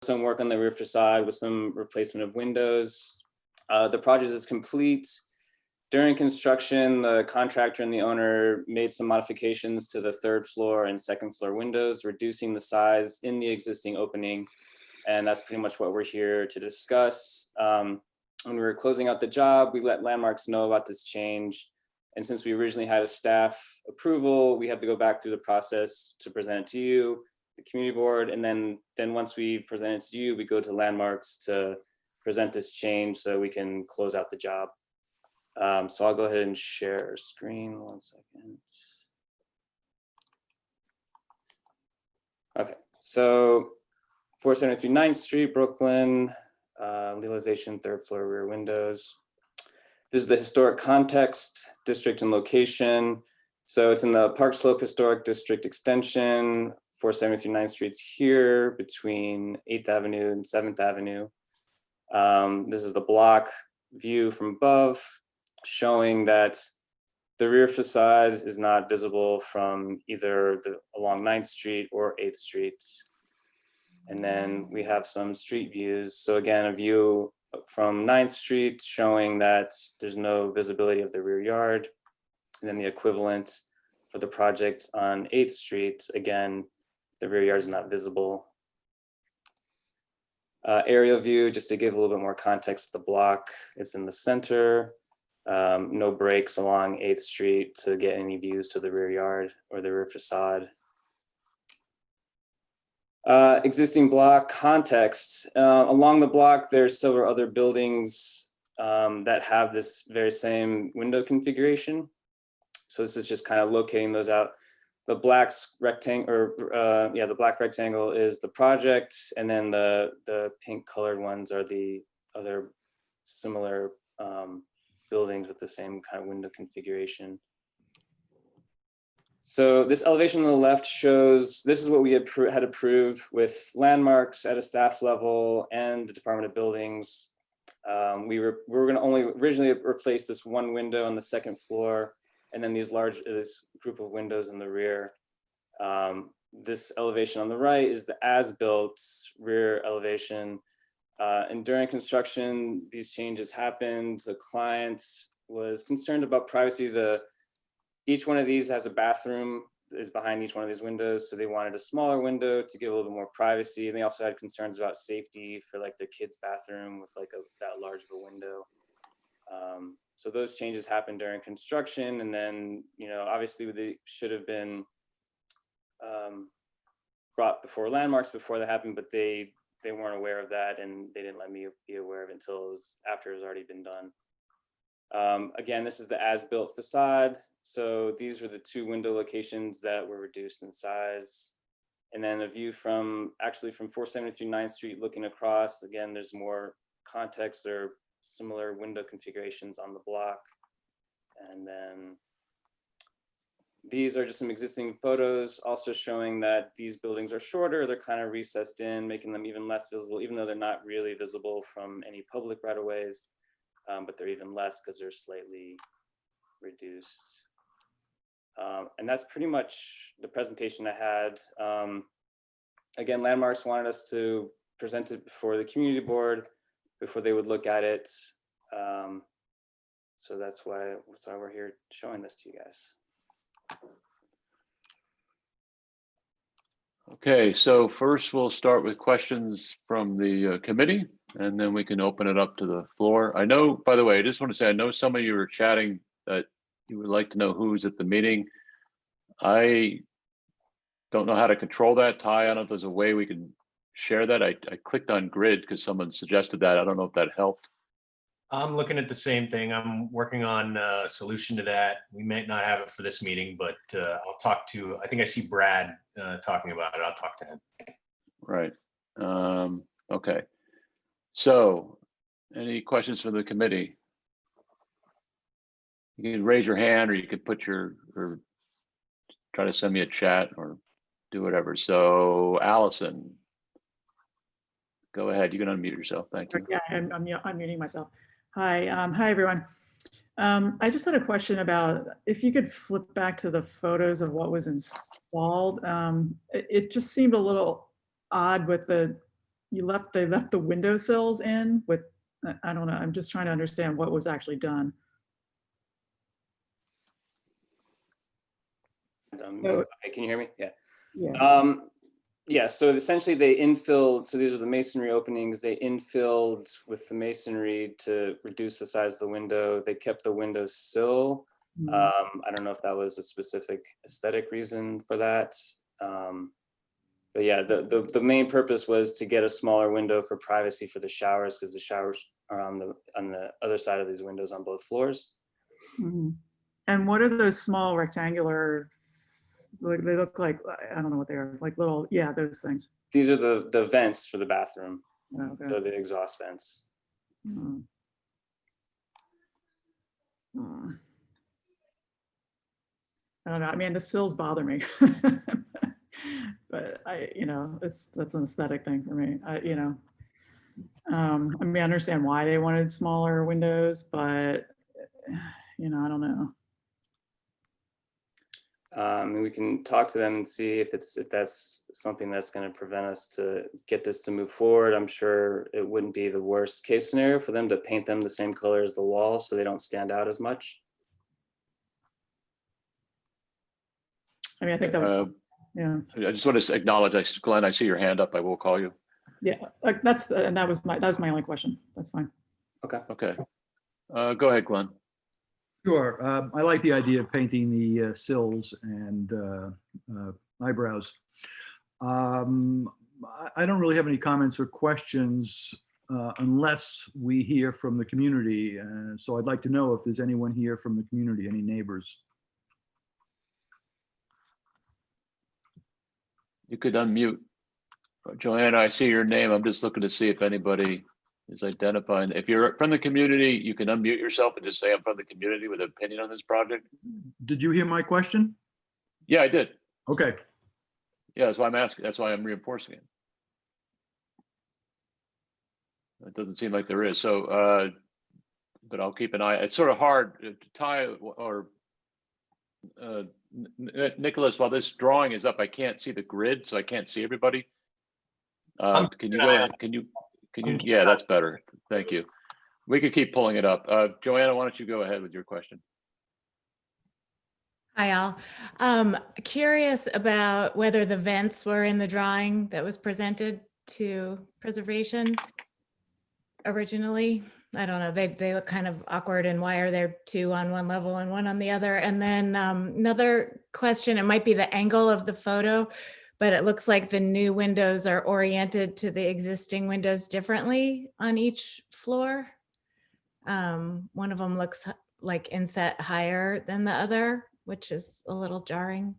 some work on the rear facade with some replacement of windows. The project is complete. During construction, the contractor and the owner made some modifications to the 3rd floor and 2nd floor windows, reducing the size in the existing opening. And that's pretty much what we're here to discuss. When we were closing out the job, we let Landmarks know about this change. And since we originally had a staff approval, we had to go back through the process to present it to you, the community board. And then once we present it to you, we go to Landmarks to present this change so we can close out the job. So I'll go ahead and share screen 1 second. Okay, so 473 9th Street, Brooklyn, legalization, 3rd floor rear windows. This is the historic context, district and location. So it's in the Park Slope Historic District Extension, 473 9th Street's here between 8th Avenue and 7th Avenue. This is the block view from above, showing that the rear facade is not visible from either along 9th Street or 8th Street. And then we have some street views. So again, a view from 9th Street showing that there's no visibility of the rear yard. And then the equivalent for the project on 8th Street, again, the rear yard is not visible. Aerial view, just to give a little bit more context to the block, it's in the center. No breaks along 8th Street to get any views to the rear yard or the rear facade. Existing block context. Along the block, there's several other buildings that have this very same window configuration. So this is just kind of locating those out. The black rectangle, the black rectangle is the project, and then the pink colored ones are the other similar buildings with the same kind of window configuration. So this elevation on the left shows, this is what we had approved with Landmarks at a staff level and the Department of Buildings. We were gonna only originally replace this one window on the 2nd floor, and then this group of windows in the rear. This elevation on the right is the as-built rear elevation. And during construction, these changes happened. The client was concerned about privacy. Each one of these has a bathroom is behind each one of these windows. So they wanted a smaller window to give a little bit more privacy. And they also had concerns about safety for like their kids' bathroom with like that large of a window. So those changes happened during construction. And then, you know, obviously they should have been brought before Landmarks before that happened, but they weren't aware of that, and they didn't let me be aware of it until after it was already been done. Again, this is the as-built facade. So these were the 2 window locations that were reduced in size. And then a view from 473 9th Street looking across. Again, there's more context or similar window configurations on the block. And then these are just some existing photos also showing that these buildings are shorter. They're kind of recessed in, making them even less visible, even though they're not really visible from any public right-of-ways. But they're even less because they're slightly reduced. And that's pretty much the presentation I had. Again, Landmarks wanted us to present it before the community board before they would look at it. So that's why we're here showing this to you guys. Okay, so first we'll start with questions from the committee, and then we can open it up to the floor. I know, by the way, I just want to say, I know some of you are chatting that you would like to know who's at the meeting. I don't know how to control that. Ty, I don't know if there's a way we can share that. I clicked on grid because someone suggested that. I don't know if that helped. I'm looking at the same thing. I'm working on a solution to that. We might not have it for this meeting, but I'll talk to, I think I see Brad talking about it. I'll talk to him. Right. Okay. So any questions from the committee? You can raise your hand, or you could put or try to send me a chat or do whatever. So Allison, go ahead. You can unmute yourself. Thank you. Yeah, I'm unmuting myself. Hi, hi everyone. I just had a question about if you could flip back to the photos of what was installed. It just seemed a little odd with the they left the windowsills in with, I don't know, I'm just trying to understand what was actually done. So- Okay, can you hear me? Yeah. Yeah. Yeah, so essentially they infilled, so these are the masonry openings, they infilled with the masonry to reduce the size of the window. They kept the windows sill. Mm. I don't know if that was a specific aesthetic reason for that. But yeah, the main purpose was to get a smaller window for privacy for the showers, because the showers are on the other side of these windows on both floors. Mhm. And what are those small rectangular, they look like, I don't know what they are, like little, yeah, those things. These are the vents for the bathroom, Oh, okay. so the exhaust vents. Hmm. Hmm. I don't know. I mean, the sills bother me. But that's an aesthetic thing for me. I mean, I understand why they wanted smaller windows, but I don't know. And we can talk to them and see if that's something that's going to prevent us to get this to move forward. I'm sure it wouldn't be the worst case scenario for them to paint them the same color as the wall so they don't stand out as much. I mean, I think that would, yeah. I just want to acknowledge, Glenn, I see your hand up. I will call you. Yeah, like that was my only question. That's fine. Okay. Okay. Go ahead, Glenn. Sure. I like the idea of painting the sills and eyebrows. I don't really have any comments or questions unless we hear from the community. So I'd like to know if there's anyone here from the community, any neighbors. You could unmute. Joanna, I see your name. I'm just looking to see if anybody is identifying. If you're from the community, you can unmute yourself and just say I'm from the community with an opinion on this project. Did you hear my question? Yeah, I did. Okay. Yeah, that's why I'm asking. That's why I'm reinforcing it. It doesn't seem like there is. So, but I'll keep an eye. It's sort of hard to tie or Nicholas, while this drawing is up, I can't see the grid, so I can't see everybody. Can you go ahead? Can you, yeah, that's better. Thank you. We could keep pulling it up. Joanna, why don't you go ahead with your question? Hi, all. Curious about whether the vents were in the drawing that was presented to preservation originally. I don't know, they look kind of awkward, and why are there two on one level and one on the other? And then another question, it might be the angle of the photo, but it looks like the new windows are oriented to the existing windows differently on each floor. One of them looks like inset higher than the other, which is a little jarring.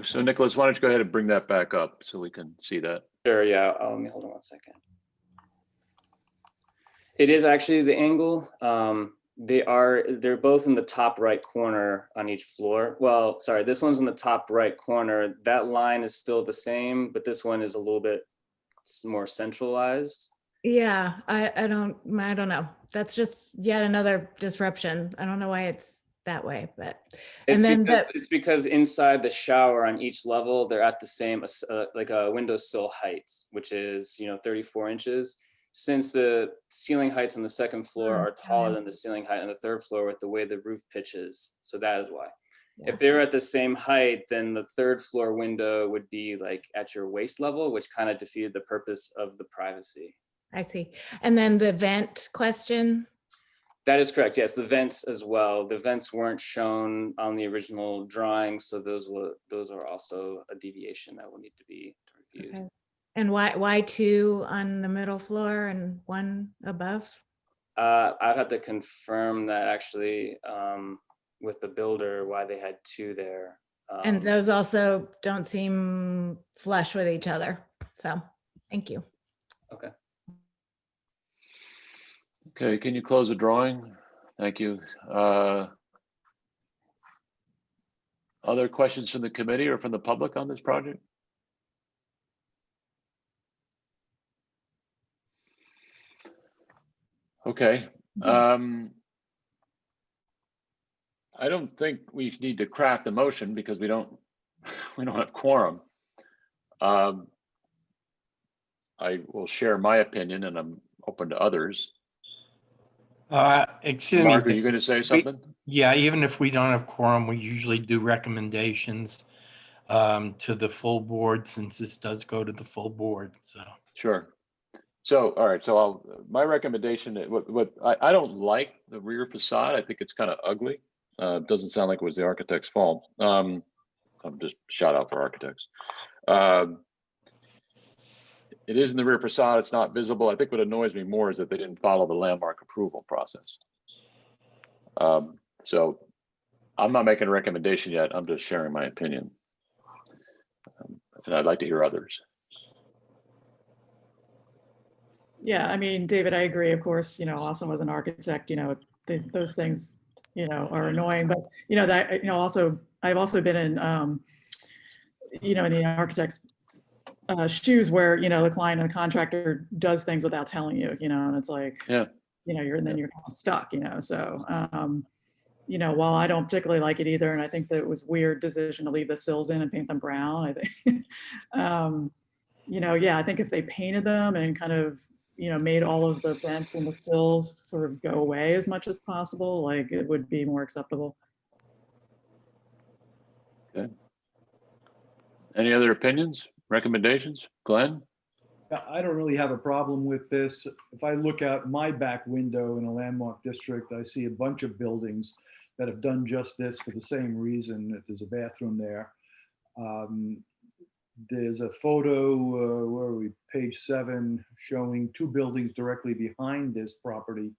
So Nicholas, why don't you go ahead and bring that back up so we can see that? Sure, yeah. Let me hold on one second. It is actually the angle. They're both in the top right corner on each floor. Well, sorry, this one's in the top right corner. That line is still the same, but this one is a little bit more centralized. Yeah, I don't know. That's just yet another disruption. I don't know why it's that way, but It's because inside the shower on each level, they're at the same like a windowsill height, which is 34 inches. Since the ceiling heights on the second floor are taller than the ceiling height on the third floor with the way the roof pitches, so that is why. Yeah. If they're at the same height, then the third floor window would be like at your waist level, which kind of defeated the purpose of the privacy. I see. And then the vent question. That is correct. Yes, the vents as well. The vents weren't shown on the original drawing, so those are also a deviation that will need to be reviewed. Okay. And why two on the middle floor and one above? I'd have to confirm that actually with the builder why they had two there. And those also don't seem flush with each other. So thank you. Okay. Okay, can you close the drawing? Thank you. Other questions from the committee or from the public on this project? Okay. I don't think we need to craft the motion because we don't have quorum. I will share my opinion and I'm open to others. Excuse me. Mark, are you going to say something? Yeah, even if we don't have quorum, we usually do recommendations to the full board, since this does go to the full board, so. Sure. So, all right, so my recommendation, I don't like the rear facade. I think it's kind of ugly. Doesn't sound like it was the architect's fault. I'm just shout out for architects. It is in the rear facade. It's not visible. I think what annoys me more is that they didn't follow the landmark approval process. So I'm not making a recommendation yet. I'm just sharing my opinion. And I'd like to hear others. Yeah, I mean, David, I agree. Of course, Austin was an architect, those things, are annoying, but, also, I've also been in, in the architect's shoes where, the client and the contractor does things without telling you, and it's like, Yeah. You're kind of stuck, so, while I don't particularly like it either, and I think that it was a weird decision to leave the sills in and paint them brown, I think, yeah, I think if they painted them and kind of, made all of the vents and the sills sort of go away as much as possible, like it would be more acceptable. Okay. Any other opinions, recommendations? Glenn? I don't really have a problem with this. If I look out my back window in a landmark district, I see a bunch of buildings that have done just this for the same reason, that there's a bathroom there. There's a photo, where are we, page 7, showing 2 buildings directly behind this property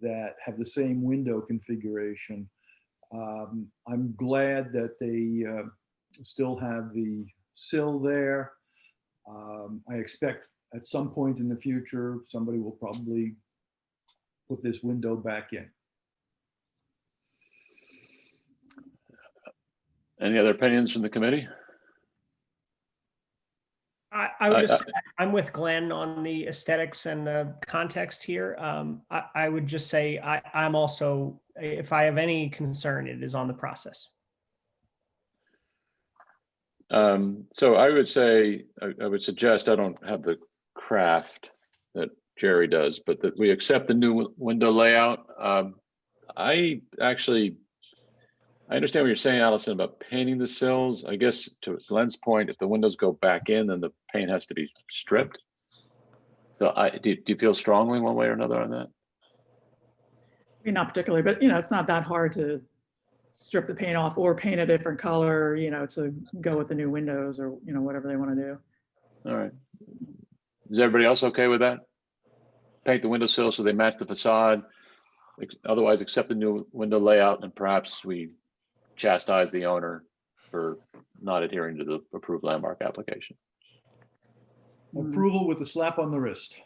that have the same window configuration. I'm glad that they still have the sill there. I expect at some point in the future, somebody will probably put this window back in. Any other opinions from the committee? I would just, I'm with Glenn on the aesthetics and the context here. I would just say I'm also, if I have any concern, it is on the process. So I would say, I would suggest, I don't have the craft that Jerry does, but that we accept the new window layout. I understand what you're saying, Allison, about painting the sills. I guess to Glenn's point, if the windows go back in, then the paint has to be stripped. So do you feel strongly one way or another on that? I mean, not particularly, but it's not that hard to strip the paint off or paint a different color, to go with the new windows or, whatever they want to do. All right. Is everybody else okay with that? Paint the windowsill so they match the facade. Otherwise, accept the new window layout, and perhaps we chastise the owner for not adhering to the approved landmark application. Approval with a slap on the wrist.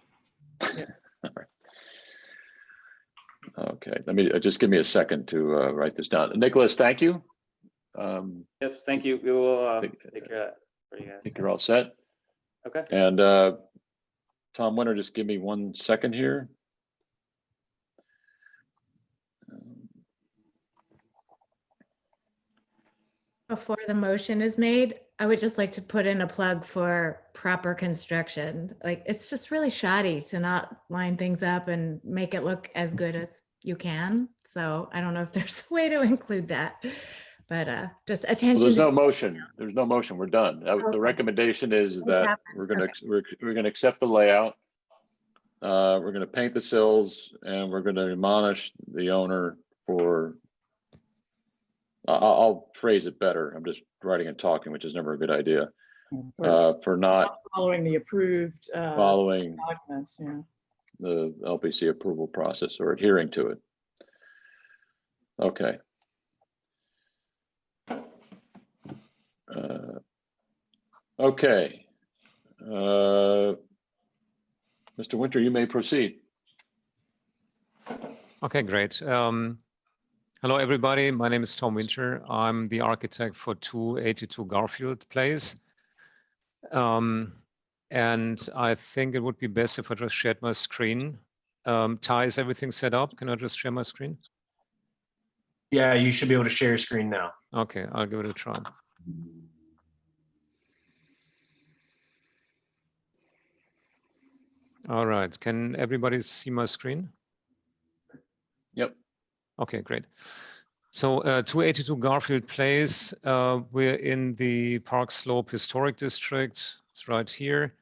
Yeah. All right. Okay, let me just give me a second to write this down. Nicholas, thank you. Yes, thank you. We will take care of that for you guys. I think you're all set. Okay. And Tom Winter, just give me 1 second here. Before the motion is made, I would just like to put in a plug for proper construction. Like, it's just really shoddy to not line things up and make it look as good as you can. So I don't know if there's a way to include that, but just Well, attention. there's no motion. There's no motion. We're done. The Okay. recommendation is What that happened? we're gonna accept the layout. We're gonna paint the sills, and we're gonna admonish the owner for. I'll phrase it better. I'm just writing and talking, which is never a good idea. For not Following the approved following documents, yeah. the LPC approval process or adhering to it. Okay. Okay. Mr. Winter, you may proceed. Okay, great. Hello, everybody. My name is Tom Winter. I'm the architect for 282 Garfield Place. And I think it would be best if I just shared my screen. Ty, is everything set up? Can I just share my screen? Yeah, you should be able to share your screen now. Okay, I'll give it a try. All right, can everybody see my screen? Yep. Okay, great. So 282 Garfield Place, we're in the Park Slope Historic District. It's right here.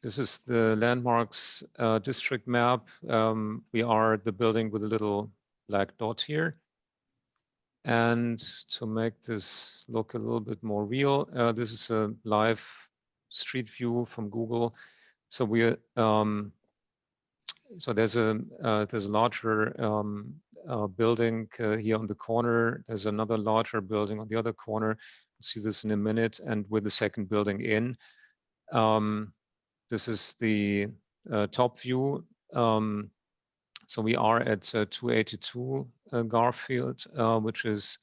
This is the landmarks district map. We are the building with a little black dot here. And to make this look a little bit more real, this is a live street view from Google. So we're so there's a larger building here on the corner. There's another larger building on the other corner. We'll see this in a minute, and with the second building in. This is the top view. So we are at 282 Garfield, which is,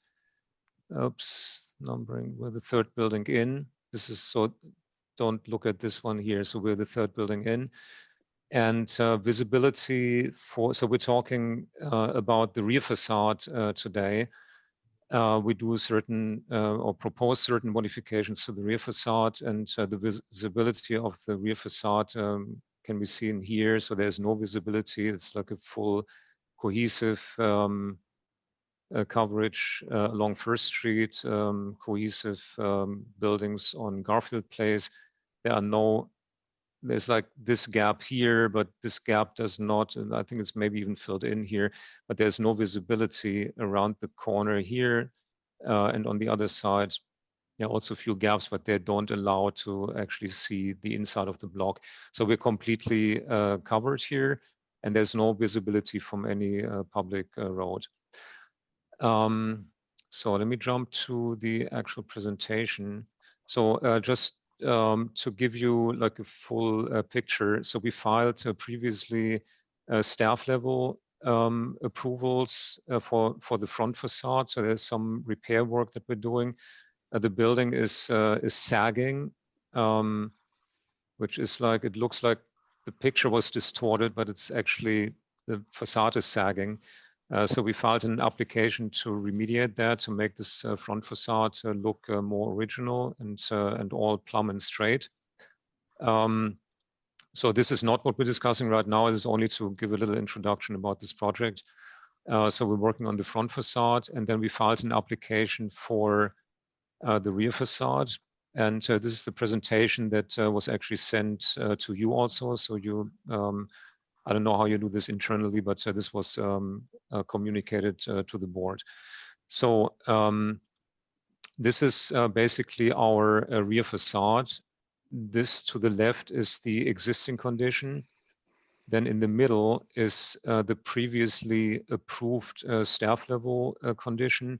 oops, numbering, we're the third building in. This is, so don't look at this one here. So we're the third building in. And visibility for, so we're talking about the rear facade today. We do certain or propose certain modifications to the rear facade, and the visibility of the rear facade can be seen here. So there's no visibility. It's like a full cohesive coverage along First Street, cohesive buildings on Garfield Place. There's like this gap here, but this gap does not, and I think it's maybe even filled in here, but there's no visibility around the corner here. And on the other side, there are also a few gaps, but they don't allow to actually see the inside of the block. So we're completely covered here, and there's no visibility from any public road. So let me jump to the actual presentation. So just to give you like a full picture. So we filed previously staff level approvals for the front facade. So there's some repair work that we're doing. The building is sagging, which is like, it looks like the picture was distorted, but it's actually, the facade is sagging. So we filed an application to remediate that, to make this front facade look more original and all plumb and straight. So this is not what we're discussing right now. It is only to give a little introduction about this project. So we're working on the front facade, and then we filed an application for the rear facade. And this is the presentation that was actually sent to you also. So you, I don't know how you do this internally, but this was communicated to the board. So this is basically our rear facade. This to the left is the existing condition. Then in the middle is the previously approved staff level condition.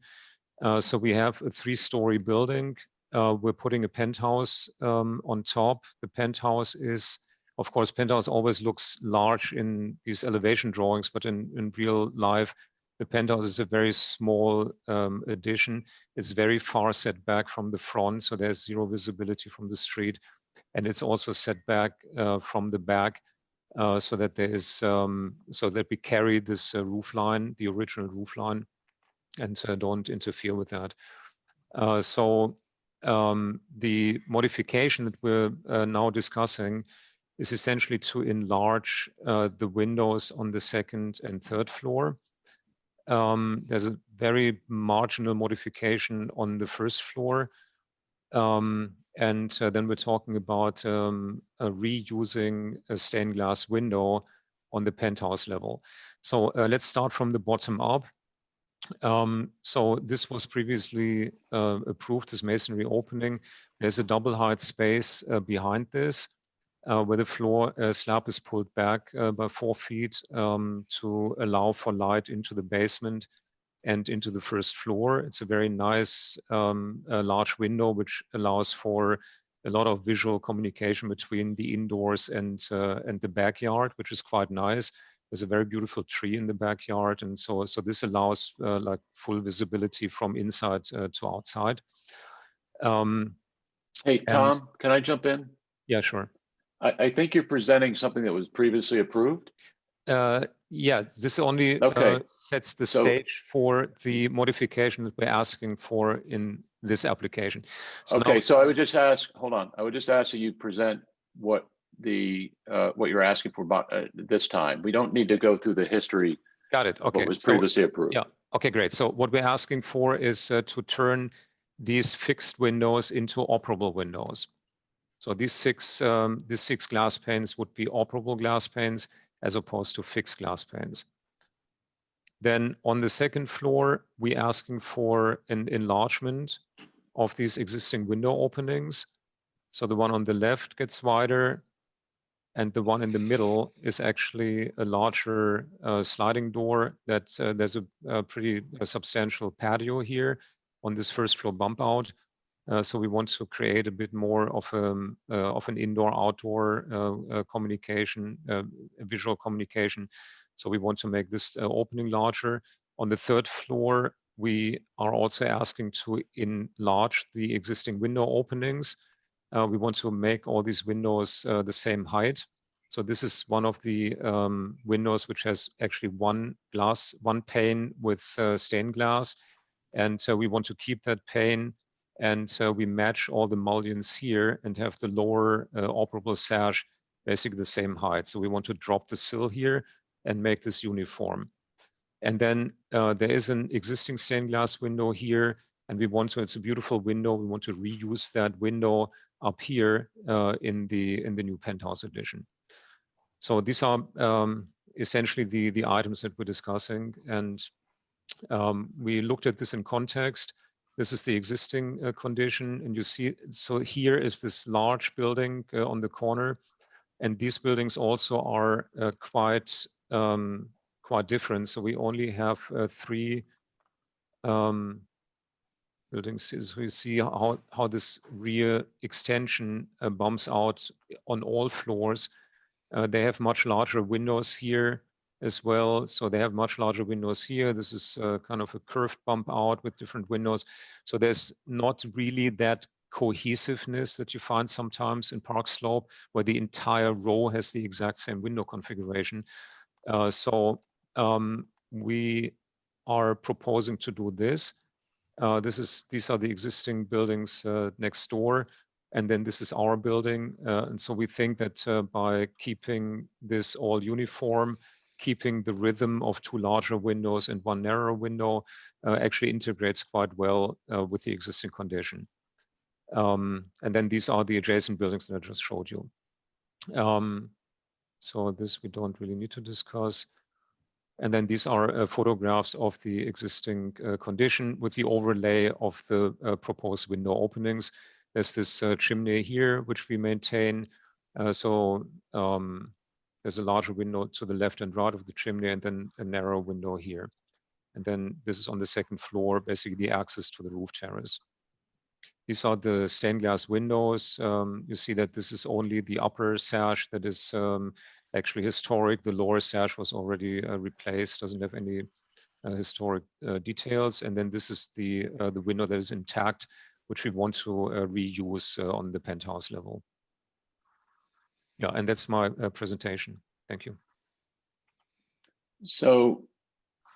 So we have a 3-story building. We're putting a penthouse on top. The penthouse is, of course, penthouse always looks large in these elevation drawings, but in real life, the penthouse is a very small addition. It's very far set back from the front, so there's zero visibility from the street. And it's also set back from the back, so that there is, so that we carry this roof line, the original roof line, and don't interfere with that. So the modification that we're now discussing is essentially to enlarge the windows on the second and third floor. There's a very marginal modification on the first floor. And then we're talking about reusing a stained glass window on the penthouse level. So let's start from the bottom up. So this was previously approved as masonry opening. There's a double height space behind this, where the floor slab is pulled back by 4 feet to allow for light into the basement and into the first floor. It's a very nice large window, which allows for a lot of visual communication between the indoors and the backyard, which is quite nice. There's a very beautiful tree in the backyard, and so this allows like full visibility from inside to outside. Hey, Tom, can I jump in? Yeah, sure. I think you're presenting something that was previously approved. Yeah, this only sets the stage for the modification that we're asking for in this application. So okay, now, so I would just ask, hold on, I would just ask that you present what you're asking for this time. We don't need to go through the history Got it. of Okay. what was So, previously approved. yeah. Okay, great. So what we're asking for is to turn these fixed windows into operable windows. So these six glass panes would be operable glass panes as opposed to fixed glass panes. Then on the second floor, we're asking for an enlargement of these existing window openings. So the one on the left gets wider, and the one in the middle is actually a larger sliding door that there's a pretty substantial patio here on this first floor bump out. So we want to create a bit more of an indoor-outdoor communication, visual communication. So we want to make this opening larger. On the third floor, we are also asking to enlarge the existing window openings. We want to make all these windows the same height. So this is one of the windows which has actually one pane with stained glass. And we want to keep that pane. And we match all the mullions here and have the lower operable sash basically the same height. So we want to drop the sill here and make this uniform. And then there is an existing stained glass window here, and we want to, it's a beautiful window. We want to reuse that window up here in the new penthouse edition. So these are essentially the items that we're discussing. And we looked at this in context. This is the existing condition, and you see, so here is this large building on the corner, and these buildings also are quite different. So we only have 3 buildings. So you see how this rear extension bumps out on all floors. They have much larger windows here as well. So they have much larger windows here. This is kind of a curved bump out with different windows. So there's not really that cohesiveness that you find sometimes in Park Slope, where the entire row has the exact same window configuration. We are proposing to do this. These are the existing buildings next door. And then this is our building. And so we think that by keeping this all uniform, keeping the rhythm of 2 larger windows and 1 narrower window actually integrates quite well with the existing condition. And then these are the adjacent buildings that I just showed you. So this we don't really need to discuss. And then these are photographs of the existing condition with the overlay of the proposed window openings. There's this chimney here, which we maintain. There's a larger window to the left and right of the chimney, and then a narrow window here. And then this is on the second floor, basically the access to the roof terrace. These are the stained glass windows. You see that this is only the upper sash that is actually historic. The lower sash was already replaced, doesn't have any historic details. And then this is the window that is intact, which we want to reuse on the penthouse level. Yeah, and that's my presentation. Thank you. So,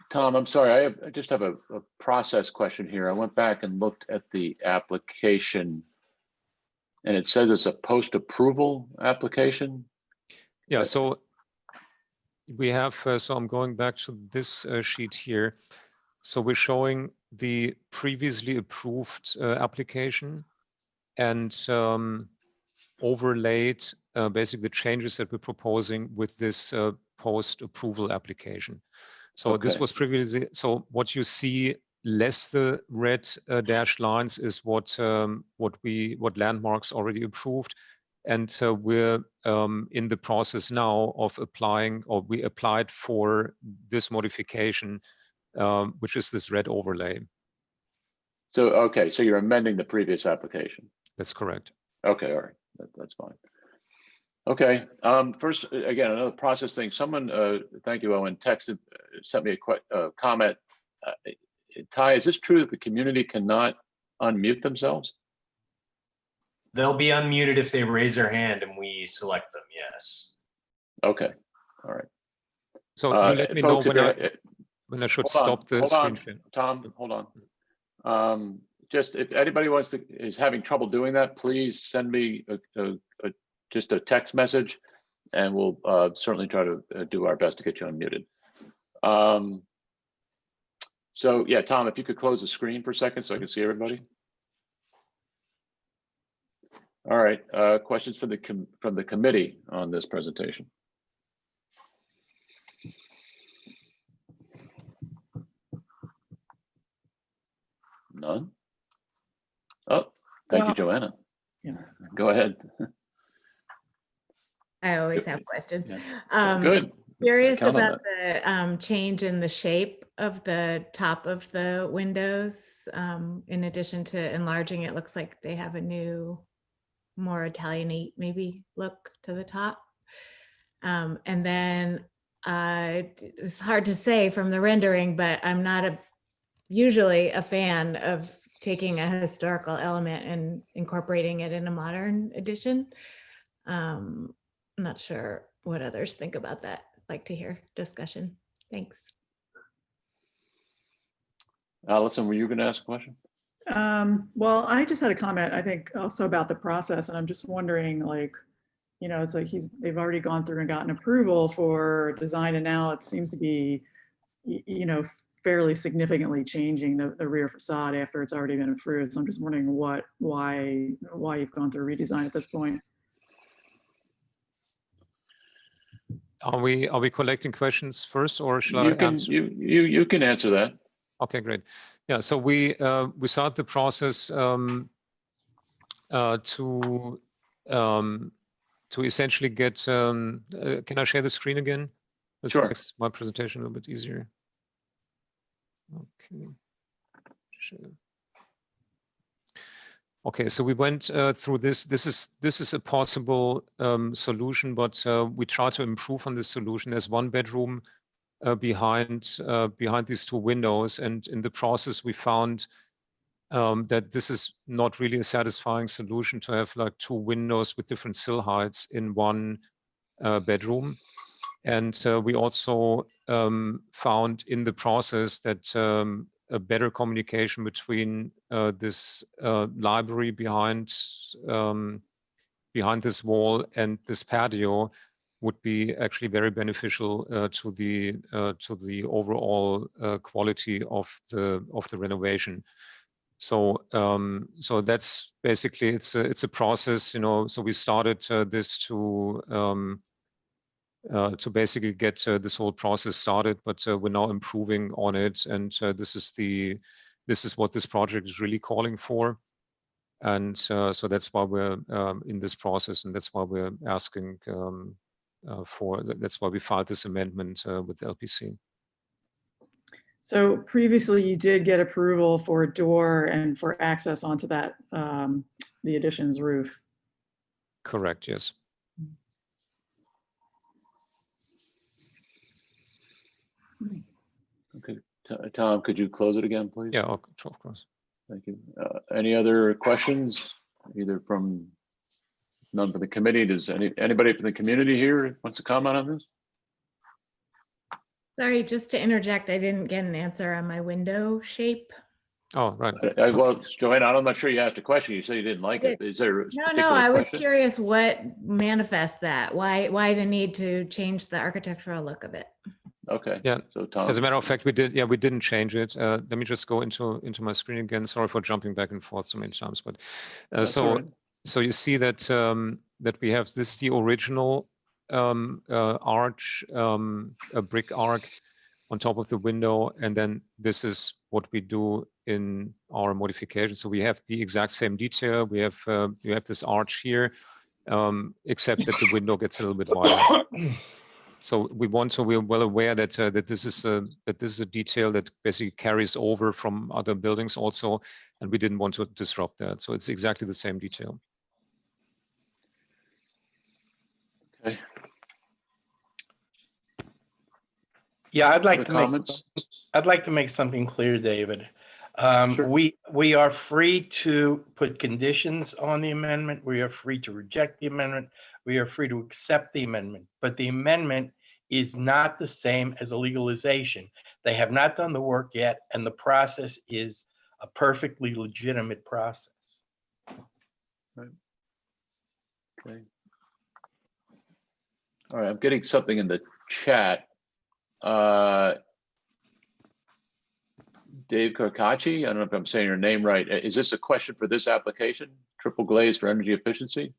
Tom, I'm sorry, I just have a process question here. I went back and looked at the application, and it says it's a post-approval application. Yeah, so we have, so I'm going back to this sheet here. So we're showing the previously approved application and overlaid basically the changes that we're proposing with this post-approval application. So Okay. this was previously, so what you see less the red dashed lines is what Landmarks already approved. And we're in the process now of applying, or we applied for this modification, which is this red overlay. So, okay, so you're amending the previous application. That's correct. Okay, all right, that's fine. Okay, first, again, another process thing. Someone, thank you, Owen, sent me a comment. Ty, is this true that the community cannot unmute themselves? They'll be unmuted if they raise their hand and we select them, yes. Okay, all right. So you let me know folks, when I should stop the screen share. Tom, hold on. Just if anybody is having trouble doing that, please send me just a text message, and we'll certainly try to do our best to get you unmuted. So yeah, Tom, if you could close the screen for a second so I can see everybody. All right, questions from the committee on this presentation? None? Oh, thank you, Joanna. Yeah. Go ahead. I always have questions. Yeah. Good. Curious Count on about the change in the shape of the top of the windows. In addition to enlarging, it looks like they have a new, more Italian-y maybe look to the top. And then it's hard to say from the rendering, but I'm not usually a fan of taking a historical element and incorporating it in a modern edition. I'm not sure what others think about that. Like to hear discussion. Thanks. Allison, were you going to ask a question? Well, I just had a comment, I think also about the process, and I'm just wondering, like, you know, it's like they've already gone through and gotten approval for design, and now it seems to be, you know, fairly significantly changing the rear facade after it's already been approved. So I'm just wondering why you've gone through redesign at this point. Are we collecting questions first, or shall I answer? You can answer that. Okay, great. Yeah, so we started the process to essentially get. Can I share the screen again? This Sure. makes my presentation a little bit easier. Okay. Sure. Okay, so we went through this. This is a possible solution, but we try to improve on this solution. There's one bedroom behind these two windows, and in the process we found that this is not really a satisfying solution to have like two windows with different sill heights in one bedroom. And we also found in the process that a better communication between this library behind this wall and this patio would be actually very beneficial to the overall quality of the renovation. So so that's basically it's a process, you know. So we started this to basically get this whole process started, but we're now improving on it, and this is what this project is really calling for, and so that's why we're in this process, and that's why we're asking that's why we filed this amendment with LPC. So previously you did get approval for a door and for access onto that, the addition's roof. Correct, yes. Okay, Tom, could you close it again, please? Yeah, of course. Thank you. Any other questions, either from none from the committee? Does anybody from the community here wants to comment on this? Sorry, just to interject, I didn't get an answer on my window shape. Oh, right. Well, Joanna, I'm not sure you asked a question. You said you didn't like it. Is there a No, I was question? curious what manifests that. Why the need to change the architectural look of it? Okay. Yeah. So Tom, As a matter of fact, we didn't change it. Let me just go into my screen again. Sorry for jumping back and forth so many times, but that's all right. so you see that that we have this the original arch, a brick arc on top of the window, and then this is what we do in our modification. So we have the exact same detail. We have this arch here, except that the window gets a little bit wider. So we're well aware that that this is a detail that basically carries over from other buildings also, and we didn't want to disrupt that. So it's exactly the same detail. Okay. Yeah, I'd like Other to make comments? something clear, David. Sure. We are free to put conditions on the amendment. We are free to reject the amendment. We are free to accept the amendment, but the amendment is not the same as a legalization. They have not done the work yet, and the process is a perfectly legitimate process. Right. Okay. All right, I'm getting something in the chat. Dave Karkachi, I don't know if I'm saying your name right. Is this a question for this application? Triple glazed for energy efficiency?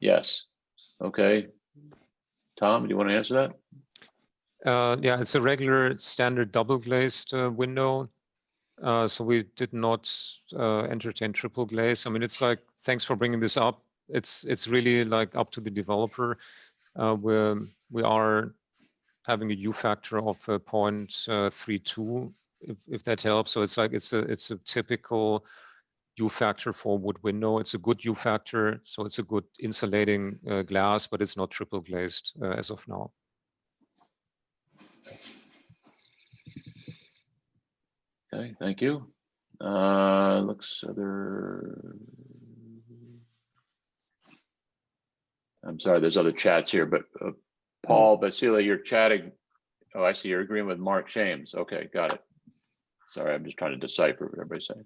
Yes. Okay. Tom, do you want to answer that? Yeah, it's a regular standard double glazed window. So we did not entertain triple glaze. I mean, it's like, thanks for bringing this up. It's really like up to the developer. We are having a U factor of 0.32, if that helps. So it's like it's a typical U factor for wood window. It's a good U factor, so it's a good insulating glass, but it's not triple glazed as of now. Okay, thank you. Looks other. I'm sorry, there's other chats here, but Paul, Basila, you're chatting. Oh, I see. You're agreeing with Mark Shames. Okay, got it. Sorry, I'm just trying to decipher what everybody's saying.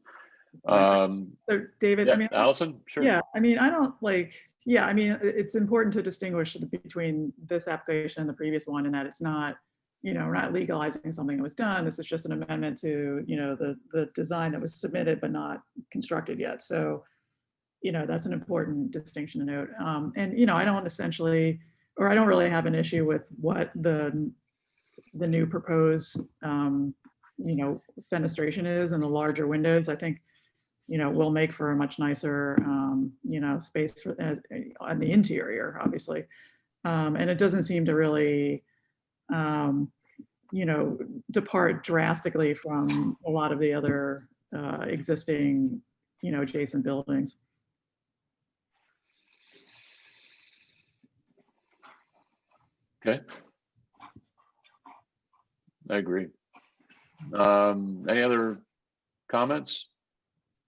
So David, Yeah, I mean, Allison, sure. yeah, I mean, I don't like, yeah, I mean, it's important to distinguish between this application and the previous one, and that it's not, you know, we're not legalizing something that was done. This is just an amendment to, you know, the design that was submitted but not constructed yet. So, you know, that's an important distinction to note. And, you know, I don't essentially, or I don't really have an issue with what the new proposed, you know, fenestration is and the larger windows. I think, you know, will make for a much nicer, you know, space for on the interior, obviously. And it doesn't seem to really, you know, depart drastically from a lot of the other existing, you know, adjacent buildings. Okay. I agree. Any other comments?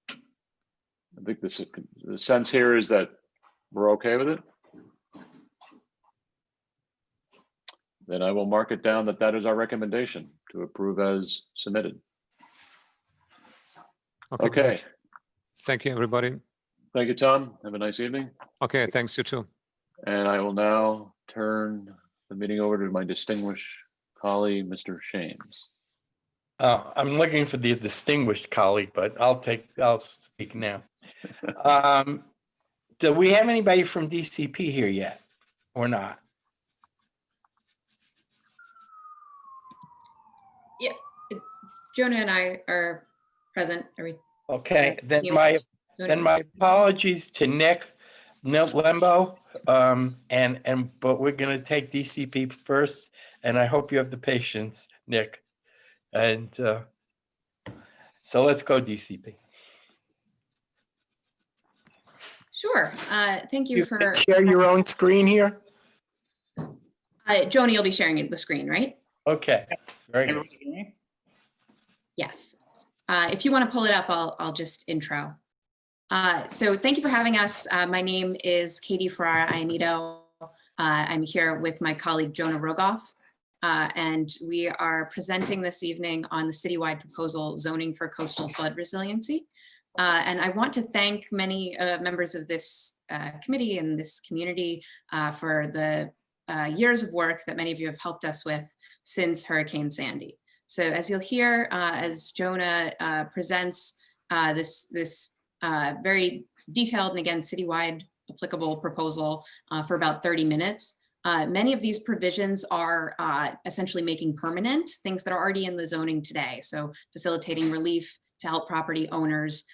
I think the sense here is that we're okay with it. Then I will mark it down that that is our recommendation to approve as submitted. Okay. Great. Thank you, everybody. Thank you, Tom. Have a nice evening. Okay, thanks, you too. And I will now turn the meeting over to my distinguished colleague, Mr. Shames. I'm looking for the distinguished colleague, but I'll speak now. Do we have anybody from DCP here yet or not? Yeah, Jonah and I are present. Are we? Okay, then my apologies to Nick Lembo. But we're gonna take DCP first, and I hope you have the patience, Nick. And so let's go DCP. Sure. Thank you for share your own screen here. Joni, you'll be sharing the screen, right? Okay. Very good. Yes. If you want to pull it up, I'll just intro. So thank you for having us. My name is Katie Ferrara-Iannido. I'm here with my colleague, Jonah Rogoff. And we are presenting this evening on the citywide proposal zoning for coastal flood resiliency. And I want to thank many members of this committee and this community for the years of work that many of you have helped us with since Hurricane Sandy. So as you'll hear, as Jonah presents this very detailed and again, citywide applicable proposal for about 30 minutes, many of these provisions are essentially making permanent things that are already in the zoning today. So facilitating relief to help property owners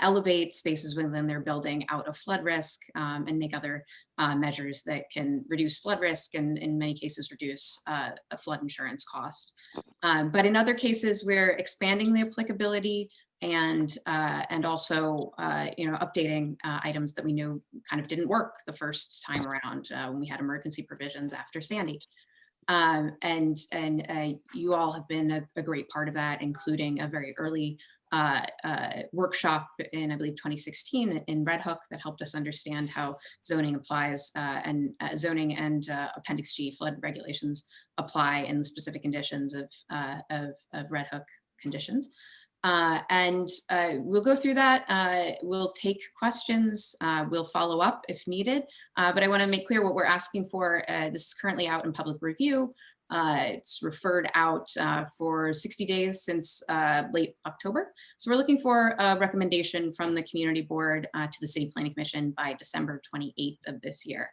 elevate spaces within their building out of flood risk and make other measures that can reduce flood risk and in many cases reduce a flood insurance cost. But in other cases, we're expanding the applicability and also you know, updating items that we knew kind of didn't work the first time around when we had emergency provisions after Sandy. And you all have been a great part of that, including a very early workshop in, I believe, 2016 in Red Hook that helped us understand how zoning applies and zoning and Appendix G flood regulations apply in the specific conditions of Red Hook conditions. We'll go through that. We'll take questions. We'll follow up if needed. But I want to make clear what we're asking for. This is currently out in public review. It's referred out for 60 days since late October. So we're looking for a recommendation from the community board to the City Planning Commission by December 28th of this year.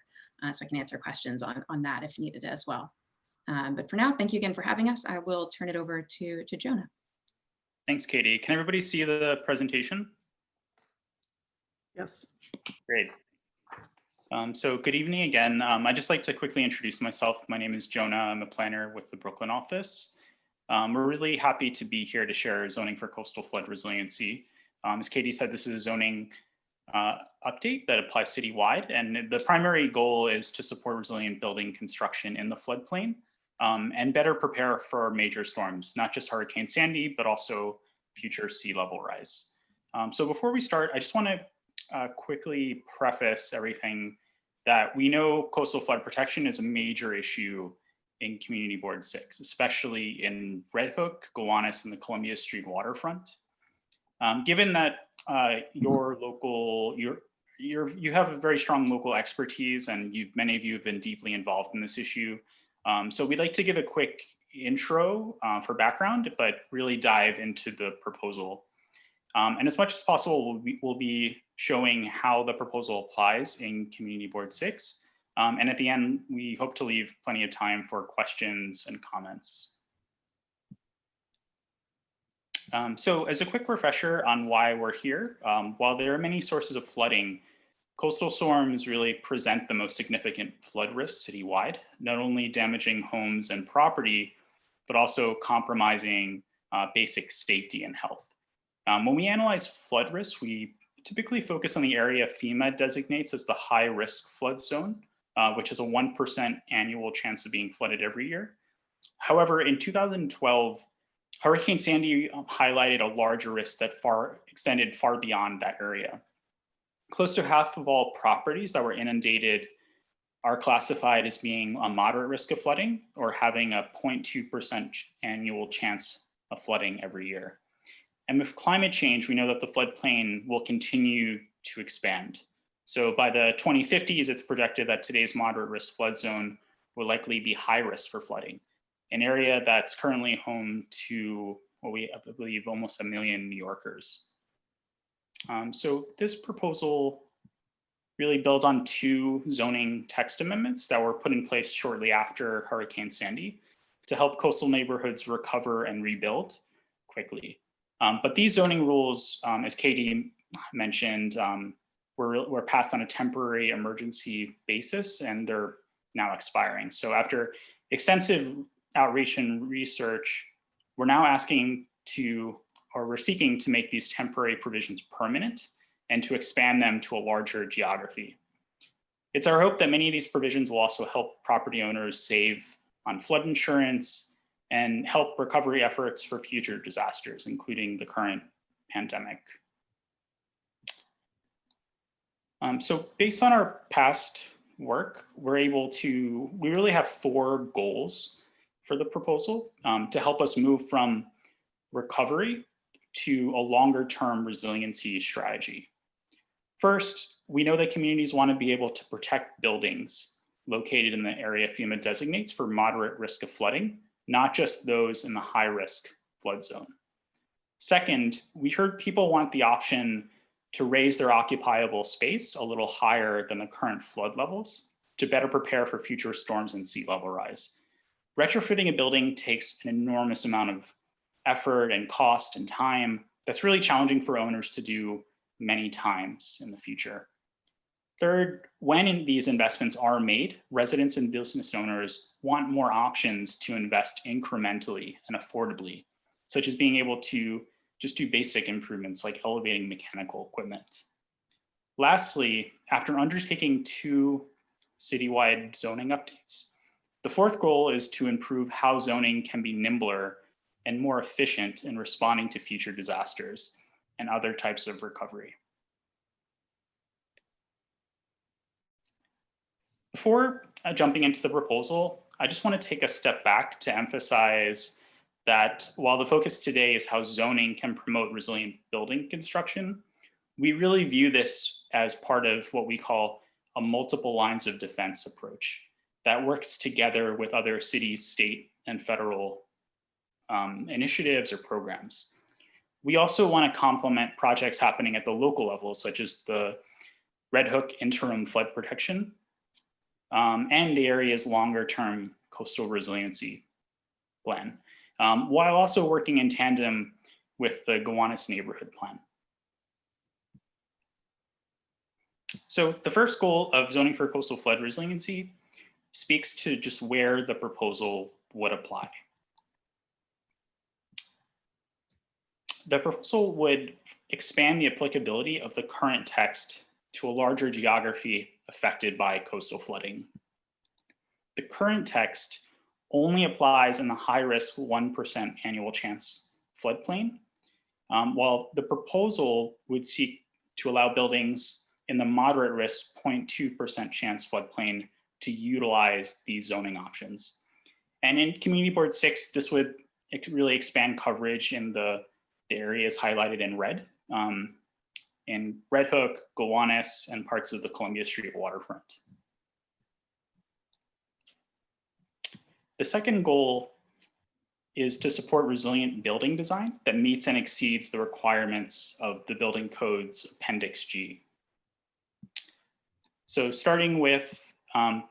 So I can answer questions on that if needed as well. But for now, thank you again for having us. I will turn it over to Jonah. Thanks, Katie. Can everybody see the presentation? Yes. Great. So good evening again. I'd just like to quickly introduce myself. My name is Jonah. I'm a planner with the Brooklyn office. We're really happy to be here to share zoning for coastal flood resiliency. As Katie said, this is a zoning update that applies citywide, and the primary goal is to support resilient building construction in the floodplain and better prepare for major storms, not just Hurricane Sandy, but also future sea level rise. So before we start, I just want to quickly preface everything that we know coastal flood protection is a major issue in Community Board 6, especially in Red Hook, Gowanus, and the Columbia Street waterfront. Given that you have a very strong local expertise, and many of you have been deeply involved in this issue. So we'd like to give a quick intro for background, but really dive into the proposal. And as much as possible, we'll be showing how the proposal applies in Community Board 6. And at the end, we hope to leave plenty of time for questions and comments. So as a quick refresher on why we're here, while there are many sources of flooding, coastal storms really present the most significant flood risks citywide, not only damaging homes and property, but also compromising basic safety and health. When we analyze flood risks, we typically focus on the area FEMA designates as the high risk flood zone, which has a 1% annual chance of being flooded every year. However, in 2012, Hurricane Sandy highlighted a larger risk that extended far beyond that area. Close to half of all properties that were inundated are classified as being a moderate risk of flooding or having a 0.2% annual chance of flooding every year. And with climate change, we know that the floodplain will continue to expand. So by the 2050s, it's projected that today's moderate risk flood zone will likely be high risk for flooding, an area that's currently home to what I believe almost 1 million New Yorkers. So this proposal really builds on 2 zoning text amendments that were put in place shortly after Hurricane Sandy to help coastal neighborhoods recover and rebuild quickly. But these zoning rules, as Katie mentioned, were passed on a temporary emergency basis, and they're now expiring. So after extensive outreach and research, we're now seeking to make these temporary provisions permanent and to expand them to a larger geography. It's our hope that many of these provisions will also help property owners save on flood insurance and help recovery efforts for future disasters, including the current pandemic. So based on our past work, we really have 4 goals for the proposal to help us move from recovery to a longer-term resiliency strategy. First, we know that communities want to be able to protect buildings located in the area FEMA designates for moderate risk of flooding, not just those in the high-risk flood zone. Second, we heard people want the option to raise their occupiable space a little higher than the current flood levels to better prepare for future storms and sea level rise. Retrofitting a building takes an enormous amount of effort and cost and time that's really challenging for owners to do many times in the future. Third, when these investments are made, residents and business owners want more options to invest incrementally and affordably, such as being able to just do basic improvements like elevating mechanical equipment. Lastly, after undertaking 2 citywide zoning updates, the 4th goal is to improve how zoning can be nimbler and more efficient in responding to future disasters and other types of recovery. Before jumping into the proposal, I just want to take a step back to emphasize that while the focus today is how zoning can promote resilient building construction, we really view this as part of what we call a multiple lines of defense approach that works together with other city, state, and federal initiatives or programs. We also want to complement projects happening at the local level, such as the Red Hook interim flood protection and the area's longer-term coastal resiliency plan, while also working in tandem with the Gowanus neighborhood plan. So the first goal of zoning for coastal flood resiliency speaks to just where the proposal would apply. The proposal would expand the applicability of the current text to a larger geography affected by coastal flooding. The current text only applies in the high-risk 1% annual chance floodplain, while the proposal would seek to allow buildings in the moderate risk 0.2% chance floodplain to utilize these zoning options. And in Community Board 6, this would really expand coverage in the areas highlighted in red, in Red Hook, Gowanus, and parts of the Columbia Street waterfront. The second goal is to support resilient building design that meets and exceeds the requirements of the building code's Appendix G. So starting with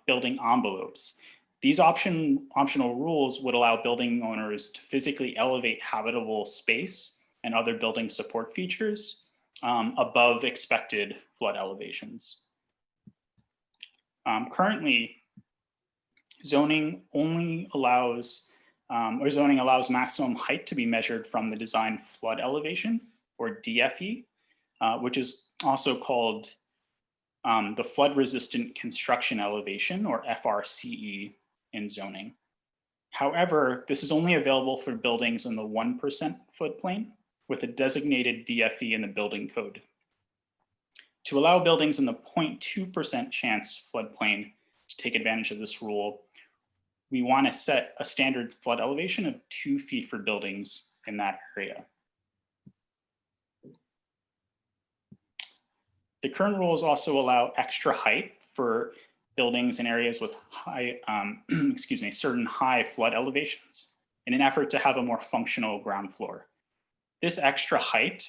building envelopes, these optional rules would allow building owners to physically elevate habitable space and other building support features above expected flood elevations. Currently, zoning allows maximum height to be measured from the design flood elevation, or DFE, which is also called the flood resistant construction elevation, or FRCE, in zoning. However, this is only available for buildings in the 1% floodplain with a designated DFE in the building code. To allow buildings in the 0.2% chance floodplain to take advantage of this rule, we want to set a standard flood elevation of 2 feet for buildings in that area. The current rules also allow extra height for buildings in areas with high, certain high flood elevations in an effort to have a more functional ground floor. This extra height,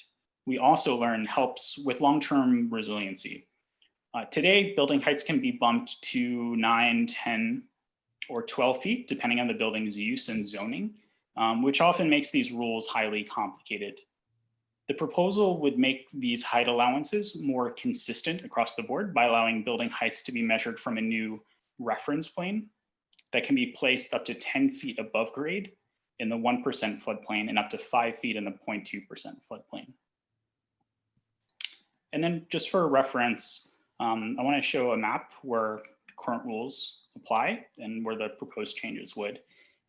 we also learn, helps with long-term resiliency. Today, building heights can be bumped to 9, 10, or 12 feet, depending on the building's use and zoning, which often makes these rules highly complicated. The proposal would make these height allowances more consistent across the board by allowing building heights to be measured from a new reference plane that can be placed up to 10 feet above grade in the 1% floodplain and up to 5 feet in the 0.2% floodplain. And then just for reference, I want to show a map where the current rules apply and where the proposed changes would.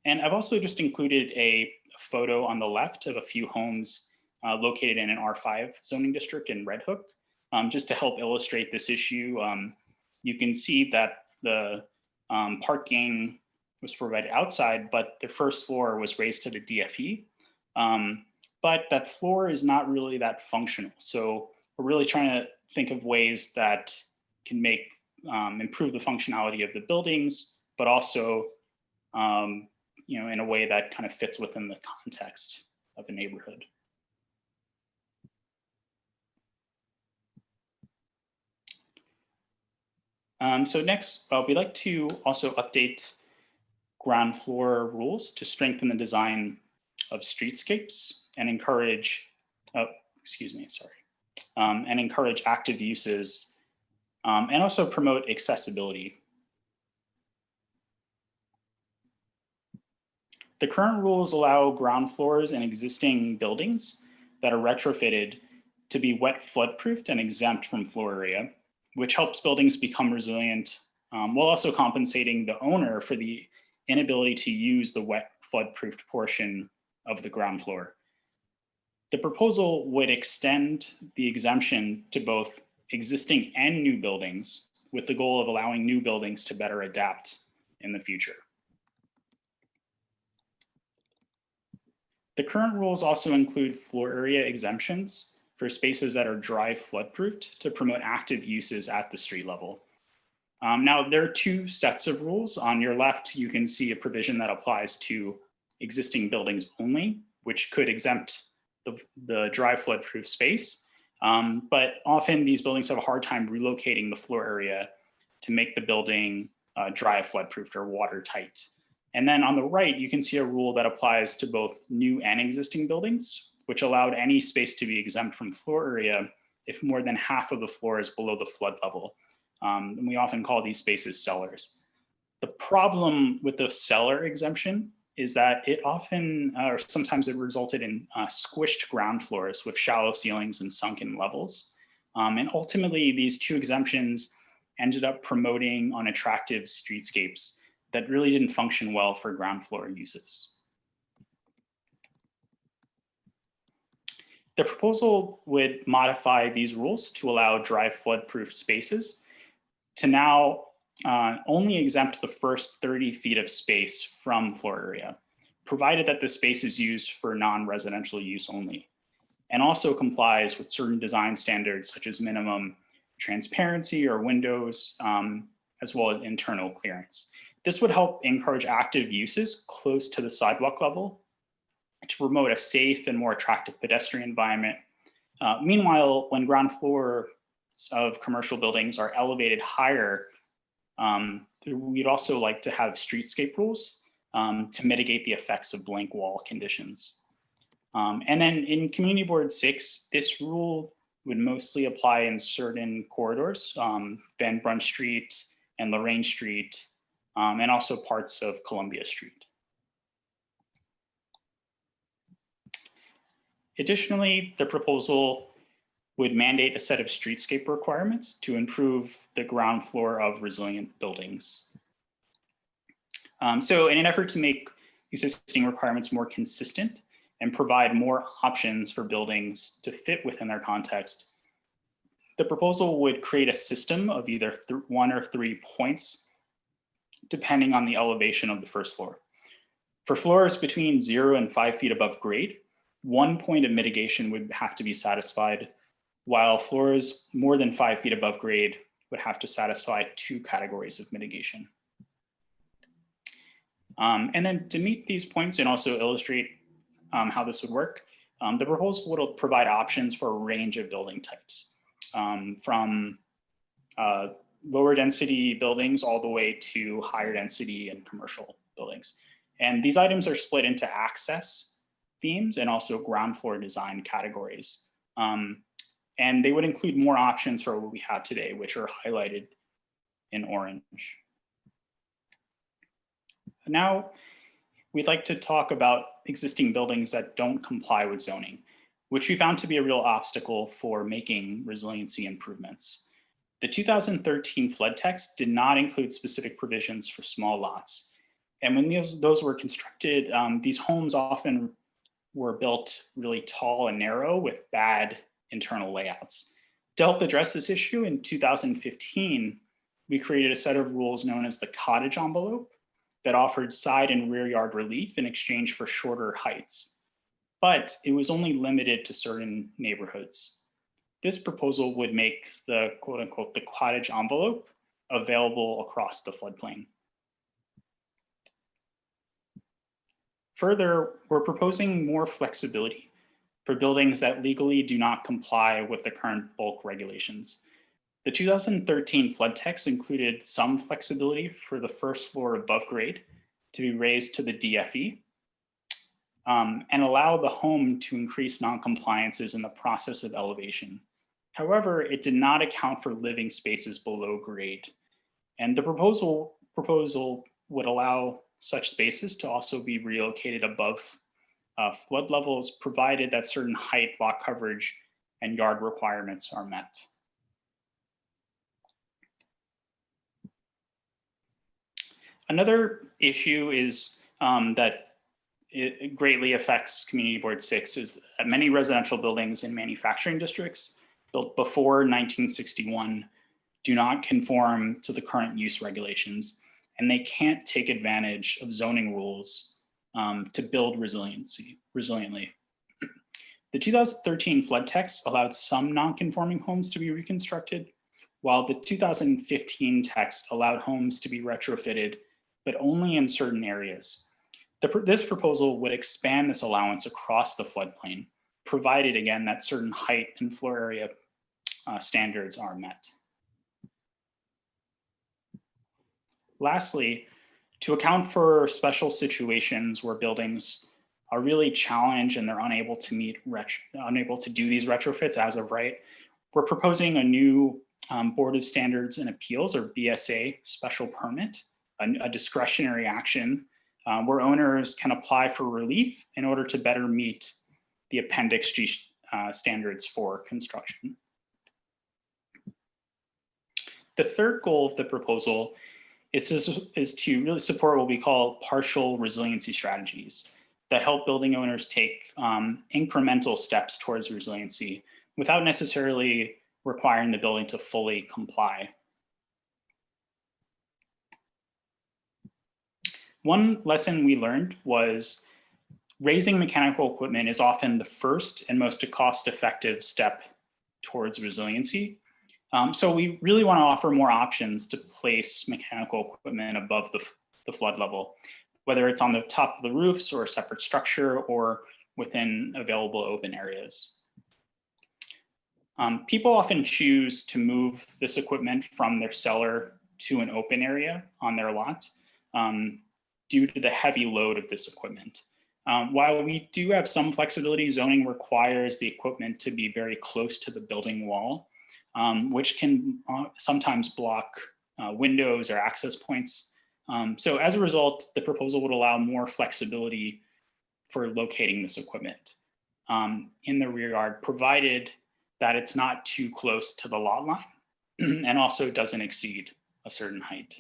And I've also just included a photo on the left of a few homes located in an R5 zoning district in Red Hook, just to help illustrate this issue. You can see that the parking was provided outside, but the first floor was raised to the DFE. But that floor is not really that functional. So we're really trying to think of ways that can make improve the functionality of the buildings, but also in a way that kind of fits within the context of the neighborhood. So next, we'd like to also update ground floor rules to strengthen the design of streetscapes and encourage, and encourage active uses and also promote accessibility. The current rules allow ground floors in existing buildings that are retrofitted to be wet flood-proofed and exempt from floor area, which helps buildings become resilient while also compensating the owner for the inability to use the wet flood-proofed portion of the ground floor. The proposal would extend the exemption to both existing and new buildings with the goal of allowing new buildings to better adapt in the future. The current rules also include floor area exemptions for spaces that are dry flood-proofed to promote active uses at the street level. Now, there are two sets of rules. On your left, you can see a provision that applies to existing buildings only, which could exempt the dry flood-proof space. But often these buildings have a hard time relocating the floor area to make the building dry flood-proofed or watertight. And then on the right, you can see a rule that applies to both new and existing buildings, which allowed any space to be exempt from floor area if more than half of the floor is below the flood level. And we often call these spaces cellars. The problem with the cellar exemption is that it often, or sometimes it resulted in squished ground floors with shallow ceilings and sunken levels. And ultimately, these two exemptions ended up promoting unattractive streetscapes that really didn't function well for ground floor uses. The proposal would modify these rules to allow dry flood-proof spaces to now only exempt the first 30 feet of space from floor area, provided that the space is used for non-residential use only, and also complies with certain design standards such as minimum transparency or windows, as well as internal clearance. This would help encourage active uses close to the sidewalk level to promote a safe and more attractive pedestrian environment. Meanwhile, when ground floor of commercial buildings are elevated higher, we'd also like to have streetscape rules to mitigate the effects of blank wall conditions. And then in Community Board 6, this rule would mostly apply in certain corridors, Van Brunt Street and Lorraine Street, and also parts of Columbia Street. Additionally, the proposal would mandate a set of streetscape requirements to improve the ground floor of resilient buildings. So in an effort to make existing requirements more consistent and provide more options for buildings to fit within their context, the proposal would create a system of either 1 or 3 points, depending on the elevation of the first floor. For floors between 0 and 5 feet above grade, 1 point of mitigation would have to be satisfied, while floors more than 5 feet above grade would have to satisfy 2 categories of mitigation. And then to meet these points and also illustrate how this would work, the proposal would provide options for a range of building types, from lower density buildings all the way to higher density and commercial buildings. And these items are split into access themes and also ground floor design categories. And they would include more options for what we have today, which are highlighted in orange. Now, we'd like to talk about existing buildings that don't comply with zoning, which we found to be a real obstacle for making resiliency improvements. The 2013 flood text did not include specific provisions for small lots. And when those were constructed, these homes often were built really tall and narrow with bad internal layouts. To help address this issue, in 2015, we created a set of rules known as the cottage envelope that offered side and rear yard relief in exchange for shorter heights. But it was only limited to certain neighborhoods. This proposal would make the quote unquote the cottage envelope available across the floodplain. Further, we're proposing more flexibility for buildings that legally do not comply with the current bulk regulations. The 2013 flood text included some flexibility for the first floor above grade to be raised to the DFE, and allow the home to increase non-compliances in the process of elevation. However, it did not account for living spaces below grade. And the proposal would allow such spaces to also be relocated above flood levels, provided that certain height, lot coverage, and yard requirements are met. Another issue is that it greatly affects Community Board 6 is that many residential buildings in manufacturing districts built before 1961 do not conform to the current use regulations, and they can't take advantage of zoning rules to build resiliently. The 2013 flood text allowed some non-conforming homes to be reconstructed, while the 2015 text allowed homes to be retrofitted, but only in certain areas. This proposal would expand this allowance across the floodplain, provided again that certain height and floor area standards are met. Lastly, to account for special situations where buildings are really challenged and they're unable to do these retrofits as of right, we're proposing a new Board of Standards and Appeals, or BSA, special permit, a discretionary action where owners can apply for relief in order to better meet the Appendix G standards for construction. The third goal of the proposal is to really support what we call partial resiliency strategies that help building owners take incremental steps towards resiliency without necessarily requiring the building to fully comply. One lesson we learned was raising mechanical equipment is often the first and most cost-effective step towards resiliency. So we really want to offer more options to place mechanical equipment above the flood level, whether it's on the top of the roofs or a separate structure or within available open areas. People often choose to move this equipment from their cellar to an open area on their lot due to the heavy load of this equipment. While we do have some flexibility, zoning requires the equipment to be very close to the building wall, which can sometimes block windows or access points. So as a result, the proposal would allow more flexibility for locating this equipment in the rear yard, provided that it's not too close to the lot line and also doesn't exceed a certain height.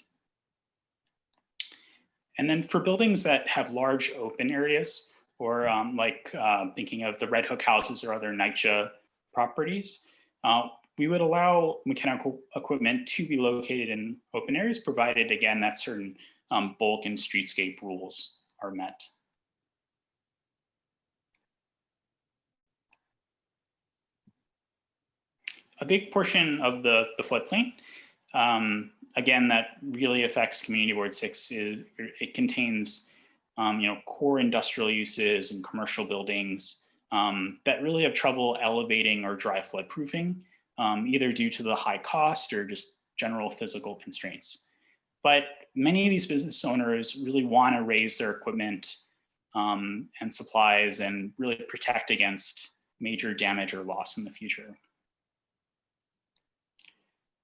And then for buildings that have large open areas, or thinking of the Red Hook houses or other NYCHA properties, we would allow mechanical equipment to be located in open areas, provided again that certain bulk and streetscape rules are met. A big portion of the floodplain, again, that really affects Community Board 6 is it contains core industrial uses and commercial buildings that really have trouble elevating or dry flood proofing, either due to the high cost or just general physical constraints. But many of these business owners really want to raise their equipment and supplies and really protect against major damage or loss in the future.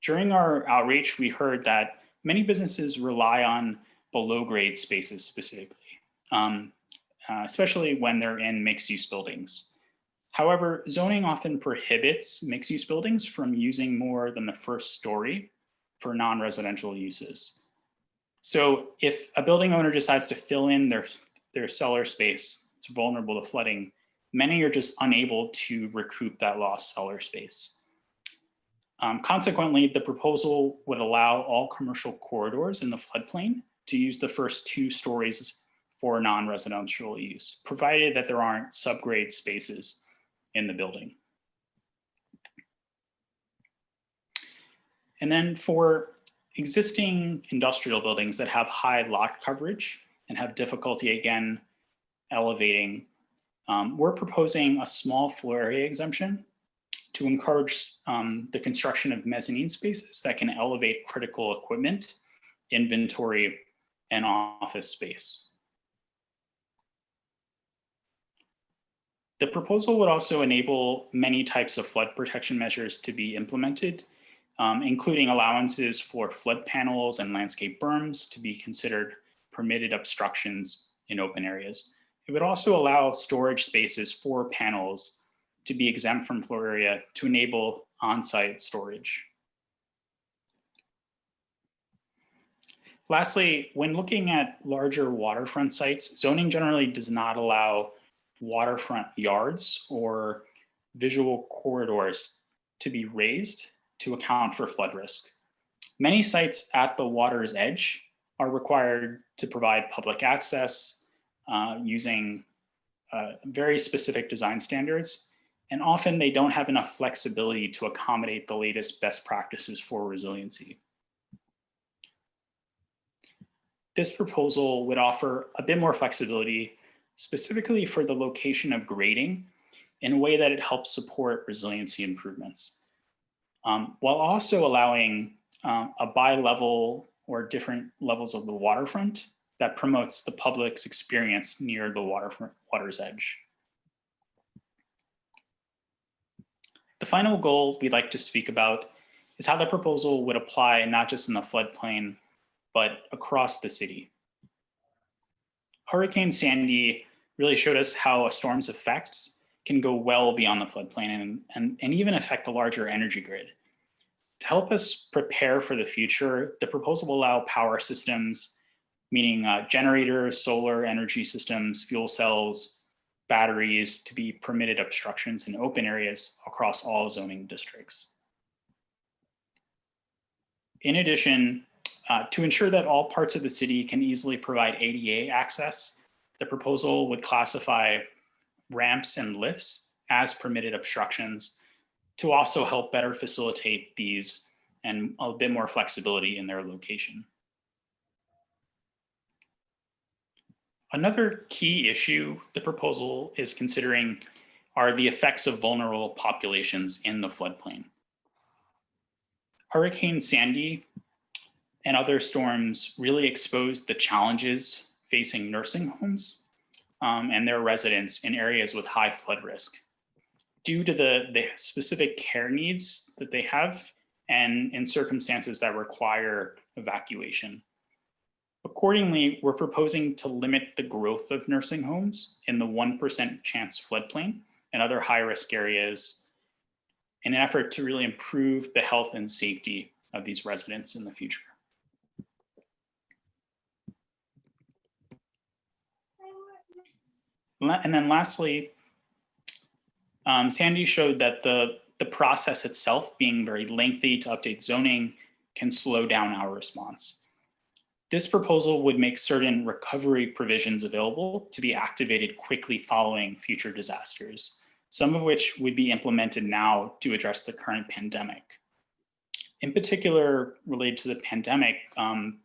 During our outreach, we heard that many businesses rely on below-grade spaces specifically, especially when they're in mixed-use buildings. However, zoning often prohibits mixed-use buildings from using more than the first story for non-residential uses. So if a building owner decides to fill in their cellar space, it's vulnerable to flooding, many are just unable to recoup that lost cellar space. Consequently, the proposal would allow all commercial corridors in the floodplain to use the first 2 stories for non-residential use, provided that there aren't subgrade spaces in the building. And then for existing industrial buildings that have high lot coverage and have difficulty, again, elevating, we're proposing a small floor area exemption to encourage the construction of mezzanine spaces that can elevate critical equipment, inventory, and office space. The proposal would also enable many types of flood protection measures to be implemented, including allowances for flood panels and landscape berms to be considered permitted obstructions in open areas. It would also allow storage spaces for panels to be exempt from floor area to enable on-site storage. Lastly, when looking at larger waterfront sites, zoning generally does not allow waterfront yards or visual corridors to be raised to account for flood risk. Many sites at the water's edge are required to provide public access, using very specific design standards, and often they don't have enough flexibility to accommodate the latest best practices for resiliency. This proposal would offer a bit more flexibility, specifically for the location of grading, in a way that it helps support resiliency improvements, while also allowing a bi-level or different levels of the waterfront that promotes the public's experience near the water's edge. The final goal we'd like to speak about is how the proposal would apply not just in the floodplain, but across the city. Hurricane Sandy really showed us how a storm's effects can go well beyond the floodplain and even affect the larger energy grid. To help us prepare for the future, the proposal will allow power systems, meaning generators, solar energy systems, fuel cells, batteries, to be permitted obstructions in open areas across all zoning districts. In addition, to ensure that all parts of the city can easily provide ADA access, the proposal would classify ramps and lifts as permitted obstructions to also help better facilitate these and a bit more flexibility in their location. Another key issue the proposal is considering are the effects of vulnerable populations in the floodplain. Hurricane Sandy and other storms really exposed the challenges facing nursing homes and their residents in areas with high flood risk due to the specific care needs that they have and in circumstances that require evacuation. Accordingly, we're proposing to limit the growth of nursing homes in the 1% chance floodplain and other high-risk areas in an effort to really improve the health and safety of these residents in the future. And then lastly, Sandy showed that the process itself being very lengthy to update zoning can slow down our response. This proposal would make certain recovery provisions available to be activated quickly following future disasters, some of which would be implemented now to address the current pandemic. In particular, related to the pandemic,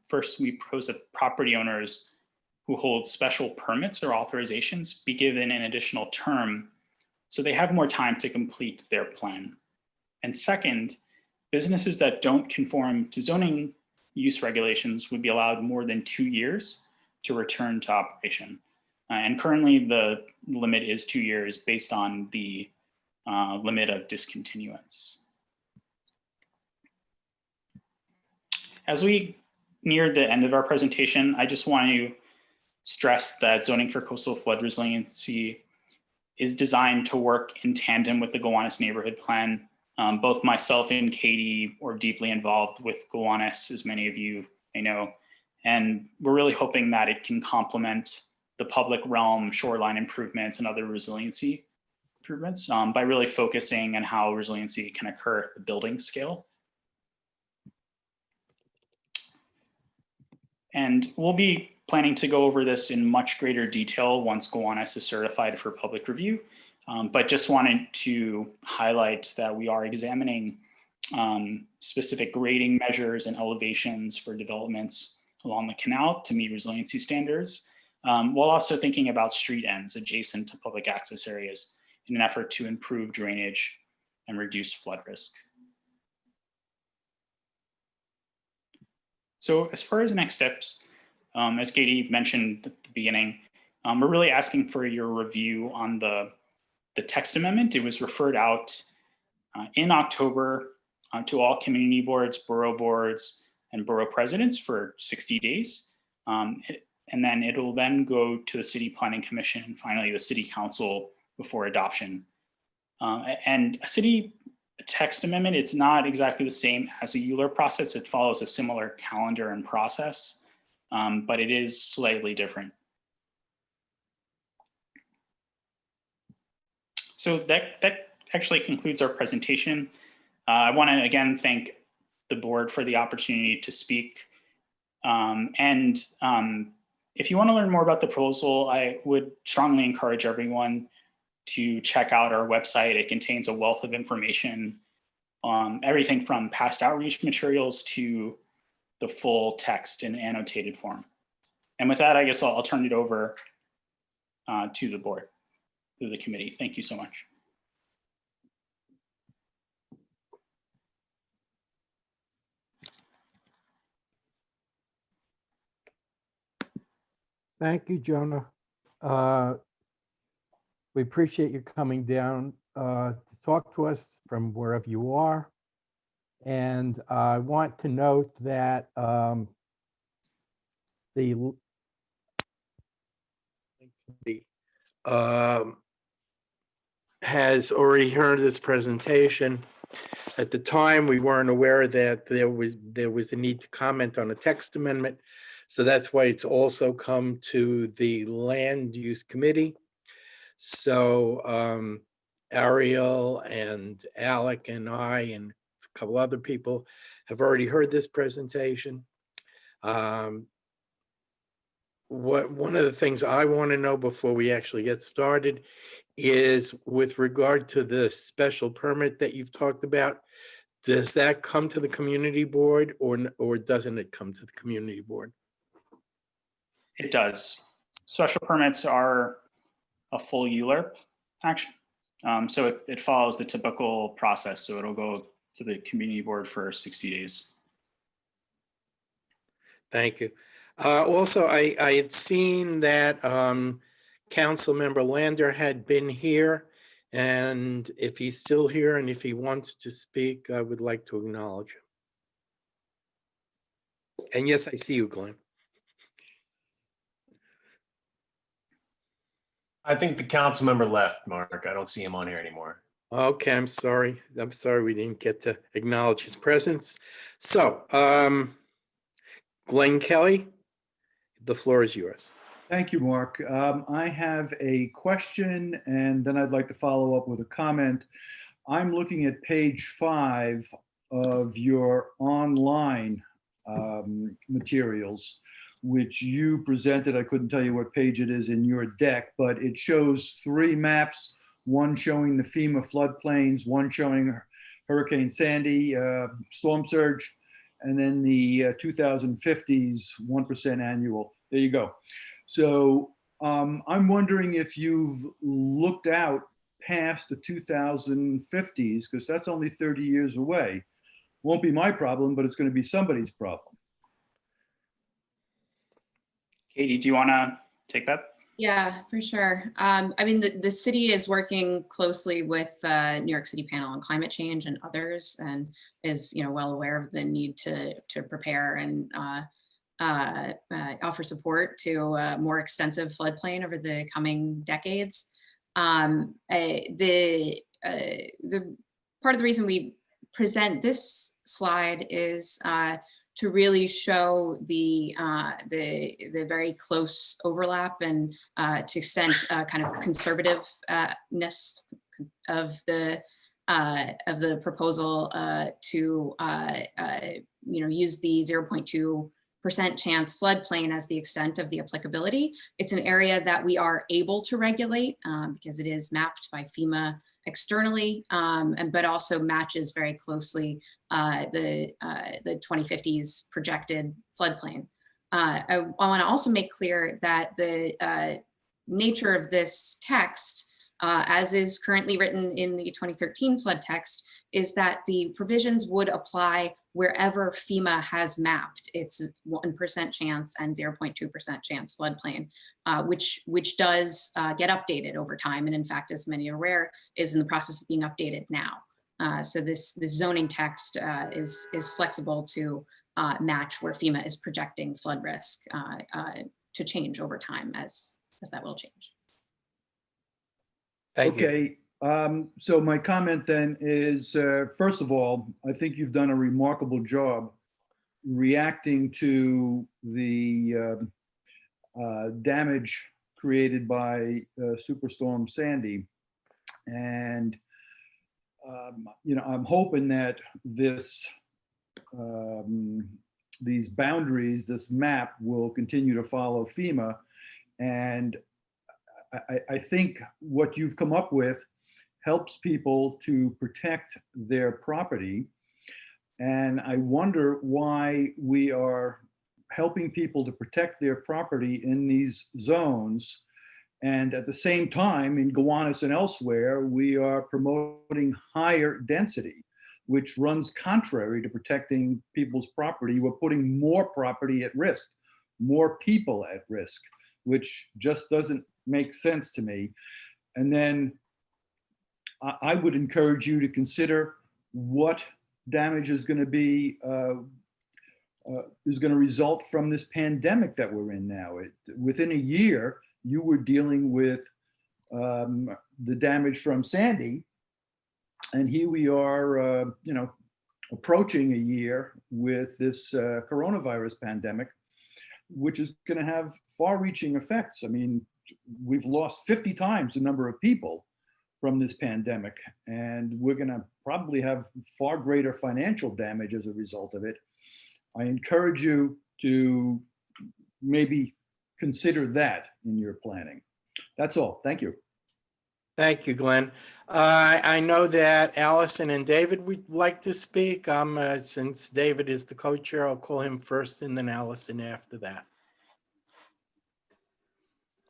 first we propose that property owners who hold special permits or authorizations be given an additional term so they have more time to complete their plan. And second, businesses that don't conform to zoning use regulations would be allowed more than 2 years to return to operation. And currently the limit is 2 years based on the limit of discontinuance. As we near the end of our presentation, I just want to stress that zoning for coastal flood resiliency is designed to work in tandem with the Gowanus neighborhood plan. Both myself and Katie are deeply involved with Gowanus, as many of you may know, and we're really hoping that it can complement the public realm shoreline improvements and other resiliency improvements by really focusing on how resiliency can occur at the building scale. And we'll be planning to go over this in much greater detail once Gowanus is certified for public review. But just wanted to highlight that we are examining specific grading measures and elevations for developments along the canal to meet resiliency standards, while also thinking about street ends adjacent to public access areas in an effort to improve drainage and reduce flood risk. So as far as next steps, as Katie mentioned at the beginning, we're really asking for your review on the text amendment. It was referred out in October to all community boards, and borough presidents for 60 days. And then it'll then go to the City Planning Commission and finally the City Council before adoption. And a city text amendment, it's not exactly the same as a ULURP process. It follows a similar calendar and process, but it is slightly different. So that actually concludes our presentation. I want to again thank the board for the opportunity to speak. And if you want to learn more about the proposal, I would strongly encourage everyone to check out our website. It contains a wealth of information on everything from past outreach materials to the full text in annotated form. And with that, I guess I'll turn it over to the board, to the committee. Thank you so much. Thank you, Jonah. We appreciate you coming down to talk to us from wherever you are. And I want to note that the has already heard this presentation. At the time, we weren't aware that there was a need to comment on a text amendment. So that's why it's also come to the Land Use Committee. So Ariel and Alec and I and a couple other people have already heard this presentation. One of the things I want to know before we actually get started is with regard to the special permit that you've talked about, does that come to the community board or doesn't it come to the community board? It does. Special permits are a full ULURP action. So it follows the typical process. So it'll go to the community board for 60 days. Thank you. Also, I had seen that Council Member Lander had been here, and if he's still here and if he wants to speak, I would like to acknowledge him. And yes, I see you, Glenn. I think the council member left, Mark. I don't see him on here anymore. Okay, I'm sorry. I'm sorry we didn't get to acknowledge his presence. So, Glenn Kelly, the floor is yours. Thank you, Mark. I have a question and then I'd like to follow up with a comment. I'm looking at page 5 of your online materials, which you presented. I couldn't tell you what page it is in your deck, but it shows 3 maps, one showing the FEMA floodplains, one showing Hurricane Sandy, storm surge, and then the 2050s 1% annual. There you go. So I'm wondering if you've looked out past the 2050s, because that's only 30 years away. Won't be my problem, but it's going to be somebody's problem. Katie, do you want to take that? Yeah, for sure. I mean, the city is working closely with New York City Panel on Climate Change and others, and is well aware of the need to prepare and offer support to a more extensive floodplain over the coming decades. The part of the reason we present this slide is to really show the very close overlap and to extent kind of conservativeness of the proposal to use the 0.2% chance floodplain as the extent of the applicability. It's an area that we are able to regulate because it is mapped by FEMA externally, but also matches very closely the 2050s projected floodplain. I want to also make clear that the nature of this text, as is currently written in the 2013 flood text, is that the provisions would apply wherever FEMA has mapped its 1% chance and 0.2% chance floodplain, which does get updated over time. And in fact, as many are aware, is in the process of being updated now. So this zoning text is flexible to match where FEMA is projecting flood risk to change over time as that will change. Thank you. Okay, so my comment then is, first of all, I think you've done a remarkable job reacting to the damage created by Superstorm Sandy. And, I'm hoping that this these boundaries, this map will continue to follow FEMA. And I think what you've come up with helps people to protect their property. And I wonder why we are helping people to protect their property in these zones. And at the same time, in Gowanus and elsewhere, we are promoting higher density, which runs contrary to protecting people's property. We're putting more property at risk, more people at risk, which just doesn't make sense to me. And then I would encourage you to consider what damage is going to be, is going to result from this pandemic that we're in now. Within a year, you were dealing with the damage from Sandy, and here we are, you know, approaching a year with this coronavirus pandemic, which is going to have far-reaching effects. I mean, we've lost 50 times the number of people from this pandemic, and we're going to probably have far greater financial damage as a result of it. I encourage you to maybe consider that in your planning. That's all. Thank you. Thank you, Glenn. I know that Allison and David would like to speak. Since David is the co-chair, I'll call him first and then Allison after that.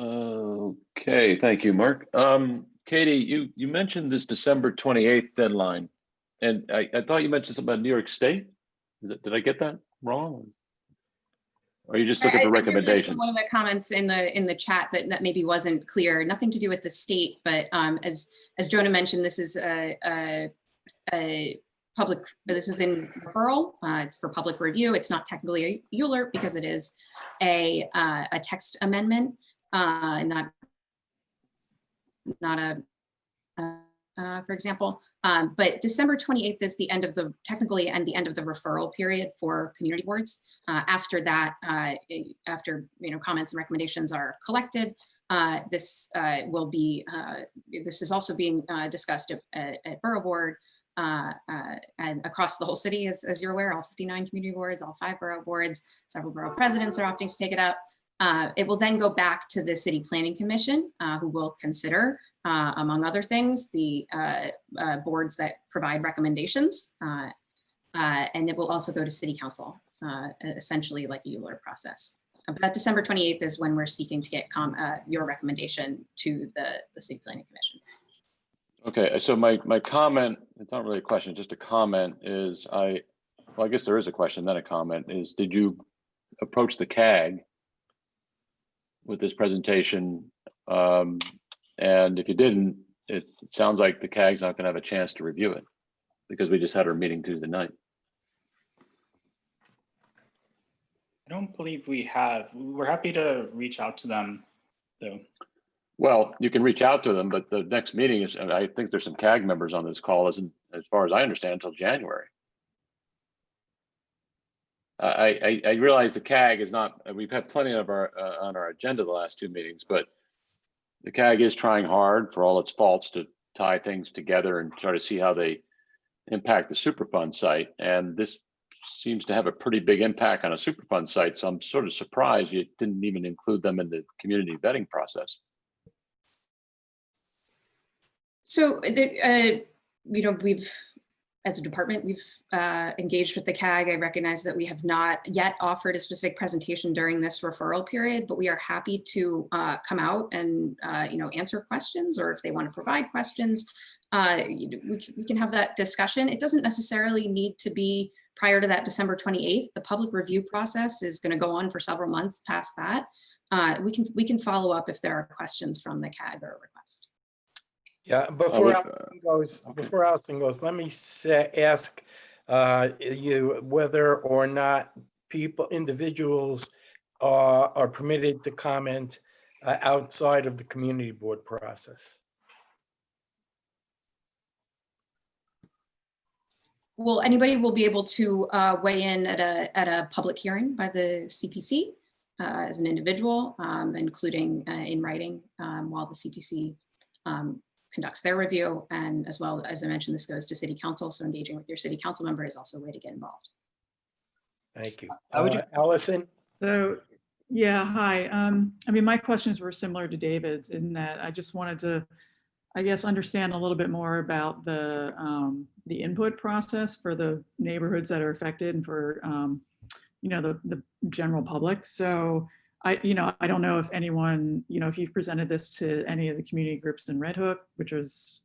Okay, thank you, Mark. Katie, you mentioned this December 28th deadline, and I thought you mentioned something about New York State. Did I get that wrong? Or are you just looking for recommendations? One of the comments in the chat that maybe wasn't clear, nothing to do with the state, but as Jonah mentioned, this is a public, this is in referral. It's for public review. It's not technically a ULURP because it is a text amendment, not a, for example, but December 28th is the end of the, technically, and the end of the referral period for community boards. After that, after, you know, comments and recommendations are collected, this will be, this is also being discussed at Borough Board and across the whole city, as you're aware, all 59 community boards, all 5 borough boards, several borough presidents are opting to take it up. It will then go back to the City Planning Commission, who will consider, among other things, the boards that provide recommendations. And it will also go to City Council, essentially like a ULURP process. But that December 28th is when we're seeking to get your recommendation to the City Planning Commission. Okay, so my comment, it's not really a question, just a comment is well, I guess there is a question, then a comment is, did you approach the CAG with this presentation? And if you didn't, it sounds like the CAG's not gonna have a chance to review it because we just had our meeting Tuesday night. I don't believe we have. We're happy to reach out to them, though. Well, you can reach out to them, but the next meeting is, I think there's some CAG members on this call, isn't, as far as I understand, until January. I realize the CAG is not, we've had plenty of our on our agenda the last 2 meetings, but the CAG is trying hard, for all its faults, to tie things together and try to see how they impact the Superfund site. And this seems to have a pretty big impact on a Superfund site. So I'm sort of surprised you didn't even include them in the community vetting process. So, you know, as a department, we've engaged with the CAG. I recognize that we have not yet offered a specific presentation during this referral period, but we are happy to come out and, you know, answer questions, or if they want to provide questions, we can have that discussion. It doesn't necessarily need to be prior to that December 28th. The public review process is going to go on for several months past that. We can follow up if there are questions from the CAG or a request. Yeah, before Allison goes, let me ask you whether or not individuals are permitted to comment outside of the community board process. Well, anybody will be able to weigh in at a public hearing by the CPC as an individual, including in writing, while the CPC conducts their review. And as well, as I mentioned, this goes to City Council. So engaging with your City Council member is also a way to get involved. Thank you. I would ju- Allison? So, yeah, hi. I mean, my questions were similar to David's in that I just wanted to, I guess, understand a little bit more about the input process for the neighborhoods that are affected and for, you know, the general public. So I don't know if anyone, if you've presented this to any of the community groups in Red Hook, which was,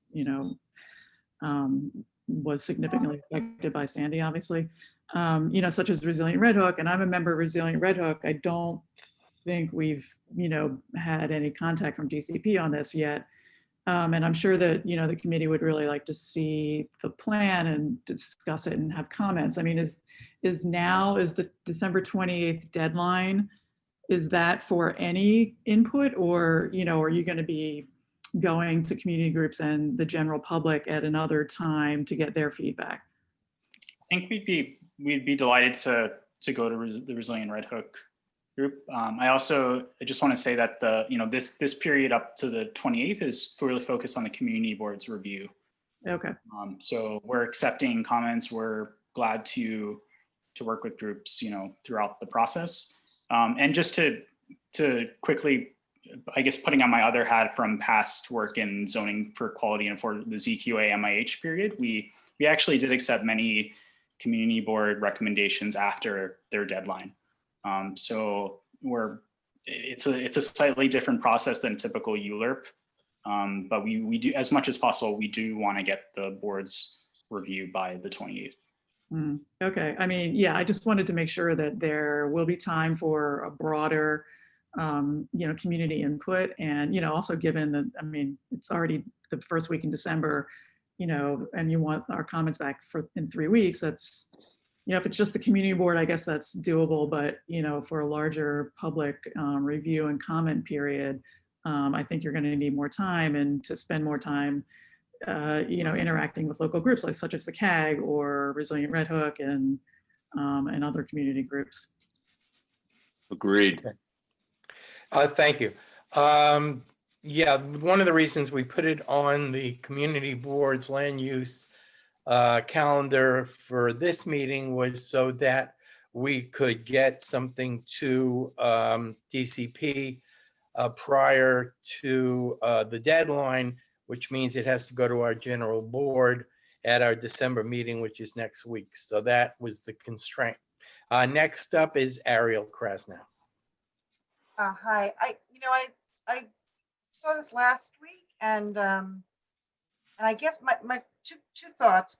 was significantly affected by Sandy, obviously, such as Resilient Red Hook. And I'm a member of Resilient Red Hook. I don't think we've, had any contact from DCP on this yet. And I'm sure that, the committee would really like to see the plan and discuss it and have comments. I mean, is the December 28th deadline, is that for any input, or, are you going to be going to community groups and the general public at another time to get their feedback? I think we'd be delighted to go to the Resilient Red Hook group. I just want to say that this period up to the 28th is really focused on the community board's review. Okay. So we're accepting comments. We're glad to work with groups, throughout the process. And just to quickly, I guess, putting on my other hat from past work in zoning for quality and for the ZQA MIH period, we actually did accept many community board recommendations after their deadline. So it's a slightly different process than typical ULURP, but we do, as much as possible, we do want to get the board's review by the 28th. Okay. I mean, yeah, I just wanted to make sure that there will be time for a broader, community input. And, also given that, I mean, it's already the first week in December, and you want our comments back in 3 weeks, that's, if it's just the community board, I guess that's doable. But, for a larger public review and comment period, I think you're going to need more time, and to spend more time interacting with local groups like such as the CAG or Resilient Red Hook and other community groups. Agreed. Thank you. Yeah, one of the reasons we put it on the community board's land use calendar for this meeting was so that we could get something to DCP prior to the deadline, which means it has to go to our general board at our December meeting, which is next week. So that was the constraint. Next up is Ariel Krasnow. Hi, I saw this last week, and I guess my two thoughts,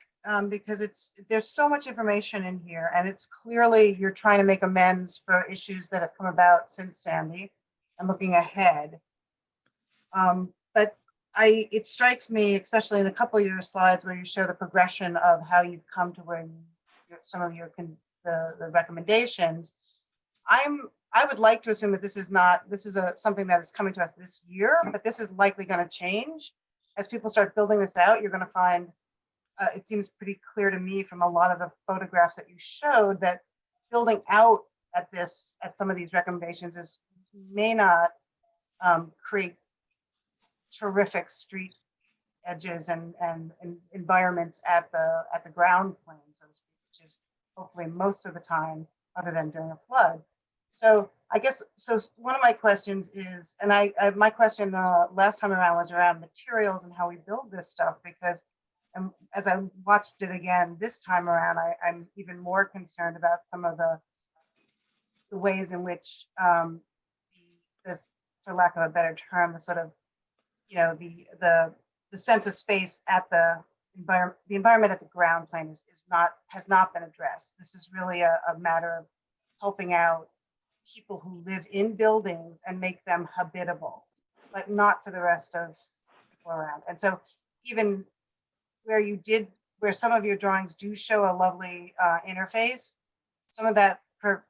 because there's so much information in here, and it's clearly you're trying to make amends for issues that have come about since Sandy and looking ahead. But it strikes me, especially in a couple of your slides where you show the progression of how you've come to where some of the recommendations. I would like to assume that this is something that is coming to us this year, but this is likely going to change as people start building this out. You're going to find, it seems pretty clear to me from a lot of the photographs that you showed, that building out at some of these recommendations may not create terrific street edges and environments at the ground plane, so to speak, which is hopefully most of the time, other than during a flood. So I guess, one of my questions is, and my question last time around was around materials and how we build this stuff, because as I watched it again this time around, I'm even more concerned about some of the ways in which this, for lack of a better term, the sort of, the sense of space at the environment at the ground plane has not been addressed. This is really a matter of helping out people who live in buildings and make them habitable, but not for the rest of people around. And so even where some of your drawings do show a lovely interface, some of that, for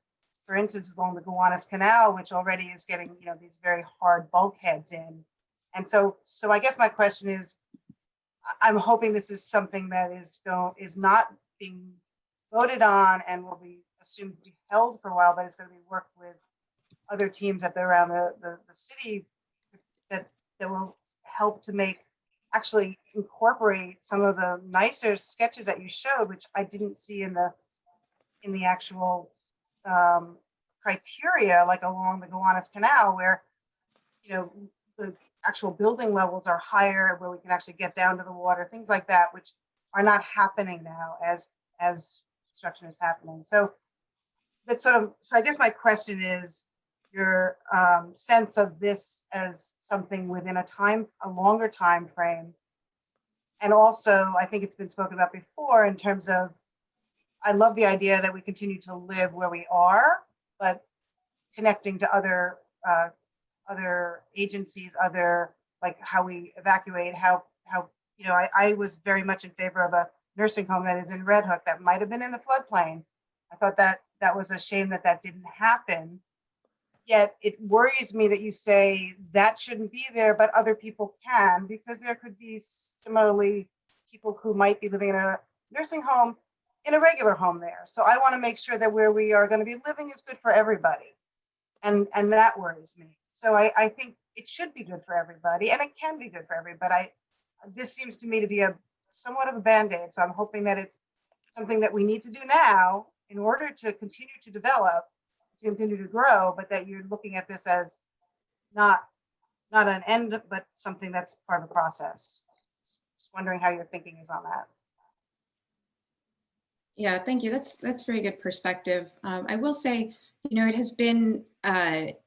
instance, along the Gowanus Canal, which already is getting, these very hard bulkheads in. And so I guess my question is, I'm hoping this is something that is not being voted on and will be assumed to be held for a while, but it's going to be worked with other teams around the city that will help to actually incorporate some of the nicer sketches that you showed, which I didn't see in the actual criteria, like along the Gowanus Canal, where, you know, the actual building levels are higher, where we can actually get down to the water, things like that, which are not happening now as construction is happening. So that's sort of, so I guess my question is your sense of this as something within a longer time frame. And also, I think it's been spoken about before in terms of, I love the idea that we continue to live where we are, but connecting to other agencies, like how we evacuate, how you know, I was very much in favor of a nursing home that is in Red Hook that might have been in the floodplain. I thought that was a shame that didn't happen. Yet it worries me that you say that shouldn't be there, but other people can, because there could be similarly people who might be living in a nursing home in a regular home there. So I want to make sure that where we are going to be living is good for everybody. And that worries me. So I think it should be good for everybody, and it can be good for everybody. This seems to me to be somewhat of a Band-Aid. So I'm hoping that it's something that we need to do now in order to continue to develop, to continue to grow, but that you're looking at this as not an end, but something that's part of the process. Just wondering how your thinking is on that. Yeah, thank you. That's very good perspective. I will say, you know, it has been 8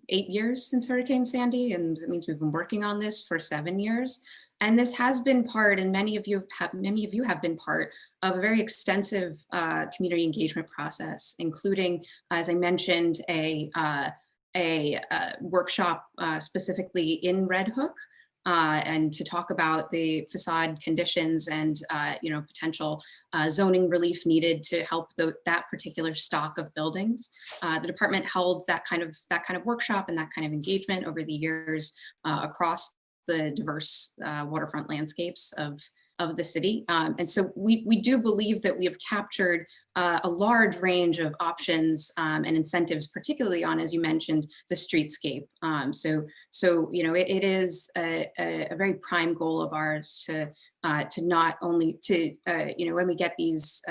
years since Hurricane Sandy, and it means we've been working on this for 7 years. And this has been part, and many of you have been part of a very extensive community engagement process, including, as I mentioned, a workshop specifically in Red Hook, and to talk about the facade conditions and you know, potential zoning relief needed to help that particular stock of buildings. The department held that kind of workshop and that kind of engagement over the years across the diverse waterfront landscapes of the city. And so we do believe that we have captured a large range of options and incentives, particularly on, as you mentioned, the streetscape. So you know, it is a very prime goal of ours to not only you know, when we get these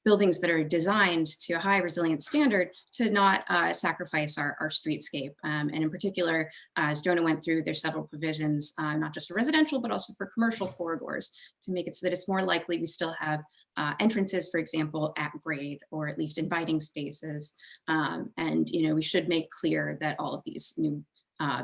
buildings that are designed to a high resilient standard, to not sacrifice our streetscape. And in particular, as Jonah went through, there's several provisions, not just for residential, but also for commercial corridors, to make it so that it's more likely we still have entrances, for example, at grade, or at least inviting spaces. And, you know, we should make clear that all of these new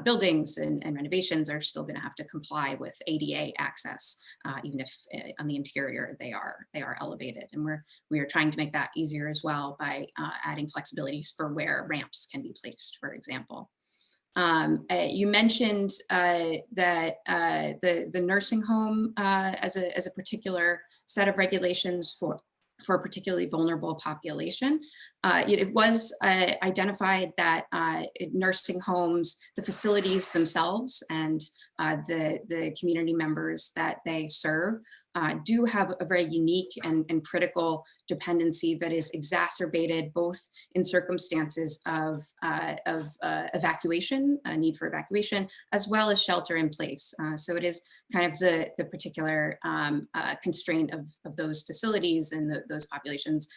buildings and renovations are still going to have to comply with ADA access, even if on the interior they are elevated. And we are trying to make that easier as well by adding flexibilities for where ramps can be placed, for example. You mentioned that the nursing home as a particular set of regulations for a particularly vulnerable population. It was identified that nursing homes, the facilities themselves, and the community members that they serve do have a very unique and critical dependency that is exacerbated both in circumstances of evacuation, a need for evacuation, as well as shelter in place. So it is kind of the particular constraint of those facilities and those populations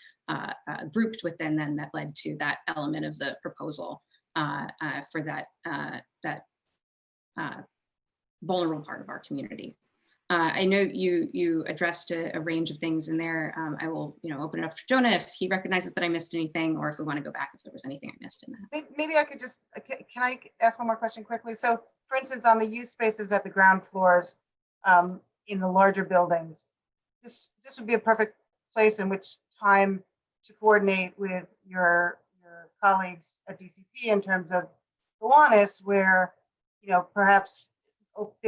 grouped within them that led to that element of the proposal for that vulnerable part of our community. I know you addressed a range of things in there. I will, you know, open it up to Jonah if he recognizes that I missed anything, or if we want to go back if there was anything I missed in that. Maybe I could just, can I ask one more question quickly? So for instance, on the use spaces at the ground floors in the larger buildings, this would be a perfect place in which time to coordinate with your colleagues at DCP in terms of Gowanus, where, you know, perhaps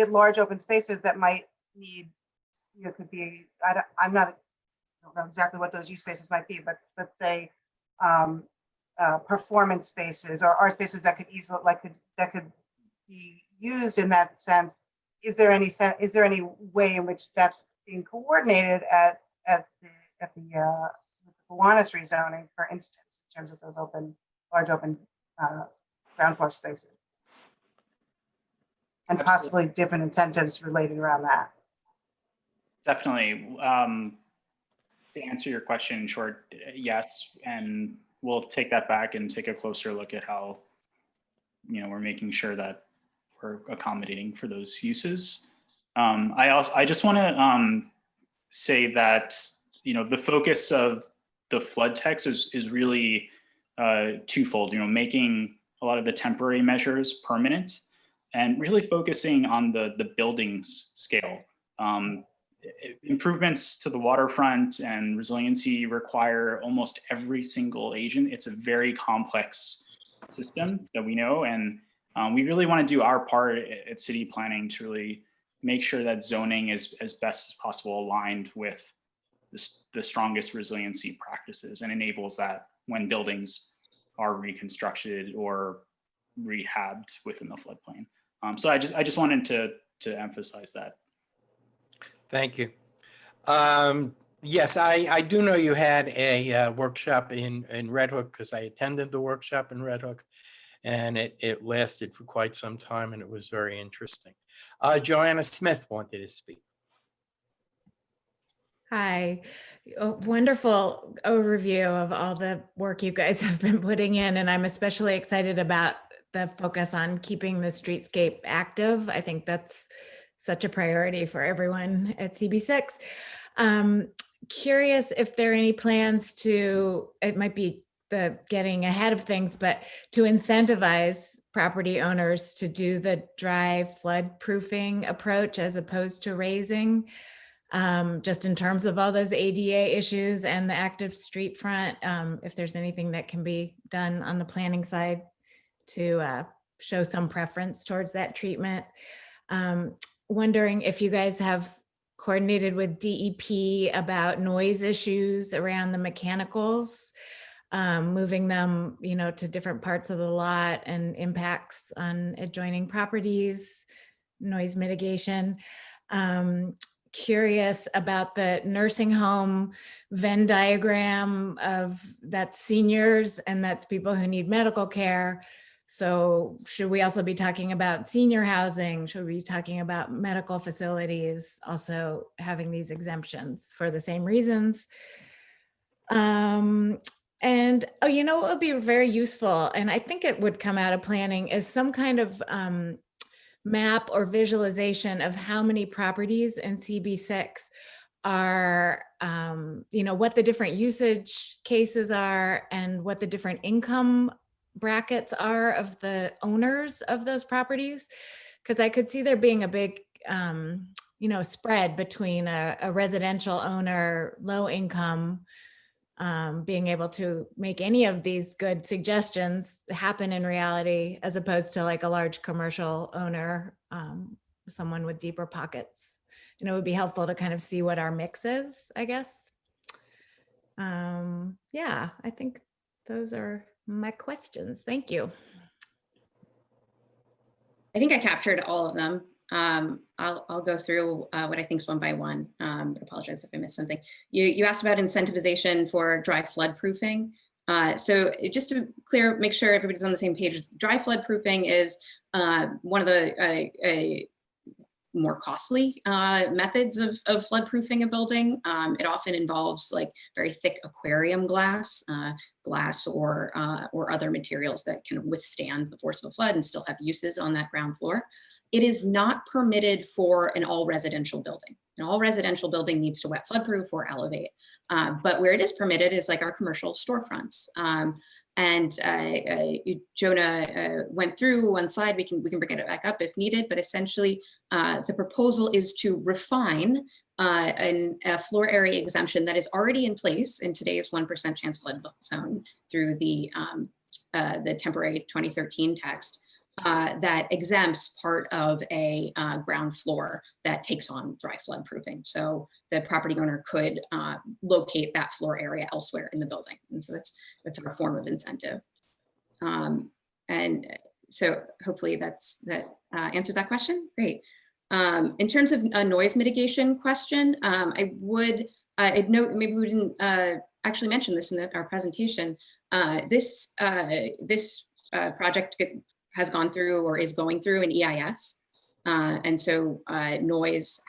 large open spaces that might need, you know, could be, I don't know exactly what those use spaces might be, but let's say performance spaces or art spaces that could easily, that could be used in that sense. Is there any way in which that's being coordinated at the Gowanus rezoning, for instance, in terms of those large open ground floor spaces? And possibly different incentives related around that. Definitely. To answer your question in short, yes, and we'll take that back and take a closer look at how, we're making sure that we're accommodating for those uses. I just want to say that, the focus of the flood text is really twofold, making a lot of the temporary measures permanent and really focusing on the building's scale. Improvements to the waterfront and resiliency require almost every single agent. It's a very complex system that we know, and we really want to do our part at city planning to really make sure that zoning is as best as possible aligned with the strongest resiliency practices and enables that when buildings are reconstructed or rehabbed within the floodplain. So I just wanted to emphasize that. Thank you. Yes, I do know you had a workshop in Red Hook because I attended the workshop in Red Hook, and it lasted for quite some time and it was very interesting. Joanna Smith wanted to speak. Hi, a wonderful overview of all the work you guys have been putting in, and I'm especially excited about the focus on keeping the streetscape active. I think that's such a priority for everyone at CB6. Curious if there are any plans to, it might be the getting ahead of things, but to incentivize property owners to do the dry flood proofing approach as opposed to raising, just in terms of all those ADA issues and the active street front, if there's anything that can be done on the planning side to show some preference towards that treatment. Wondering if you guys have coordinated with DEP about noise issues around the mechanicals, moving them, to different parts of the lot and impacts on adjoining properties, noise mitigation. Curious about the nursing home Venn diagram of that's seniors and that's people who need medical care. So should we also be talking about senior housing? Should we be talking about medical facilities also having these exemptions for the same reasons? And what would be very useful, and I think it would come out of planning, is some kind of map or visualization of how many properties in CB6 are, what the different usage cases are and what the different income brackets are of the owners of those properties. Because I could see there being a big, spread between a residential owner, low income, being able to make any of these good suggestions happen in reality, as opposed to like a large commercial owner, someone with deeper pockets. It would be helpful to kind of see what our mix is, I guess. Yeah, I think those are my questions. Thank you. I think I captured all of them. I'll go through what I think is one by one. I apologize if I missed something. You asked about incentivization for dry flood proofing. So just to make sure everybody's on the same page, dry flood proofing is one of the more costly methods of flood proofing a building. It often involves like very thick aquarium glass or other materials that can withstand the force of a flood and still have uses on that ground floor. It is not permitted for an all residential building. An all residential building needs to wet floodproof or elevate. But where it is permitted is like our commercial storefronts. Jonah went through one slide. We can bring it back up if needed, but essentially the proposal is to refine a floor area exemption that is already in place in today's 1% chance flood zone through the temporary 2013 text. That exempts part of a ground floor that takes on dry flood proofing. So the property owner could locate that floor area elsewhere in the building. And so that's our form of incentive. And so hopefully that answers that question. Great. In terms of a noise mitigation question, I'd note, maybe we didn't actually mention this in our presentation. This project has gone through or is going through an EIS. And so noise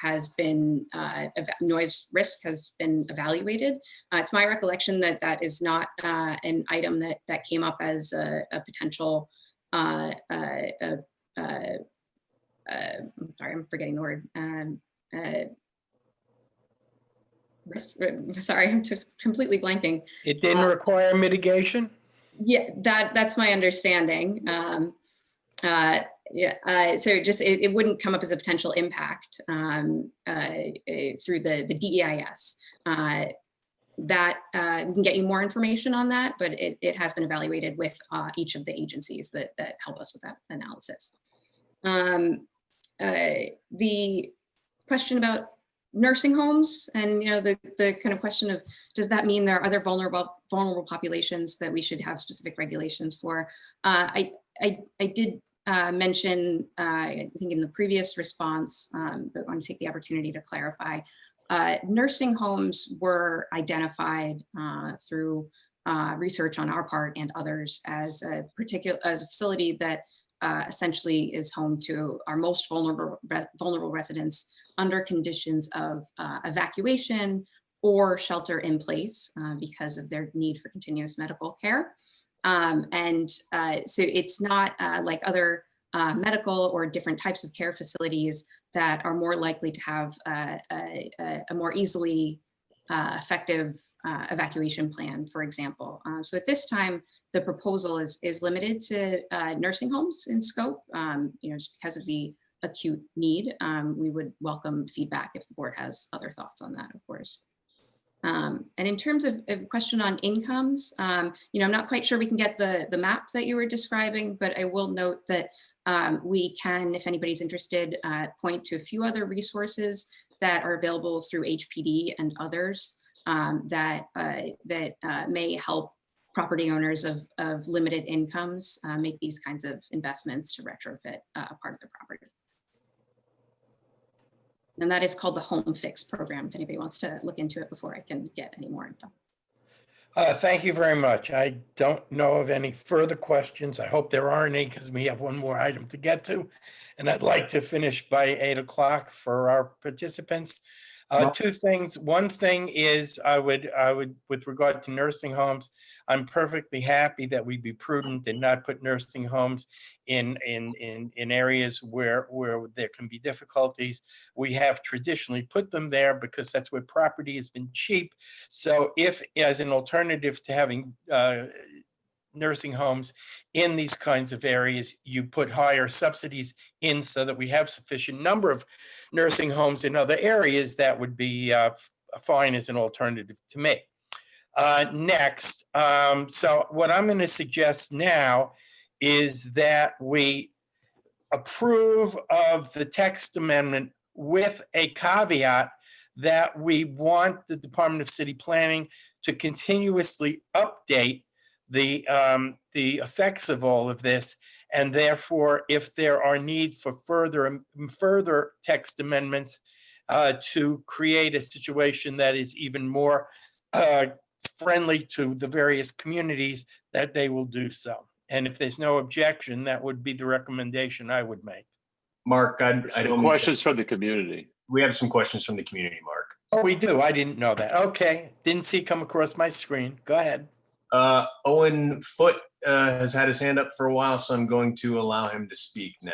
risk has been evaluated. It's my recollection that that is not an item that came up as a potential, I'm sorry, I'm forgetting the word. Sorry, I'm just completely blanking. It didn't require mitigation? Yeah, that's my understanding. So it wouldn't come up as a potential impact through the DEIS. That we can get you more information on that, but it has been evaluated with each of the agencies that help us with that analysis. The question about nursing homes and the kind of question of, does that mean there are other vulnerable populations that we should have specific regulations for? I did mention, I think in the previous response, but I want to take the opportunity to clarify. Nursing homes were identified through research on our part and others as a facility that essentially is home to our most vulnerable residents under conditions of evacuation or shelter in place because of their need for continuous medical care. So it's not like other medical or different types of care facilities that are more likely to have a more easily effective evacuation plan, for example. So at this time, the proposal is limited to nursing homes in scope, just because of the acute need. We would welcome feedback if the board has other thoughts on that, of course. And in terms of a question on incomes, I'm not quite sure we can get the map that you were describing, but I will note that we can, if anybody's interested, point to a few other resources that are available through HPD and others that may help property owners of limited incomes make these kinds of investments to retrofit a part of their property. And that is called the Home Fix program, if anybody wants to look into it before I can get any more info. Thank you very much. I don't know of any further questions. I hope there aren't any because we have one more item to get to. And I'd like to finish by 8 o'clock for our participants. Two things. One thing is I would, with regard to nursing homes, I'm perfectly happy that we be prudent and not put nursing homes in areas where there can be difficulties. We have traditionally put them there because that's where property has been cheap. So if, as an alternative to having nursing homes in these kinds of areas, you put higher subsidies in so that we have sufficient number of nursing homes in other areas, that would be fine as an alternative to me. Next, so what I'm going to suggest now is that we approve of the text amendment with a caveat that we want the Department of City Planning to continuously update the effects of all of this, and therefore, if there are need for further text amendments to create a situation that is even more friendly to the various communities, that they will do so. And if there's no objection, that would be the recommendation I would make. Mark, I don't. Questions from the community. We have some questions from the community, Mark. Oh, we do. I didn't know that. Okay, didn't see it come across my screen. Go ahead. Owen Foote has had his hand up for a while, so I'm going to allow him to speak now.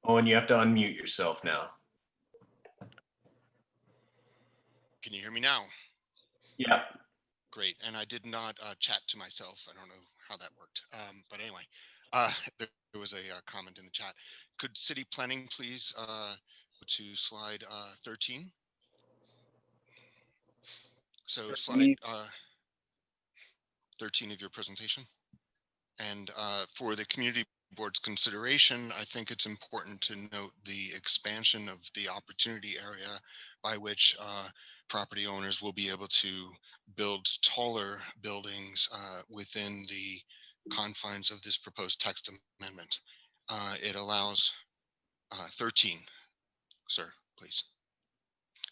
Owen, you have to unmute yourself now. Can you hear me now? Yeah. Great. And I did not chat to myself. I don't know how that worked. But anyway, there was a comment in the chat. Could city planning please go to slide 13? So slide 13 of your presentation. And for the community board's consideration, I think it's important to note the expansion of the opportunity area by which property owners will be able to build taller buildings within the confines of this proposed text amendment. It allows 13, sir, please.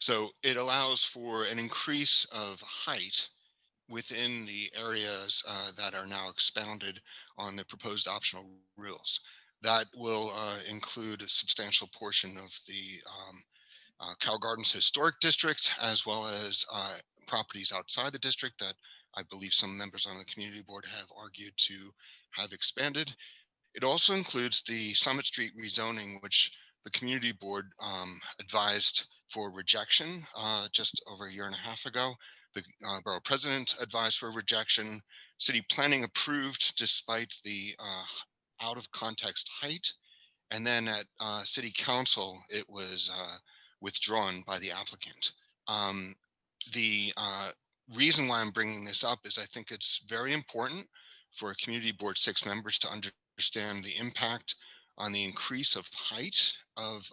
So it allows for an increase of height within the areas that are now expounded on the proposed optional rules. That will include a substantial portion of the Carroll Gardens Historic District, as well as properties outside the district that I believe some members on the community board have argued to have expanded. It also includes the Summit Street rezoning, which the community board advised for rejection just over a year and a half ago. The borough president advised for rejection. City planning approved despite the out of context height. And then at city council, it was withdrawn by the applicant. The reason why I'm bringing this up is I think it's very important for community board 6 members to understand the impact on the increase of height of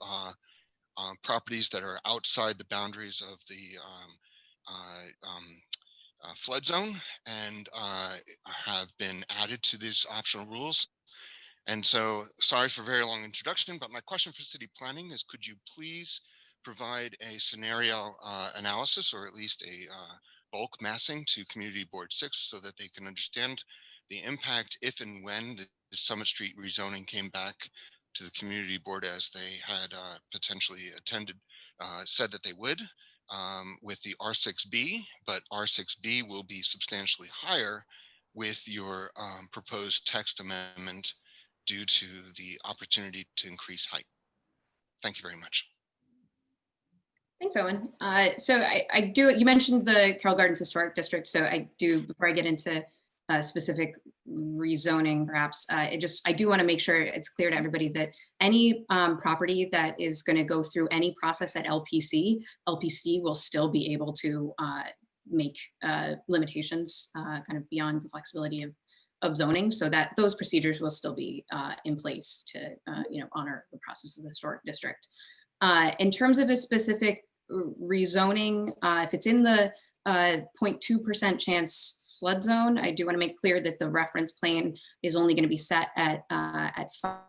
properties that are outside the boundaries of the flood zone and have been added to these optional rules. And so, sorry for a very long introduction, but my question for city planning is, could you please provide a scenario analysis, or at least a bulk massing to community board 6 so that they can understand the impact if and when the Summit Street rezoning came back to the community board as they had potentially said that they would with the R6B, but R6B will be substantially higher with your proposed text amendment due to the opportunity to increase height. Thank you very much. Thanks, Owen. So I do, you mentioned the Carroll Gardens Historic District. So I do, before I get into specific rezoning, perhaps, I do want to make sure it's clear to everybody that any property that is going to go through any process at LPC will still be able to make limitations kind of beyond the flexibility of zoning, so that those procedures will still be in place to honor the process of the historic district. In terms of a specific rezoning, if it's in the 0.2% chance flood zone, I do want to make clear that the reference plane is only going to be set at 5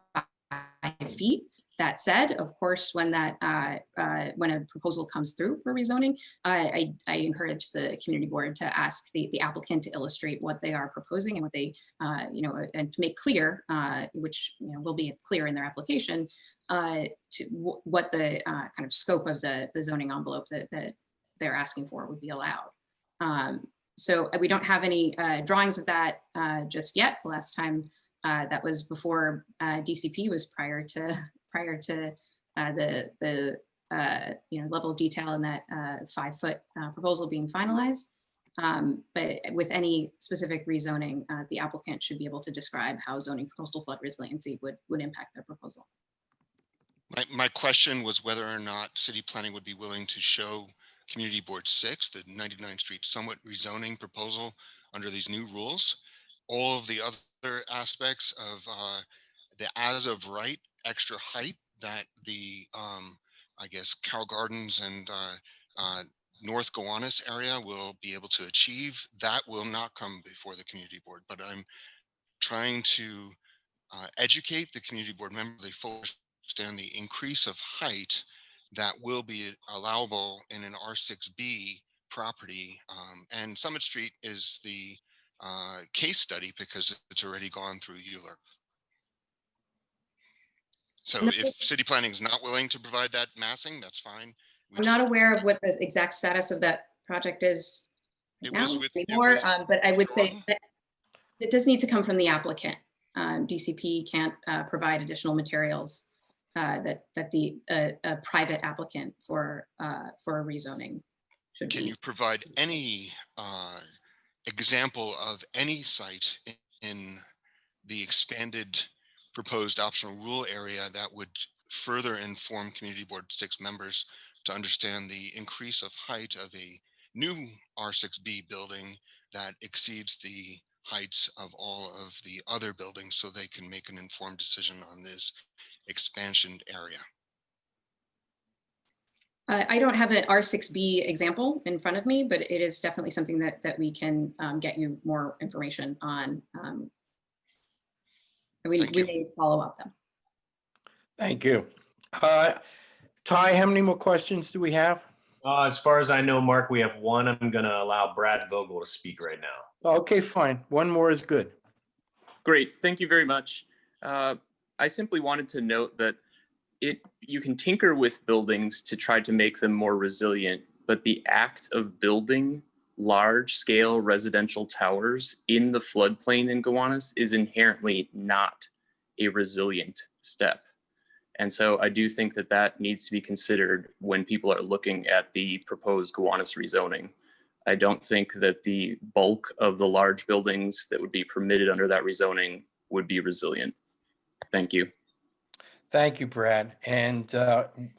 feet. That said, of course, when a proposal comes through for rezoning, I encourage the community board to ask the applicant to illustrate what they are proposing and what they, and to make clear, which will be clear in their application, what the kind of scope of the zoning envelope that they're asking for would be allowed. So we don't have any drawings of that just yet. The last time that was before DCP was prior to the level of detail in that 5-foot proposal being finalized. But with any specific rezoning, the applicant should be able to describe how zoning for coastal flood resiliency would impact their proposal. My question was whether or not city planning would be willing to show community board 6, the 99th Street Summit rezoning proposal under these new rules, all of the other aspects of the as of right extra height that the I guess Carroll Gardens and North Gowanus area will be able to achieve. That will not come before the community board, but I'm trying to educate the community board member. They fully understand the increase of height that will be allowable in an R6B property. And Summit Street is the case study because it's already gone through ULURP. So if city planning is not willing to provide that massing, that's fine. I'm not aware of what the exact status of that project is now anymore, but I would say that it does need to come from the applicant. DCP can't provide additional materials that a private applicant for a rezoning should. Can you provide any example of any site in the expanded proposed optional rule area that would further inform community board 6 members to understand the increase of height of a new R6B building that exceeds the heights of all of the other buildings, so they can make an informed decision on this expansion area? I don't have an R6B example in front of me, but it is definitely something that we can get you more information on. We may follow up then. Thank you. Ty, how many more questions do we have? As far as I know, Mark, we have one. I'm going to allow Brad Vogel to speak right now. Okay, fine. One more is good. Great, thank you very much. I simply wanted to note that you can tinker with buildings to try to make them more resilient, but the act of building large-scale residential towers in the floodplain in Gowanus is inherently not a resilient step. And so I do think that that needs to be considered when people are looking at the proposed Gowanus rezoning. I don't think that the bulk of the large buildings that would be permitted under that rezoning would be resilient. Thank you. Thank you, Brad. And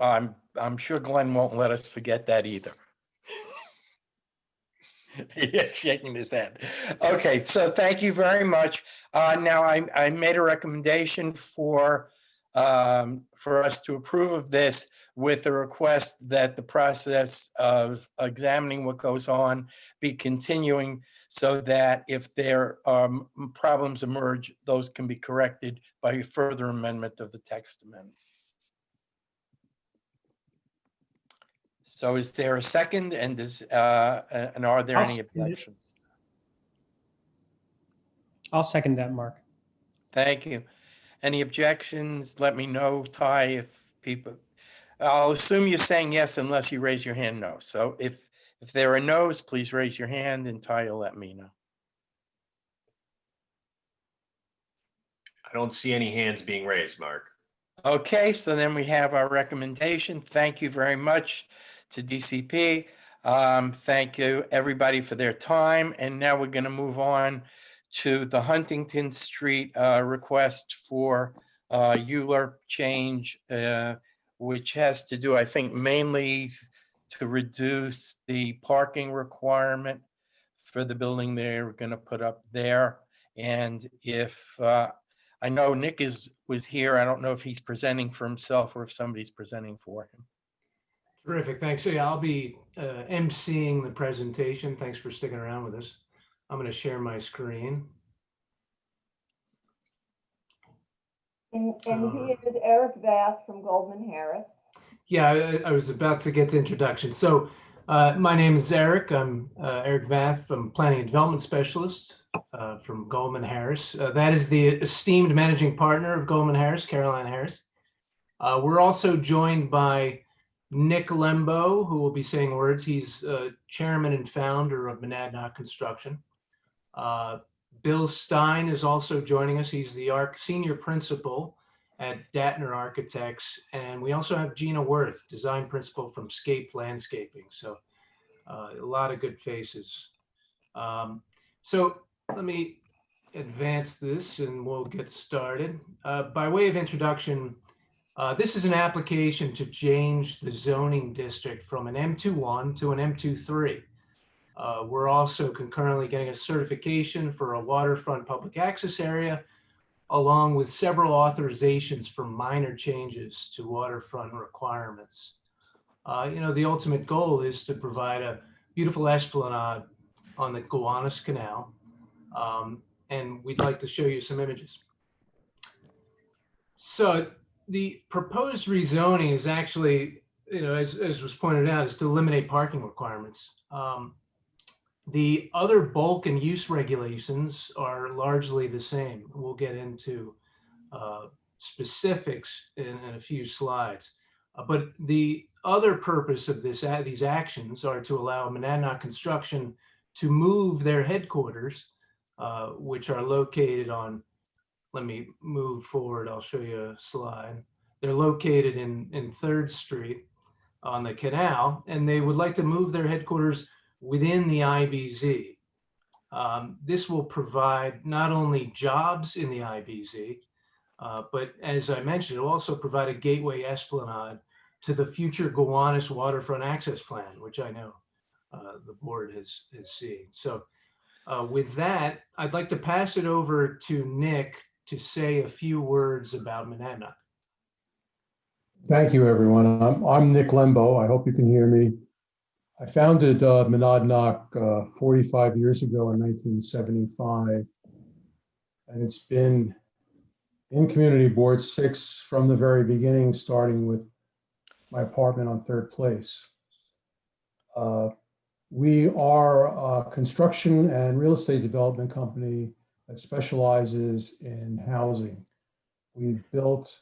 I'm sure Glenn won't let us forget that either. He's shaking his head. Okay, so thank you very much. Now I made a recommendation for us to approve of this with the request that the process of examining what goes on be continuing so that if there are problems emerge, those can be corrected by further amendment of the text amendment. So is there a second, and are there any objections? I'll second that, Mark. Thank you. Any objections? Let me know, Ty, if people, I'll assume you're saying yes unless you raise your hand no. So if there are no's, please raise your hand, and Ty will let me know. I don't see any hands being raised, Mark. Okay, so then we have our recommendation. Thank you very much to DCP. Thank you, everybody, for their time. And now we're going to move on to the Huntington Street request for ULURP change, which has to do, I think, mainly to reduce the parking requirement for the building they're going to put up there. And if I know Nick was here, I don't know if he's presenting for himself or if somebody's presenting for him. Terrific, thanks. So yeah, I'll be emceeing the presentation. Thanks for sticking around with us. I'm going to share my screen. And he is Eric Vath from Goldman Harris. Yeah, I was about to get to introduction. So my name is Eric. I'm Eric Vath. I'm Planning and Development Specialist from Goldman Harris. That is the esteemed managing partner of Goldman Harris, Caroline Harris. We're also joined by Nick Lembo, who will be saying words. He's chairman and founder of Monadnock Construction. Bill Stein is also joining us. He's the senior principal at Datner Architects. And we also have Gina Worth, design principal from Scape Landscaping. So a lot of good faces. So let me advance this and we'll get started. By way of introduction, this is an application to change the zoning district from an M21 to an M23. We're also concurrently getting a certification for a waterfront public access area, along with several authorizations for minor changes to waterfront requirements. The ultimate goal is to provide a beautiful esplanade on the Gowanus Canal, and we'd like to show you some images. So the proposed rezoning is actually, as was pointed out, is to eliminate parking requirements. The other bulk and use regulations are largely the same. We'll get into specifics in a few slides. But the other purpose of these actions are to allow Monadnock Construction to move their headquarters, which are located on, let me move forward, I'll show you a slide. They're located in 3rd Street on the canal, and they would like to move their headquarters within the IBZ. This will provide not only jobs in the IBZ, but as I mentioned, it will also provide a gateway esplanade to the future Gowanus waterfront access plan, which I know the board has seen. So with that, I'd like to pass it over to Nick to say a few words about Monadnock. Thank you, everyone. I'm Nick Lembo. I hope you can hear me. I founded Monadnock 45 years ago in 1975, and it's been in community board 6 from the very beginning, starting with my apartment on 3rd Place. We are a construction and real estate development company that specializes in housing. We've built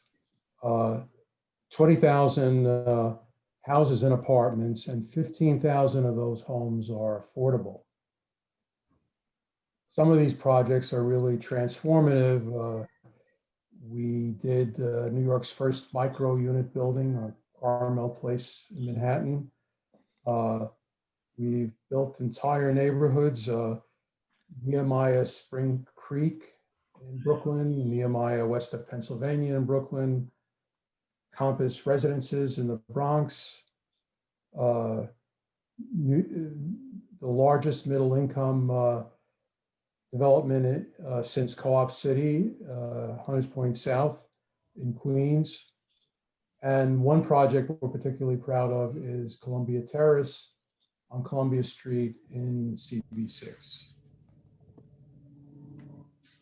20,000 houses and apartments, and 15,000 of those homes are affordable. Some of these projects are really transformative. We did New York's first micro unit building on Garfield Place in Manhattan. We've built entire neighborhoods, Nehemiah Spring Creek in Brooklyn, Nehemiah west of Pennsylvania in Brooklyn, Compass Residences in the Bronx, the largest middle income development since Co-op City, Hunters Point South in Queens. And one project we're particularly proud of is Columbia Terrace on Columbia Street in CB6.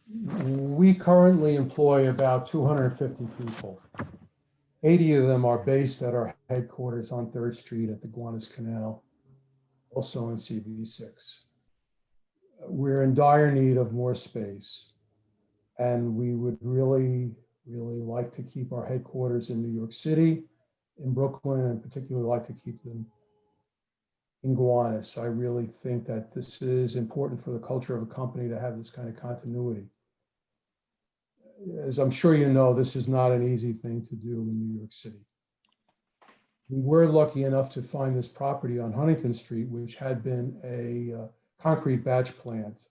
We currently employ about 250 people. 80 of them are based at our headquarters on 3rd Street at the Gowanus Canal, also in CB6. We're in dire need of more space, and we would really like to keep our headquarters in New York City, in Brooklyn, and particularly like to keep them in Gowanus. I really think that this is important for the culture of a company to have this kind of continuity. As I'm sure you know, this is not an easy thing to do in New York City. We were lucky enough to find this property on Huntington Street, which had been a concrete batch plant.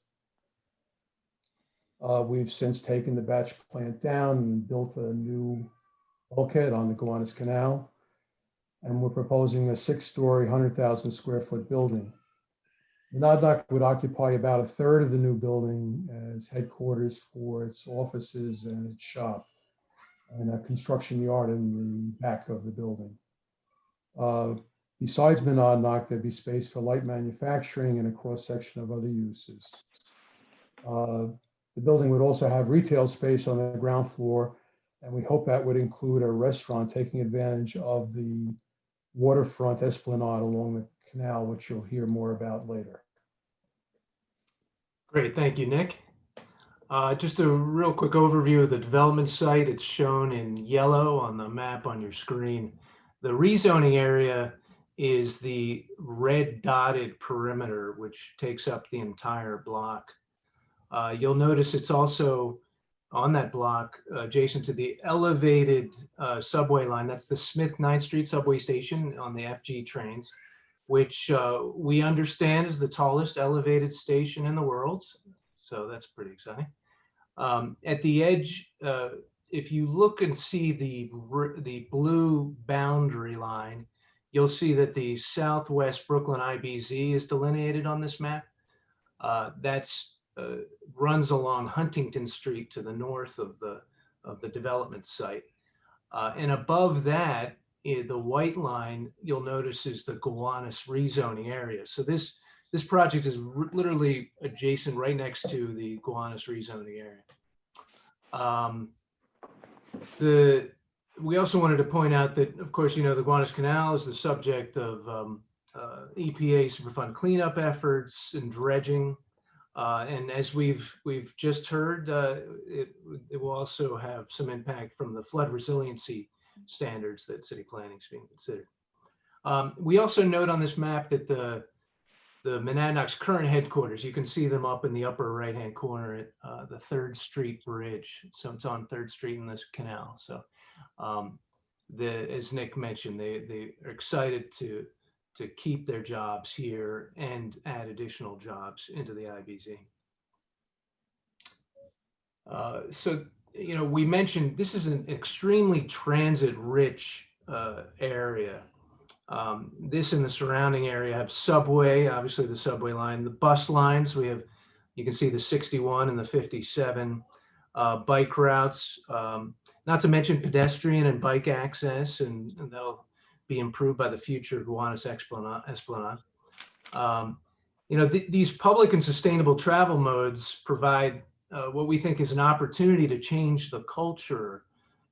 We've since taken the batch plant down and built a new bulkhead on the Gowanus Canal. And we're proposing a 6-story, 100,000 square foot building. Monadnock would occupy about a third of the new building as headquarters for its offices and its shop, and a construction yard in the back of the building. Besides Monadnock, there'd be space for light manufacturing and a cross-section of other uses. The building would also have retail space on the ground floor, and we hope that would include a restaurant taking advantage of the waterfront esplanade along the canal, which you'll hear more about later. Great, thank you, Nick. Just a real quick overview of the development site. It's shown in yellow on the map on your screen. The rezoning area is the red dotted perimeter, which takes up the entire block. You'll notice it's also on that block adjacent to the elevated subway line. That's the Smith 9th Street subway station on the FG trains, which we understand is the tallest elevated station in the world. So that's pretty exciting. At the edge, if you look and see the blue boundary line, you'll see that the Southwest Brooklyn IBZ is delineated on this map. That's runs along Huntington Street to the north of the development site. And above that, the white line you'll notice is the Gowanus rezoning area. So this project is literally adjacent right next to the Gowanus rezoning area. We also wanted to point out that, of course, you know, the Gowanus Canal is the subject of EPA Superfund cleanup efforts and dredging. And as we've just heard, it will also have some impact from the flood resiliency standards that city planning is being considered. We also note on this map that the Monadnock's current headquarters, you can see them up in the upper right-hand corner at the 3rd Street Bridge. So it's on 3rd Street in this canal. So as Nick mentioned, they are excited to keep their jobs here and add additional jobs into the IBZ. So, you know, we mentioned this is an extremely transit-rich area. This and the surrounding area have subway, obviously the subway line, the bus lines. We have, you can see the 61 and the 57 bike routes, not to mention pedestrian and bike access, and that'll be improved by the future Gowanus Esplanade. You know, these public and sustainable travel modes provide what we think is an opportunity to change the culture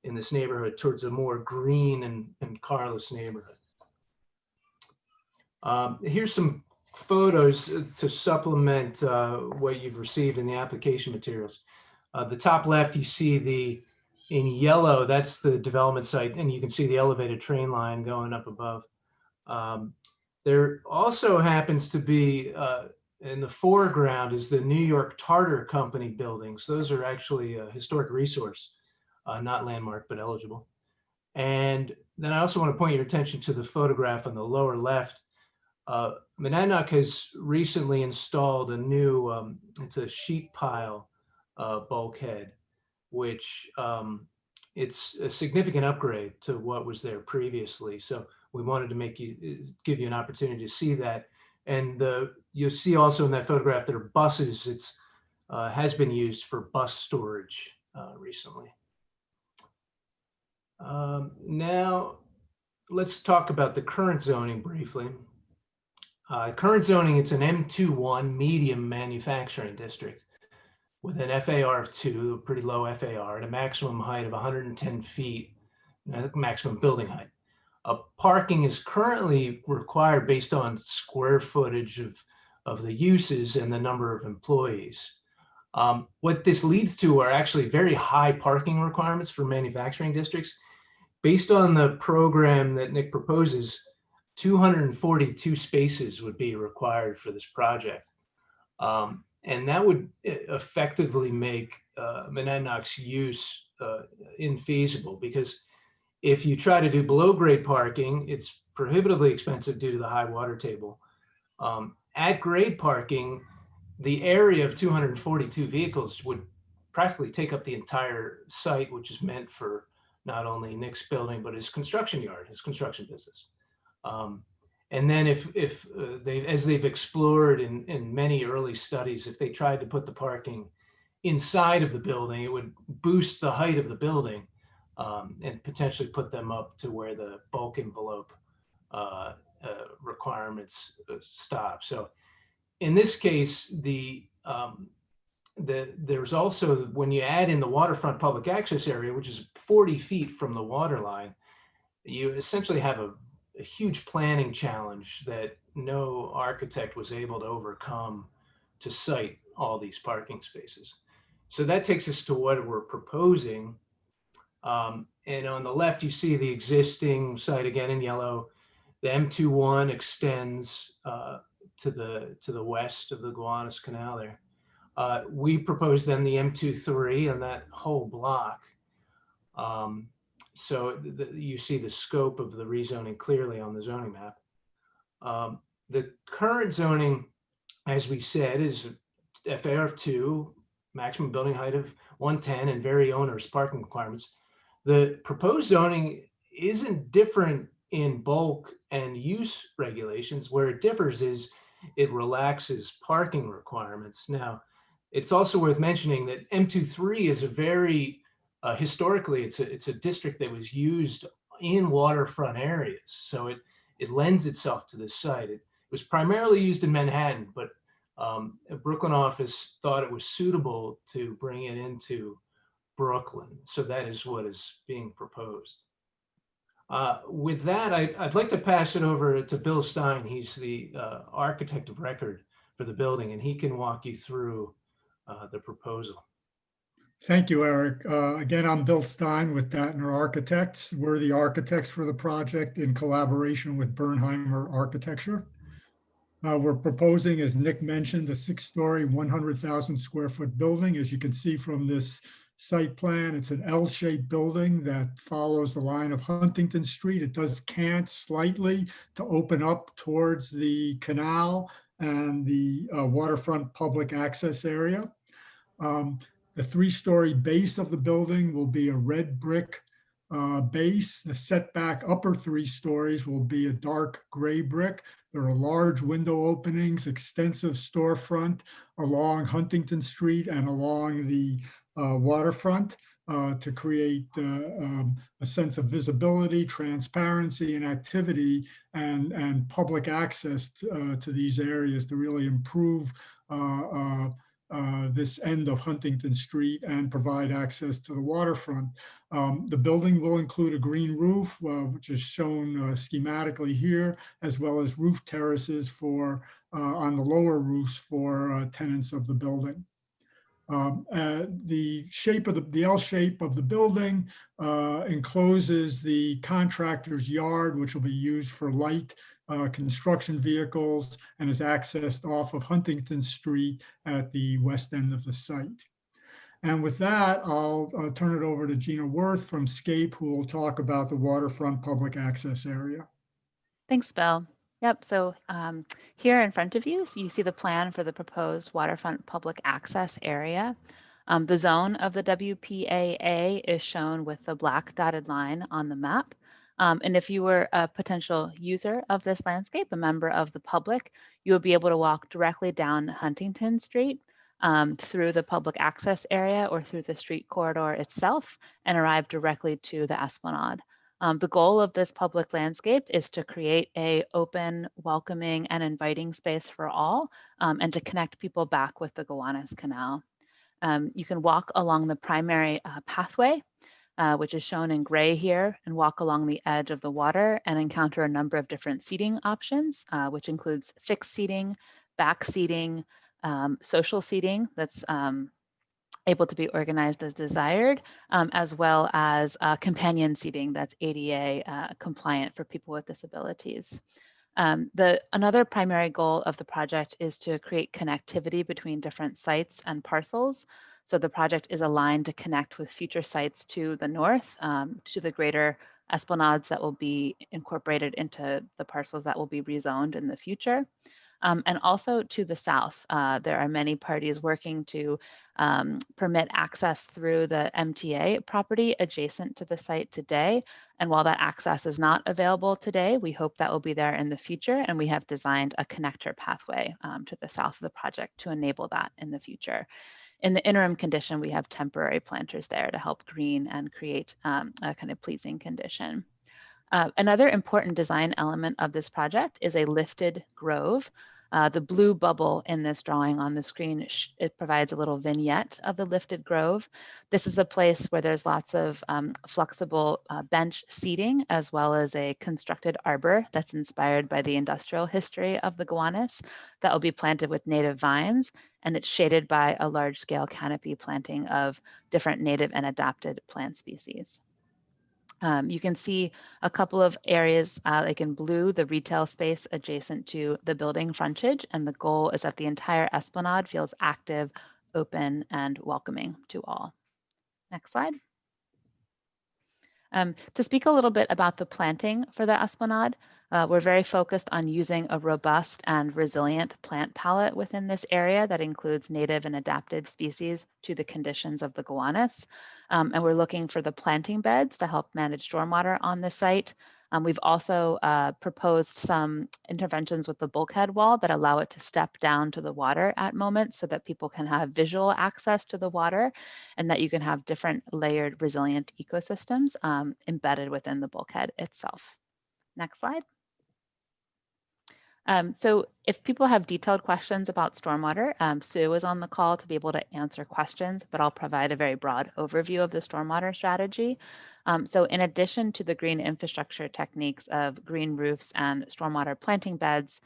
in this neighborhood towards a more green and carless neighborhood. Here's some photos to supplement what you've received in the application materials. The top left, you see in yellow, that's the development site, and you can see the elevated train line going up above. There also happens to be in the foreground is the New York Tartar Company buildings. Those are actually a historic resource, not landmark, but eligible. And then I also want to point your attention to the photograph on the lower left. Monadnock has recently installed a new, it's a sheet pile bulkhead, which it's a significant upgrade to what was there previously. So we wanted to give you an opportunity to see that. And you'll see also in that photograph there are buses. It's has been used for bus storage recently. Now let's talk about the current zoning briefly. Current zoning, it's an M21 medium manufacturing district with an FAR of 2, a pretty low FAR, and a maximum height of 110 feet, maximum building height. Parking is currently required based on square footage of the uses and the number of employees. What this leads to are actually very high parking requirements for manufacturing districts. Based on the program that Nick proposes, 242 spaces would be required for this project. And that would effectively make Monadnock's use infeasible, because if you try to do below grade parking, it's prohibitively expensive due to the high water table. At grade parking, the area of 242 vehicles would practically take up the entire site, which is meant for not only Nick's building, but his construction yard, his construction business. And then as they've explored in many early studies, if they tried to put the parking inside of the building, it would boost the height of the building and potentially put them up to where the bulk envelope requirements stop. So in this case, there's also, when you add in the waterfront public access area, which is 40 feet from the water line, you essentially have a huge planning challenge that no architect was able to overcome to site all these parking spaces. So that takes us to what we're proposing. And on the left, you see the existing site again in yellow. The M21 extends to the west of the Gowanus Canal there. We propose then the M23 and that whole block. So you see the scope of the rezoning clearly on the zoning map. The current zoning, as we said, is FAR of 2, maximum building height of 110, and very onerous parking requirements. The proposed zoning isn't different in bulk and use regulations. Where it differs is it relaxes parking requirements. Now, it's also worth mentioning that M23 is a very historically, it's a district that was used in waterfront areas, so it lends itself to this site. It was primarily used in Manhattan, but a Brooklyn office thought it was suitable to bring it into Brooklyn, so that is what is being proposed. With that, I'd like to pass it over to Bill Stein. He's the architect of record for the building, and he can walk you through the proposal. Thank you, Eric. Again, I'm Bill Stein with Datner Architects. We're the architects for the project in collaboration with Bernheimer Architecture. We're proposing, as Nick mentioned, a 6-story, 100,000 square foot building. As you can see from this site plan, it's an L-shaped building that follows the line of Huntington Street. It does cant slightly to open up towards the canal and the waterfront public access area. The 3-story base of the building will be a red brick base. The setback upper 3 stories will be a dark gray brick. There are large window openings, extensive storefront along Huntington Street and along the waterfront to create a sense of visibility, transparency, and activity and public access to these areas to really improve this end of Huntington Street and provide access to the waterfront. The building will include a green roof, which is shown schematically here, as well as roof terraces for on the lower roofs for tenants of the building. The shape of the L shape of the building encloses the contractor's yard, which will be used for light construction vehicles and is accessed off of Huntington Street at the west end of the site. And with that, I'll turn it over to Gina Worth from SCAPE, who will talk about the waterfront public access area. Thanks, Bill. Yep, so here in front of you, you see the plan for the proposed waterfront public access area. The zone of the WPAA is shown with the black dotted line on the map. And if you were a potential user of this landscape, a member of the public, you would be able to walk directly down Huntington Street through the public access area or through the street corridor itself and arrive directly to the Esplanade. The goal of this public landscape is to create an open, welcoming, and inviting space for all, and to connect people back with the Gowanus Canal. You can walk along the primary pathway, which is shown in gray here, and walk along the edge of the water and encounter a number of different seating options, which includes fixed seating, back seating, social seating that's able to be organized as desired, as well as companion seating that's ADA compliant for people with disabilities. Another primary goal of the project is to create connectivity between different sites and parcels. So the project is aligned to connect with future sites to the north, to the greater esplanades that will be incorporated into the parcels that will be rezoned in the future. And also to the south, there are many parties working to permit access through the MTA property adjacent to the site today. And while that access is not available today, we hope that will be there in the future. And we have designed a connector pathway to the south of the project to enable that in the future. In the interim condition, we have temporary planters there to help green and create a kind of pleasing condition. Another important design element of this project is a lifted grove. The blue bubble in this drawing on the screen, it provides a little vignette of the lifted grove. This is a place where there's lots of flexible bench seating, as well as a constructed arbor that's inspired by the industrial history of the Gowanus that will be planted with native vines, and it's shaded by a large-scale canopy planting of different native and adapted plant species. You can see a couple of areas like in blue, the retail space adjacent to the building frontage, and the goal is that the entire esplanade feels active, open, and welcoming to all. Next slide. To speak a little bit about the planting for the esplanade, we're very focused on using a robust and resilient plant palette within this area that includes native and adapted species to the conditions of the Gowanus. And we're looking for the planting beds to help manage stormwater on the site. We've also proposed some interventions with the bulkhead wall that allow it to step down to the water at moments so that people can have visual access to the water and that you can have different layered resilient ecosystems embedded within the bulkhead itself. Next slide. So if people have detailed questions about stormwater, Sue is on the call to be able to answer questions, but I'll provide a very broad overview of the stormwater strategy. So in addition to the green infrastructure techniques of green roofs and stormwater planting beds,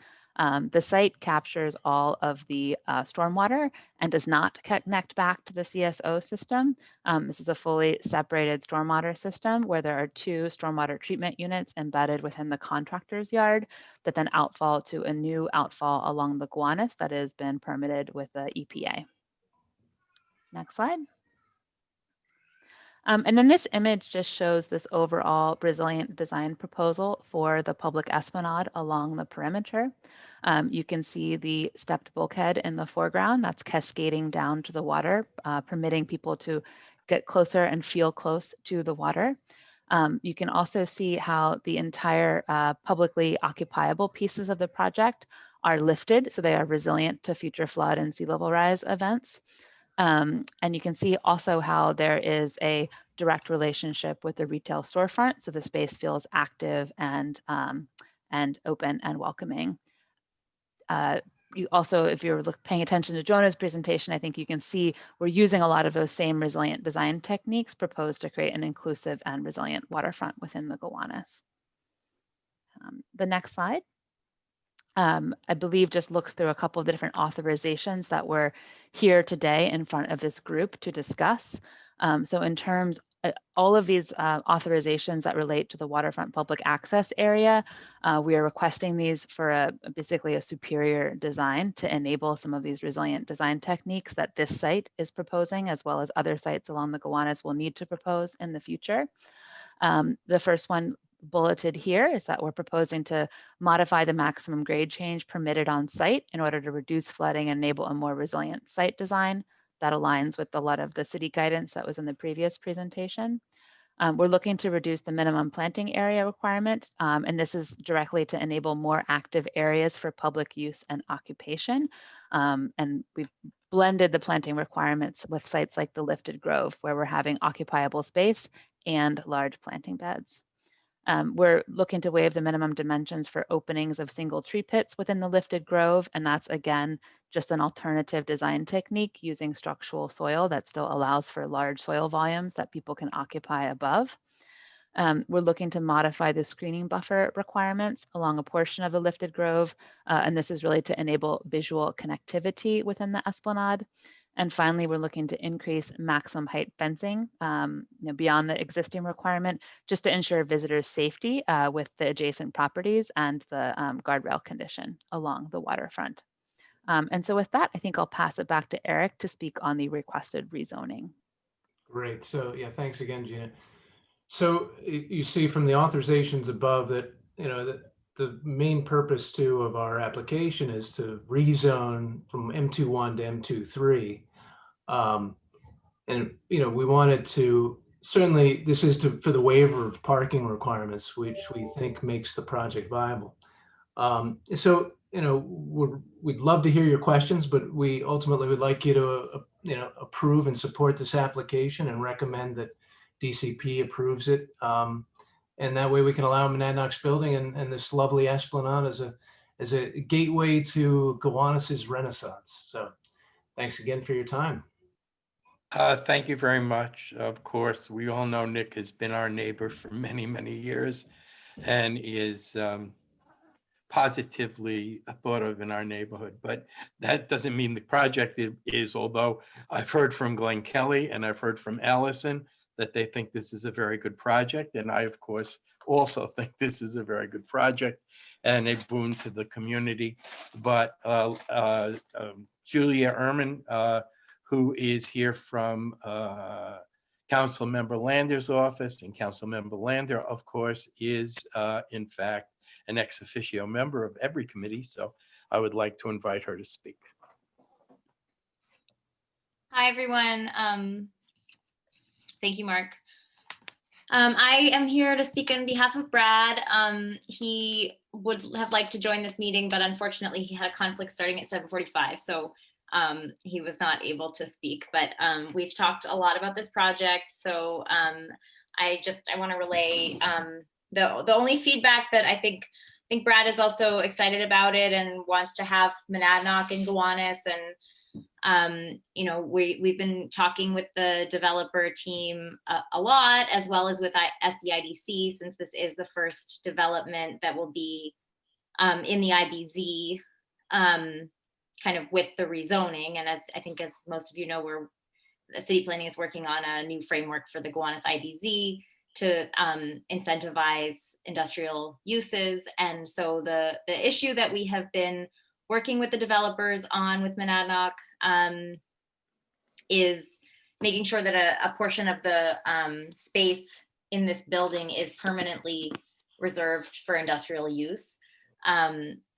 the site captures all of the stormwater and does not connect back to the CSO system. This is a fully separated stormwater system where there are 2 stormwater treatment units embedded within the contractor's yard that then outfall to a new outfall along the Gowanus that has been permitted with the EPA. Next slide. And then this image just shows this overall resilient design proposal for the public esplanade along the perimeter. You can see the stepped bulkhead in the foreground that's cascading down to the water, permitting people to get closer and feel close to the water. You can also see how the entire publicly occupiable pieces of the project are lifted, so they are resilient to future flood and sea level rise events. And you can see also how there is a direct relationship with the retail storefront, so the space feels active and open and welcoming. you also, if you're paying attention to Jonah's presentation, I think you can see we're using a lot of those same resilient design techniques proposed to create an inclusive and resilient waterfront within the Gowanus. The next slide, I believe, just looks through a couple of the different authorizations that were here today in front of this group to discuss. So in terms, all of these authorizations that relate to the waterfront public access area, we are requesting these for basically a superior design to enable some of these resilient design techniques that this site is proposing, as well as other sites along the Gowanus will need to propose in the future. The first one bulleted here is that we're proposing to modify the maximum grade change permitted on site in order to reduce flooding and enable a more resilient site design. That aligns with a lot of the city guidance that was in the previous presentation. We're looking to reduce the minimum planting area requirement, and this is directly to enable more active areas for public use and occupation. And we've blended the planting requirements with sites like the Lifted Grove, where we're having occupiable space and large planting beds. We're looking to waive the minimum dimensions for openings of single tree pits within the Lifted Grove, and that's, again, just an alternative design technique using structural soil that still allows for large soil volumes that people can occupy above. We're looking to modify the screening buffer requirements along a portion of the Lifted Grove, and this is really to enable visual connectivity within the esplanade. And finally, we're looking to increase maximum height fencing beyond the existing requirement, just to ensure visitors' safety with the adjacent properties and the guardrail condition along the waterfront. And so with that, I think I'll pass it back to Eric to speak on the requested rezoning. Great. So yeah, thanks again, Gina. So you see from the authorizations above that, that the main purpose too of our application is to rezone from M21 to M23. And we wanted to, certainly this is for the waiver of parking requirements, which we think makes the project viable. So we'd love to hear your questions, but we ultimately would like you to approve and support this application and recommend that DCP approves it. And that way we can allow Monadnock's building and this lovely esplanade as a gateway to Gowanus's Renaissance. So thanks again for your time. Thank you very much. Of course, we all know Nick has been our neighbor for many, many years and is positively thought of in our neighborhood. But that doesn't mean the project is, although I've heard from Glenn Kelly and I've heard from Allison that they think this is a very good project. And I, of course, also think this is a very good project and a boon to the community. But Julia Ehrman, who is here from Councilmember Lander's office, and Councilmember Lander, of course, is in fact an ex officio member of every committee. So I would like to invite her to speak. Hi, everyone. Thank you, Mark. I am here to speak on behalf of Brad. He would have liked to join this meeting, but unfortunately he had a conflict starting at 7:45. So he was not able to speak, but we've talked a lot about this project. So I want to relay the only feedback that I think Brad is also excited about it and wants to have Monadnock and Gowanus. And we've been talking with the developer team a lot, as well as with SBIDC, since this is the first development that will be in the IBZ, kind of with the rezoning. And as most of you know, the city planning is working on a new framework for the Gowanus IBZ to incentivize industrial uses. And so the issue that we have been working with the developers on with Monadnock is making sure that a portion of the space in this building is permanently reserved for industrial use.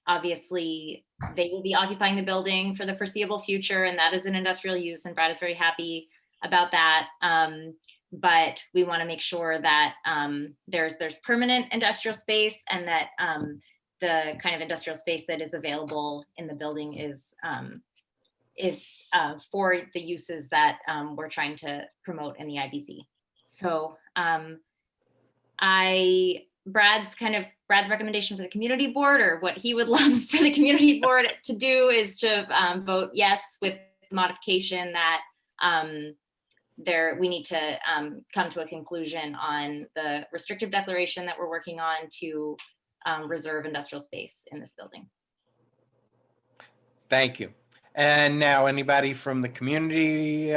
Obviously, they will be occupying the building for the foreseeable future, and that is an industrial use, and Brad is very happy about that. But we want to make sure that there's permanent industrial space, and that the kind of industrial space that is available in the building is for the uses that we're trying to promote in the IBC. So I Brad's recommendation for the community board, or what he would love for the community board to do, is to vote yes with modification that we need to come to a conclusion on the restrictive declaration that we're working on to reserve industrial space in this building. Thank you. And now anybody from the community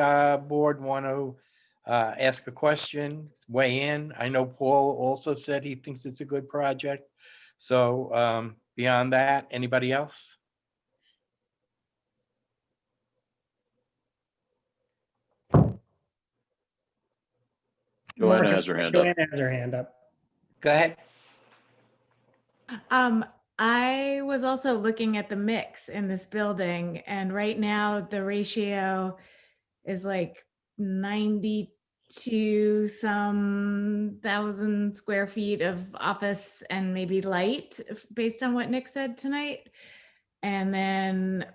board want to ask a question, weigh in? I know Paul also said he thinks it's a good project. So beyond that, anybody else? Joanna has her hand up. Joanna has her hand up. Go ahead. I was also looking at the mix in this building, and right now the ratio is like 92 some thousand square feet of office and maybe light, based on what Nick said tonight. And then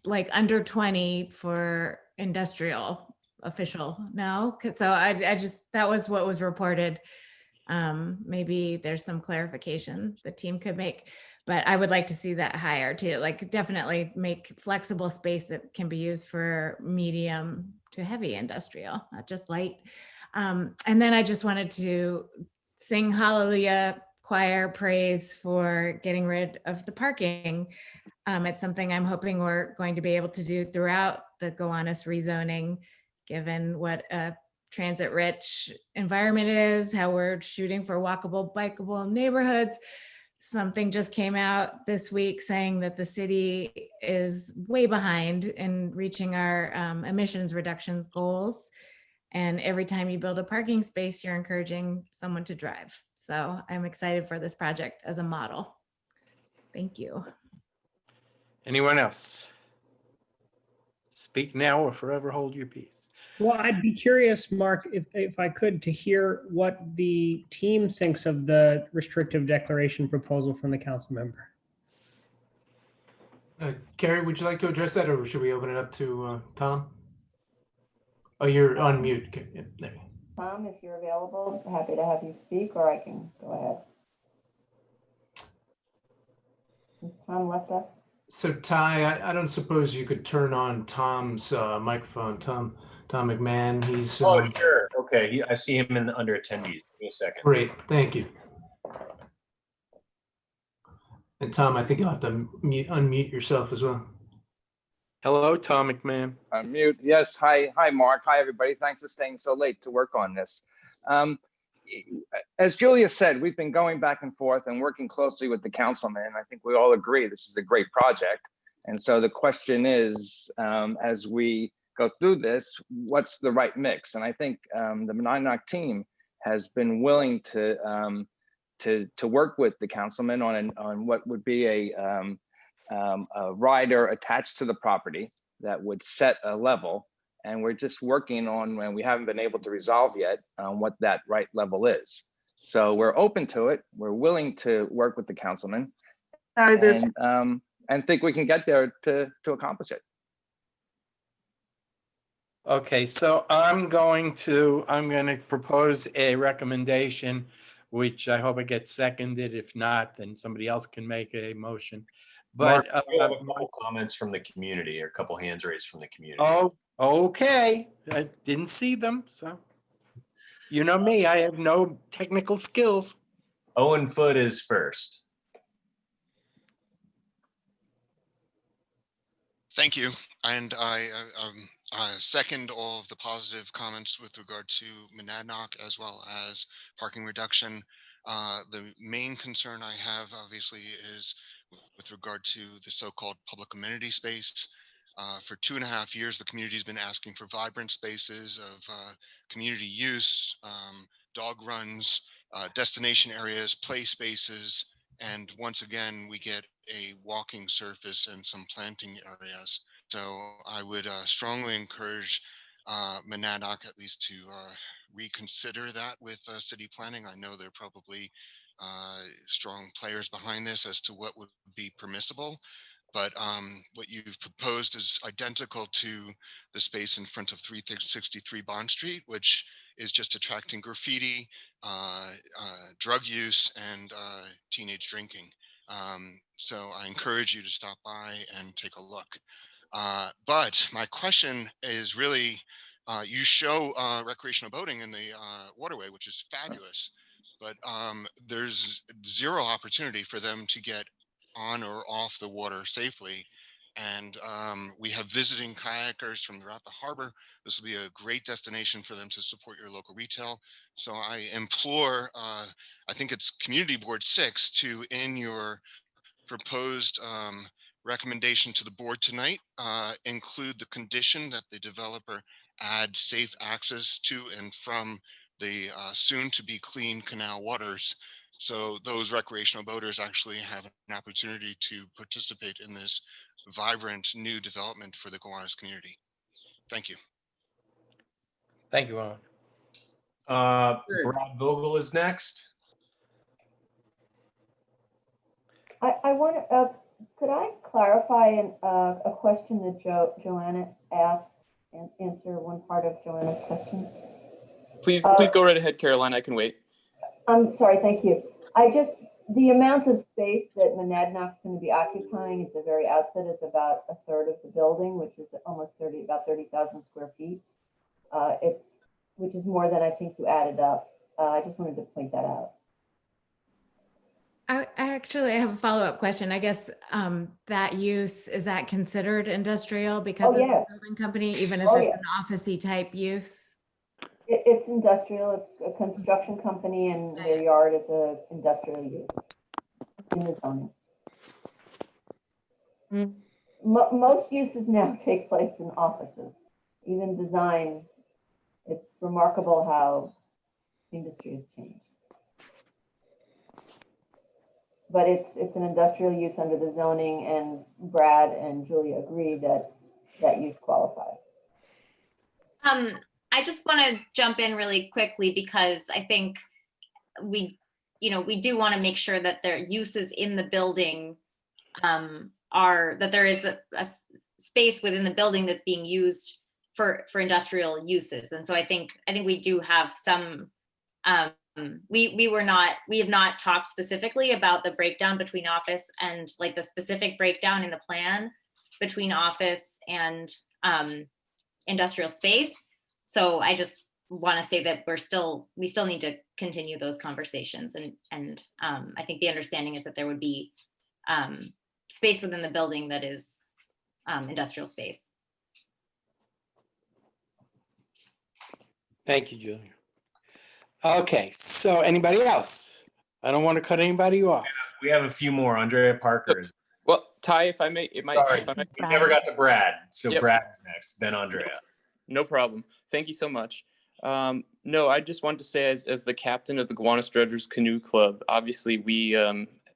like under 20 for industrial official. No, so I just, that was what was reported. Maybe there's some clarification the team could make, but I would like to see that higher too. Like definitely make flexible space that can be used for medium to heavy industrial, not just light. And then I just wanted to sing hallelujah choir praise for getting rid of the parking. It's something I'm hoping we're going to be able to do throughout the Gowanus rezoning, given what a transit-rich environment it is, how we're shooting for walkable, bikeable neighborhoods. Something just came out this week saying that the city is way behind in reaching our emissions reductions goals. And every time you build a parking space, you're encouraging someone to drive. So I'm excited for this project as a model. Thank you. Anyone else? Speak now or forever hold your peace. Well, I'd be curious, Mark, if I could, to hear what the team thinks of the restrictive declaration proposal from the council member. Carrie, would you like to address that, or should we open it up to Tom? Oh, you're on mute. Okay, yeah, there. Tom, if you're available, happy to have you speak, or I can go ahead. Is Tom left up? So Ty, I don't suppose you could turn on Tom's microphone. Tom McMahon, he's Oh, sure. Okay, I see him in the under attendees. Give me a second. great. Thank you. And Tom, I think you'll have to unmute yourself as well. Hello, Tom McMahon. Mute. Yes. Hi, Mark. Hi, everybody. Thanks for staying so late to work on this. As Julia said, we've been going back and forth and working closely with the councilman. I think we all agree this is a great project. And so the question is, as we go through this, what's the right mix? And I think the Monadnock team has been willing to work with the councilman on what would be a rider attached to the property that would set a level. And we're just working on, and we haven't been able to resolve yet, what that right level is. So we're open to it. We're willing to work with the councilman, and think we can get there to accomplish it. Okay, so I'm going to propose a recommendation, which I hope it gets seconded. If not, then somebody else can make a motion. But Mark, we have a couple comments from the community, or a couple hands raised from the community. Oh, okay. I didn't see them, so you know me, I have no technical skills. Owen Foote is first. Thank you. And I second all of the positive comments with regard to Monadnock as well as parking reduction. The main concern I have obviously is with regard to the so-called public amenity space. For 2.5 years, the community has been asking for vibrant spaces of community use, dog runs, destination areas, play spaces, and once again, we get a walking surface and some planting areas. So I would strongly encourage Monadnock at least to reconsider that with city planning. I know there are probably strong players behind this as to what would be permissible. But what you've proposed is identical to the space in front of 363 Bond Street, which is just attracting graffiti, drug use, and teenage drinking. So I encourage you to stop by and take a look. But my question is really, you show recreational boating in the waterway, which is fabulous, but there's zero opportunity for them to get on or off the water safely. And we have visiting kayakers from throughout the harbor. This will be a great destination for them to support your local retail. So I implore, I think it's Community Board 6, to, in your proposed recommendation to the board tonight, include the condition that the developer add safe access to and from the soon to be clean canal waters, so those recreational boaters actually have an opportunity to participate in this vibrant new development for the Gowanus community. Thank you. Thank you, Owen. Brad Vogel is next. I want to, could I clarify a question that Joanna asked and answer one part of Joanna's question? Please go right ahead, Caroline. I can wait. I'm sorry, thank you. The amount of space that Monadnock's going to be occupying at the very outset is about a third of the building, which is almost about 30,000 square feet. Which is more than I think you added up. I just wanted to point that out. I actually have a follow-up question. I guess that use, is that considered industrial because of the building company, even if it's an office-y type use? It's industrial. It's a construction company, and their yard is a industrial use in the zoning. Most uses now take place in offices, even design. It's remarkable how industry has changed. But it's an industrial use under the zoning, and Brad and Julia agree that that use qualifies. I just want to jump in really quickly because I think we do want to make sure that their uses in the building are that there is a space within the building that's being used for industrial uses. And so I think we do have some, we have not talked specifically about the breakdown between office and like the specific breakdown in the plan between office and industrial space. So I just want to say that we still need to continue those conversations. And I think the understanding is that there would be space within the building that is industrial space. Thank you, Julia. Okay, so anybody else? I don't want to cut anybody off. We have a few more. Andrea Parker is. Well, Ty, if I may, Sorry, we never got to Brad. So Yep. Brad is next, then Andrea. No problem. Thank you so much. No, I just wanted to say, as the captain of the Gowanus Dredgers Canoe Club, obviously we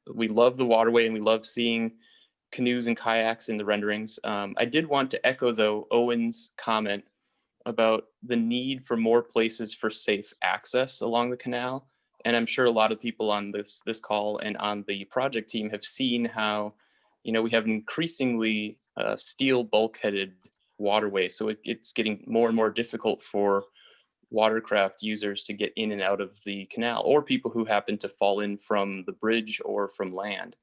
love the waterway and we love seeing canoes and kayaks in the renderings. I did want to echo, though, Owen's comment about the need for more places for safe access along the canal. And I'm sure a lot of people on this call and on the project team have seen how, we have an increasingly steel bulkheaded waterway. So it's getting more and more difficult for watercraft users to get in and out of the canal, or people who happen to fall in from the bridge or from land.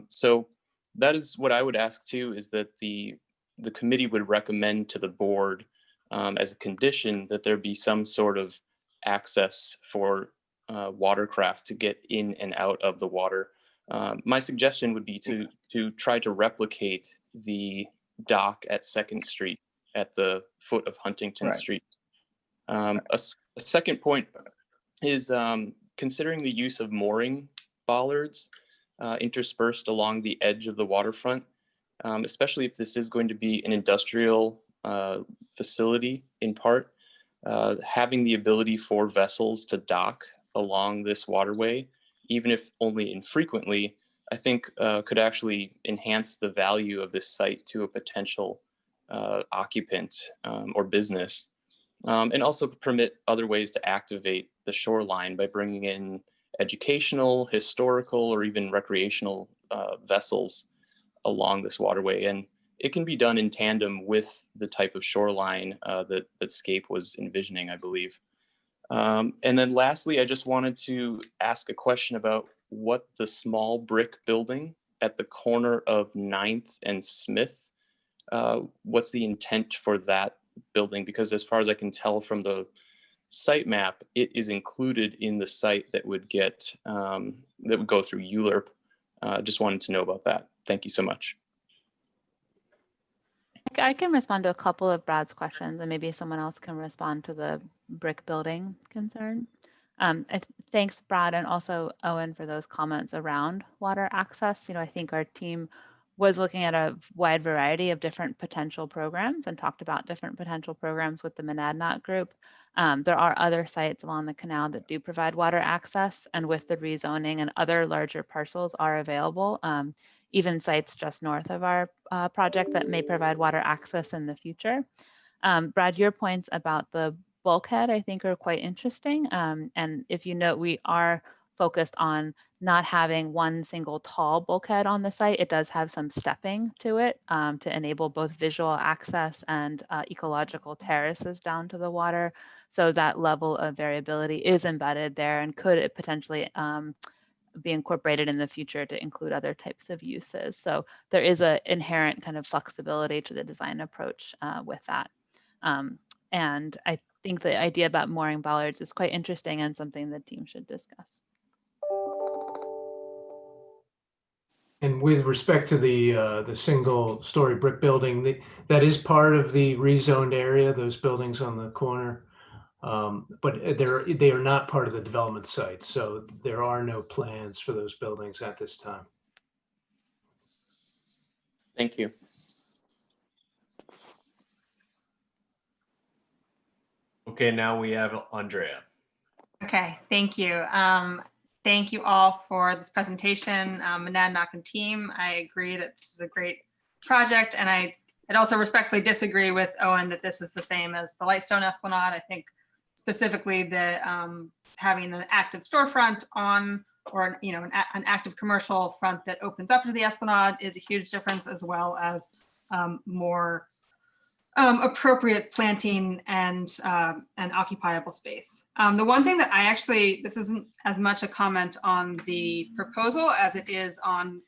So that is what I would ask too, is that the committee would recommend to the board as a condition that there be some sort of access for watercraft to get in and out of the water. My suggestion would be to try to replicate the dock at 2nd Street at the foot of Huntington Street. A second point is considering the use of mooring bollards interspersed along the edge of the waterfront, especially if this is going to be an industrial facility in part, having the ability for vessels to dock along this waterway, even if only infrequently, I think could actually enhance the value of this site to a potential occupant or business, and also permit other ways to activate the shoreline by bringing in educational, historical, or even recreational vessels along this waterway. And it can be done in tandem with the type of shoreline that Scape was envisioning, I believe. And then lastly, I just wanted to ask a question about what the small brick building at the corner of 9th and Smith, what's the intent for that building? Because as far as I can tell from the site map, it is included in the site that would get, that would go through ULURP. Just wanted to know about that. Thank you so much. I can respond to a couple of Brad's questions, and maybe someone else can respond to the brick building concern. Thanks, Brad, and also Owen, for those comments around water access. I think our team was looking at a wide variety of different potential programs and talked about different potential programs with the Monadnock group. There are other sites along the canal that do provide water access, and with the rezoning and other larger parcels are available. Even sites just north of our project that may provide water access in the future. Brad, your points about the bulkhead, I think, are quite interesting. And if you note, we are focused on not having one single tall bulkhead on the site. It does have some stepping to it to enable both visual access and ecological terraces down to the water. So that level of variability is embedded there and could potentially be incorporated in the future to include other types of uses. So there is an inherent kind of flexibility to the design approach with that. And I think the idea about mooring bollards is quite interesting and something the team should discuss. And with respect to the single-story brick building, that is part of the rezoned area, those buildings on the corner. But they are not part of the development site, so there are no plans for those buildings at this time. Thank you. Okay, now we have Andrea. Okay, thank you. Thank you all for this presentation. Monadnock and team, I agree that this is a great project, and I'd also respectfully disagree with Owen that this is the same as the Lightstone Esplanade. I think specifically the having an active storefront on, or an active commercial front that opens up to the Esplanade is a huge difference, as well as more appropriate planting and occupiable space. The one thing that this isn't as much a comment on the proposal as it is on,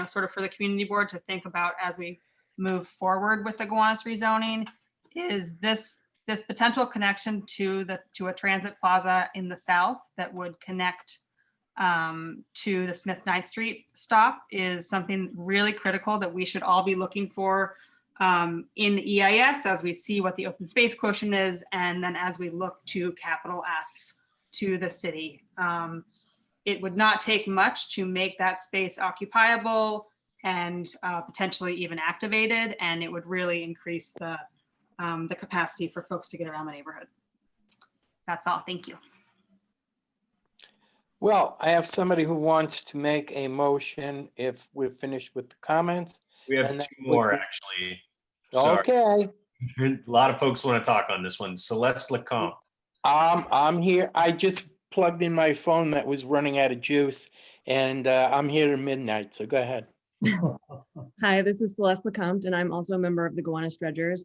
sort of for the community board to think about as we move forward with the Gowanus rezoning, is this potential connection to a transit plaza in the south that would connect to the Smith 9th Street stop is something really critical that we should all be looking for in the EIS as we see what the open space quotient is, and then as we look to capital asks to the city. It would not take much to make that space occupiable and potentially even activated, and it would really increase the capacity for folks to get around the neighborhood. That's all. Thank you. Well, I have somebody who wants to make a motion if we're finished with the comments. We have two more, actually. Sorry. Okay. A lot of folks want to talk on this one. Celeste Lecomte. I'm here. I just plugged in my phone that was running out of juice, and I'm here to midnight, so go ahead. Hi, this is Celeste Lecomte, and I'm also a member of the Gowanus Dredgers.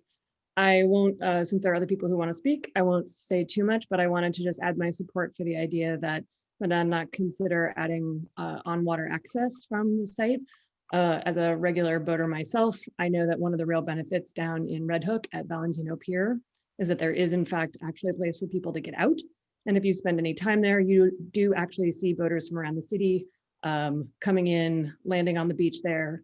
I won't, since there are other people who want to speak, I won't say too much, but I wanted to just add my support for the idea that Monadnock consider adding on-water access from the site. As a regular boater myself, I know that one of the real benefits down in Red Hook at Valentino Pier is that there is in fact actually a place for people to get out. And if you spend any time there, you do actually see boaters from around the city coming in, landing on the beach there,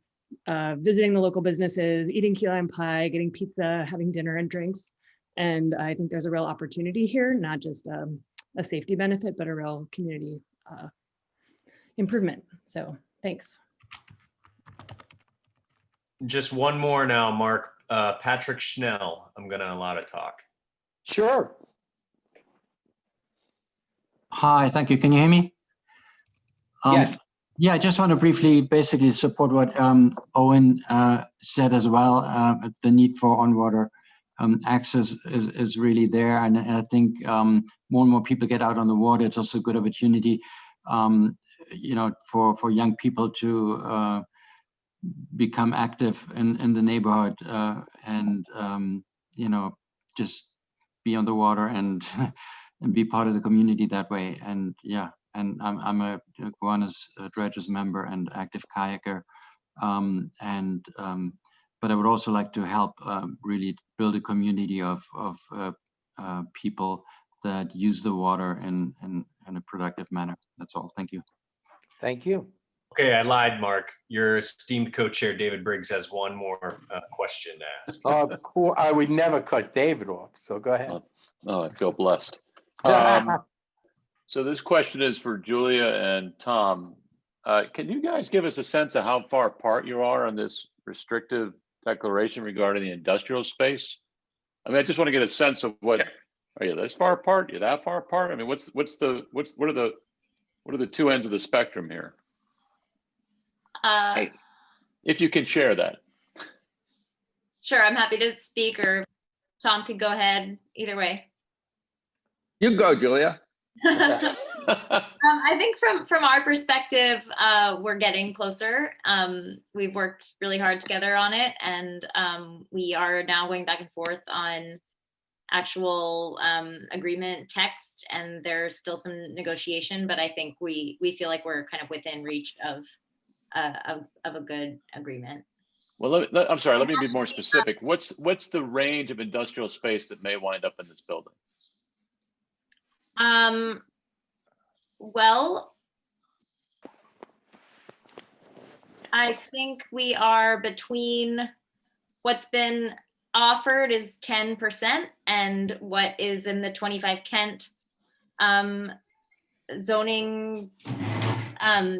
visiting the local businesses, eating key lime pie, getting pizza, having dinner and drinks. And I think there's a real opportunity here, not just a safety benefit, but a real community improvement. So thanks. Just one more now, Mark. Patrick Schnell, I'm going to allow to talk. Sure. Hi, thank you. Can you hear me? Yes. Yeah, I just want to briefly basically support what Owen said as well. The need for on-water access is really there. And I think more and more people get out on the water. It's also a good opportunity, for young people to become active in the neighborhood and, just be on the water and and be part of the community that way. And yeah, and I'm a Gowanus Dredgers member and active kayaker. But I would also like to help really build a community of people that use the water in a productive manner. That's all. Thank you. Thank you. Okay, I lied, Mark. Your esteemed co-chair, David Briggs, has one more question to ask. Cool. I would never cut David off, so go ahead. Oh, I feel blessed. So this question is for Julia and Tom. Can you guys give us a sense of how far apart you are on this restrictive declaration regarding the industrial space? I mean, I just want to get a sense of what, are you this far apart? You're that far apart? I mean, what are the two ends of the spectrum here? If you can share that. Sure, I'm happy to speak, or Tom could go ahead, either way. You go, Julia. I think from our perspective, we're getting closer. We've worked really hard together on it, and we are now going back and forth on actual agreement text, and there's still some negotiation, but I think we feel like we're kind of within reach of a good agreement. Well, I'm sorry, let me be more specific. What's the range of industrial space that may wind up in this building? Well, I think we are between what's been offered is 10% and what is in the 25 Kent zoning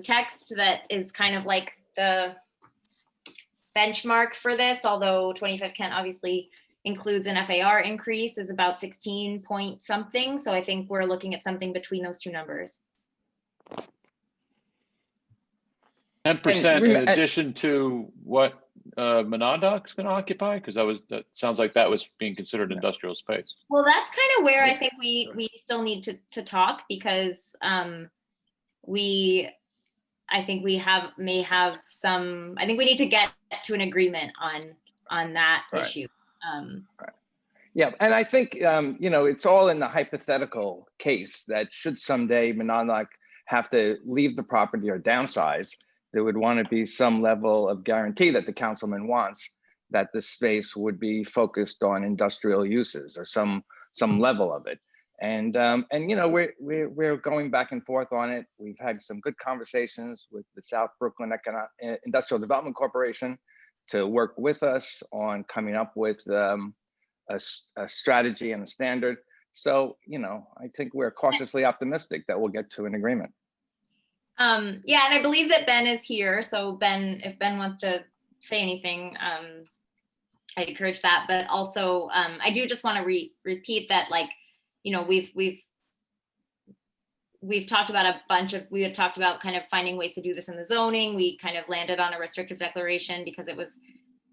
text that is kind of like the benchmark for this, although 25 Kent obviously includes an FAR increase, is about 16 point something. So I think we're looking at something between those two numbers. 10% in addition to what Monadnock's going to occupy? Because that sounds like that was being considered industrial space. Well, that's kind of where I think we still need to talk, because I think we need to get to an agreement on that issue. Yeah, and I think it's all in the hypothetical case that should someday Monadnock have to leave the property or downsize, there would want to be some level of guarantee that the councilman wants that the space would be focused on industrial uses or some level of it. And we're going back and forth on it. We've had some good conversations with the South Brooklyn Industrial Development Corporation to work with us on coming up with a strategy and a standard. So, I think we're cautiously optimistic that we'll get to an agreement. Yeah, and I believe that Ben is here. So Ben, if Ben wants to say anything, I encourage that. But also, I do just want to repeat that, we've talked about we had talked about kind of finding ways to do this in the zoning. We kind of landed on a restrictive declaration because it was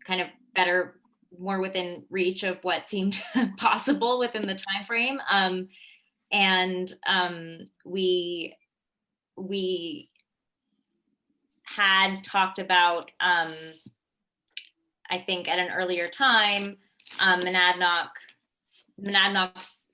kind of better, more within reach of what seemed possible within the time frame. We had talked about, I think at an earlier time, Monadnock's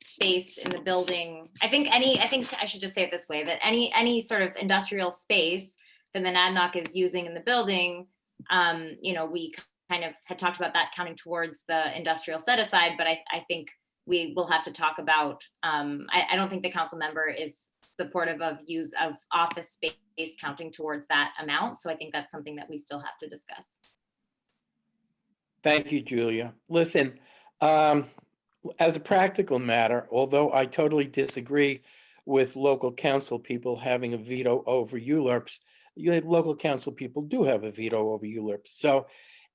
space in the building. I think I should just say it this way, that any sort of industrial space that Monadnock is using in the building, we kind of had talked about that counting towards the industrial set aside, but I think we will have to talk about, I don't think the council member is supportive of use of office space counting towards that amount. So I think that's something that we still have to discuss. Thank you, Julia. Listen, as a practical matter, although I totally disagree with local council people having a veto over ULURPs, local council people do have a veto over ULURPs. So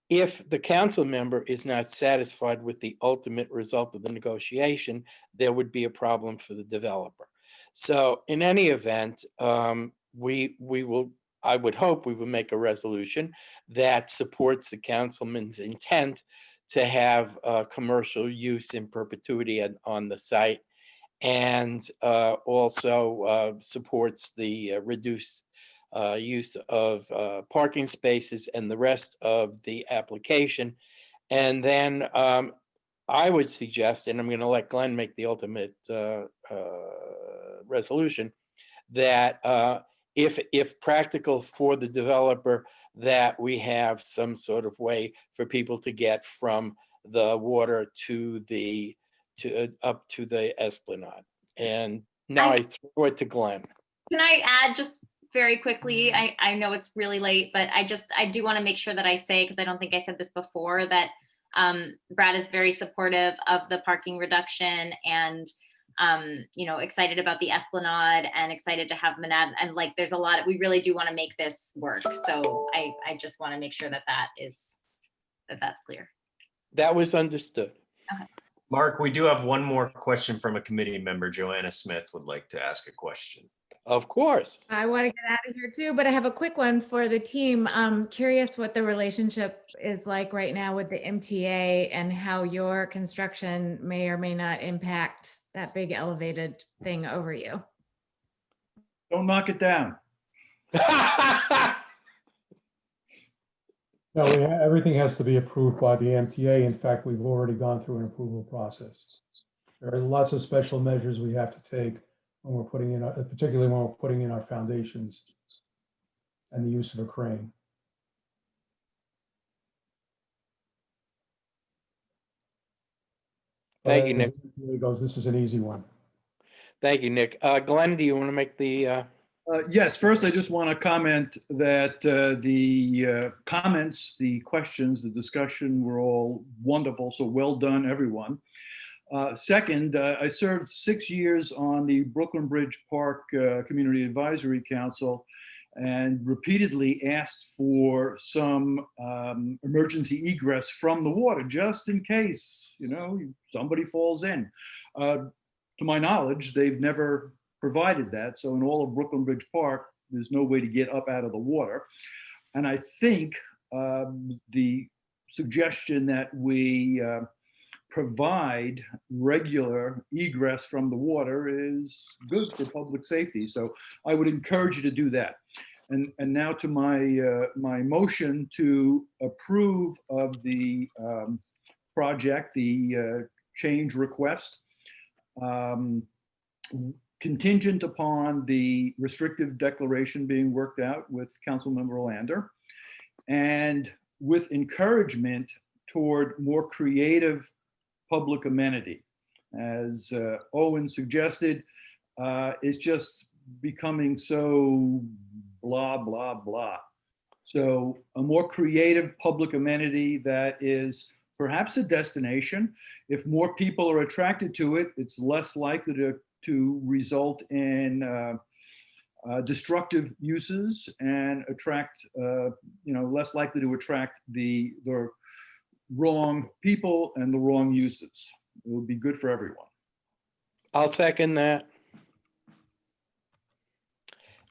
if the council member is not satisfied with the ultimate result of the negotiation, there would be a problem for the developer. So in any event, I would hope we will make a resolution that supports the councilman's intent to have commercial use in perpetuity on the site, and also supports the reduced use of parking spaces and the rest of the application. And then I would suggest, and I'm going to let Glenn make the ultimate resolution, that if practical for the developer, that we have some sort of way for people to get from the water to up to the esplanade. And now I throw it to Glenn. Can I add just very quickly? I know it's really late, but I do want to make sure that I say, because I don't think I said this before, that Brad is very supportive of the parking reduction and excited about the esplanade and excited to have Manad, and like there's a lot, we really do want to make this work. So I just want to make sure that's clear. That was understood. Okay. Mark, we do have one more question from a committee member. Joanna Smith would like to ask a question. Of course. I want to get out of here too, but I have a quick one for the team. I'm curious what the relationship is like right now with the MTA and how your construction may or may not impact that big elevated thing over you. Don't knock it down. No, everything has to be approved by the MTA. In fact, we've already gone through an approval process. There are lots of special measures we have to take when we're putting in, particularly when we're putting in our foundations and the use of a crane. Thank you, Nick. This is an easy one. Thank you, Nick. Glenn, do you want to make the? Yes, first I just want to comment that the comments, the questions, the discussion were all wonderful. So well done, everyone. Second, I served 6 years on the Brooklyn Bridge Park Community Advisory Council and repeatedly asked for some emergency egress from the water, just in case, somebody falls in. To my knowledge, they've never provided that. So in all of Brooklyn Bridge Park, there's no way to get up out of the water. And I think the suggestion that we provide regular egress from the water is good for public safety. So I would encourage you to do that. And now to my motion to approve of the project, the change request, contingent upon the restrictive declaration being worked out with Councilmember Lander, and with encouragement toward more creative public amenity. As Owen suggested, it's just becoming so blah, blah, blah. So a more creative public amenity that is perhaps a destination. If more people are attracted to it, it's less likely to result in destructive uses and attract, less likely to attract the wrong people and the wrong uses. It would be good for everyone. I'll second that.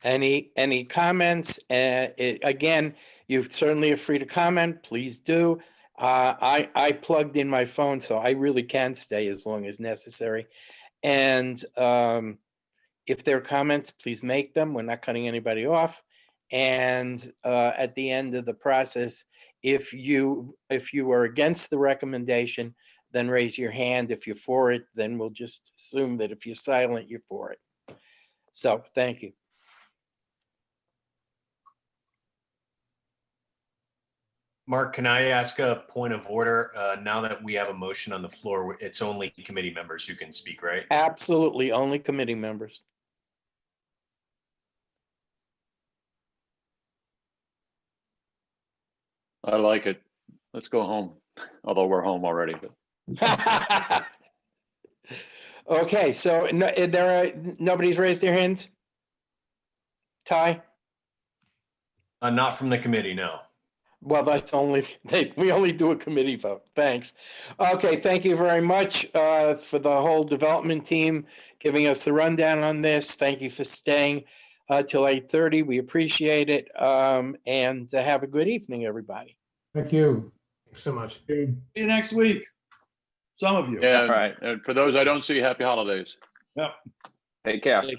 Any comments? Again, you certainly are free to comment. Please do. I plugged in my phone, so I really can stay as long as necessary. And if there are comments, please make them. We're not cutting anybody off. And at the end of the process, if you are against the recommendation, then raise your hand. If you're for it, then we'll just assume that if you're silent, you're for it. So thank you. Mark, can I ask a point of order? Now that we have a motion on the floor, it's only committee members who can speak, right? Absolutely, only committee members. I like it. Let's go home, although we're home already. But. Okay, so nobody's raised their hands? Ty? Not from the committee, no. Well, that's we only do a committee vote. Thanks. Okay, thank you very much for the whole development team giving us the rundown on this. Thank you for staying till 8:30. We appreciate it. And have a good evening, everybody. Thank you. Thanks so much. See you next week. Some of you. Yeah, right. And for those I don't see, happy holidays. Yep. Take care. Take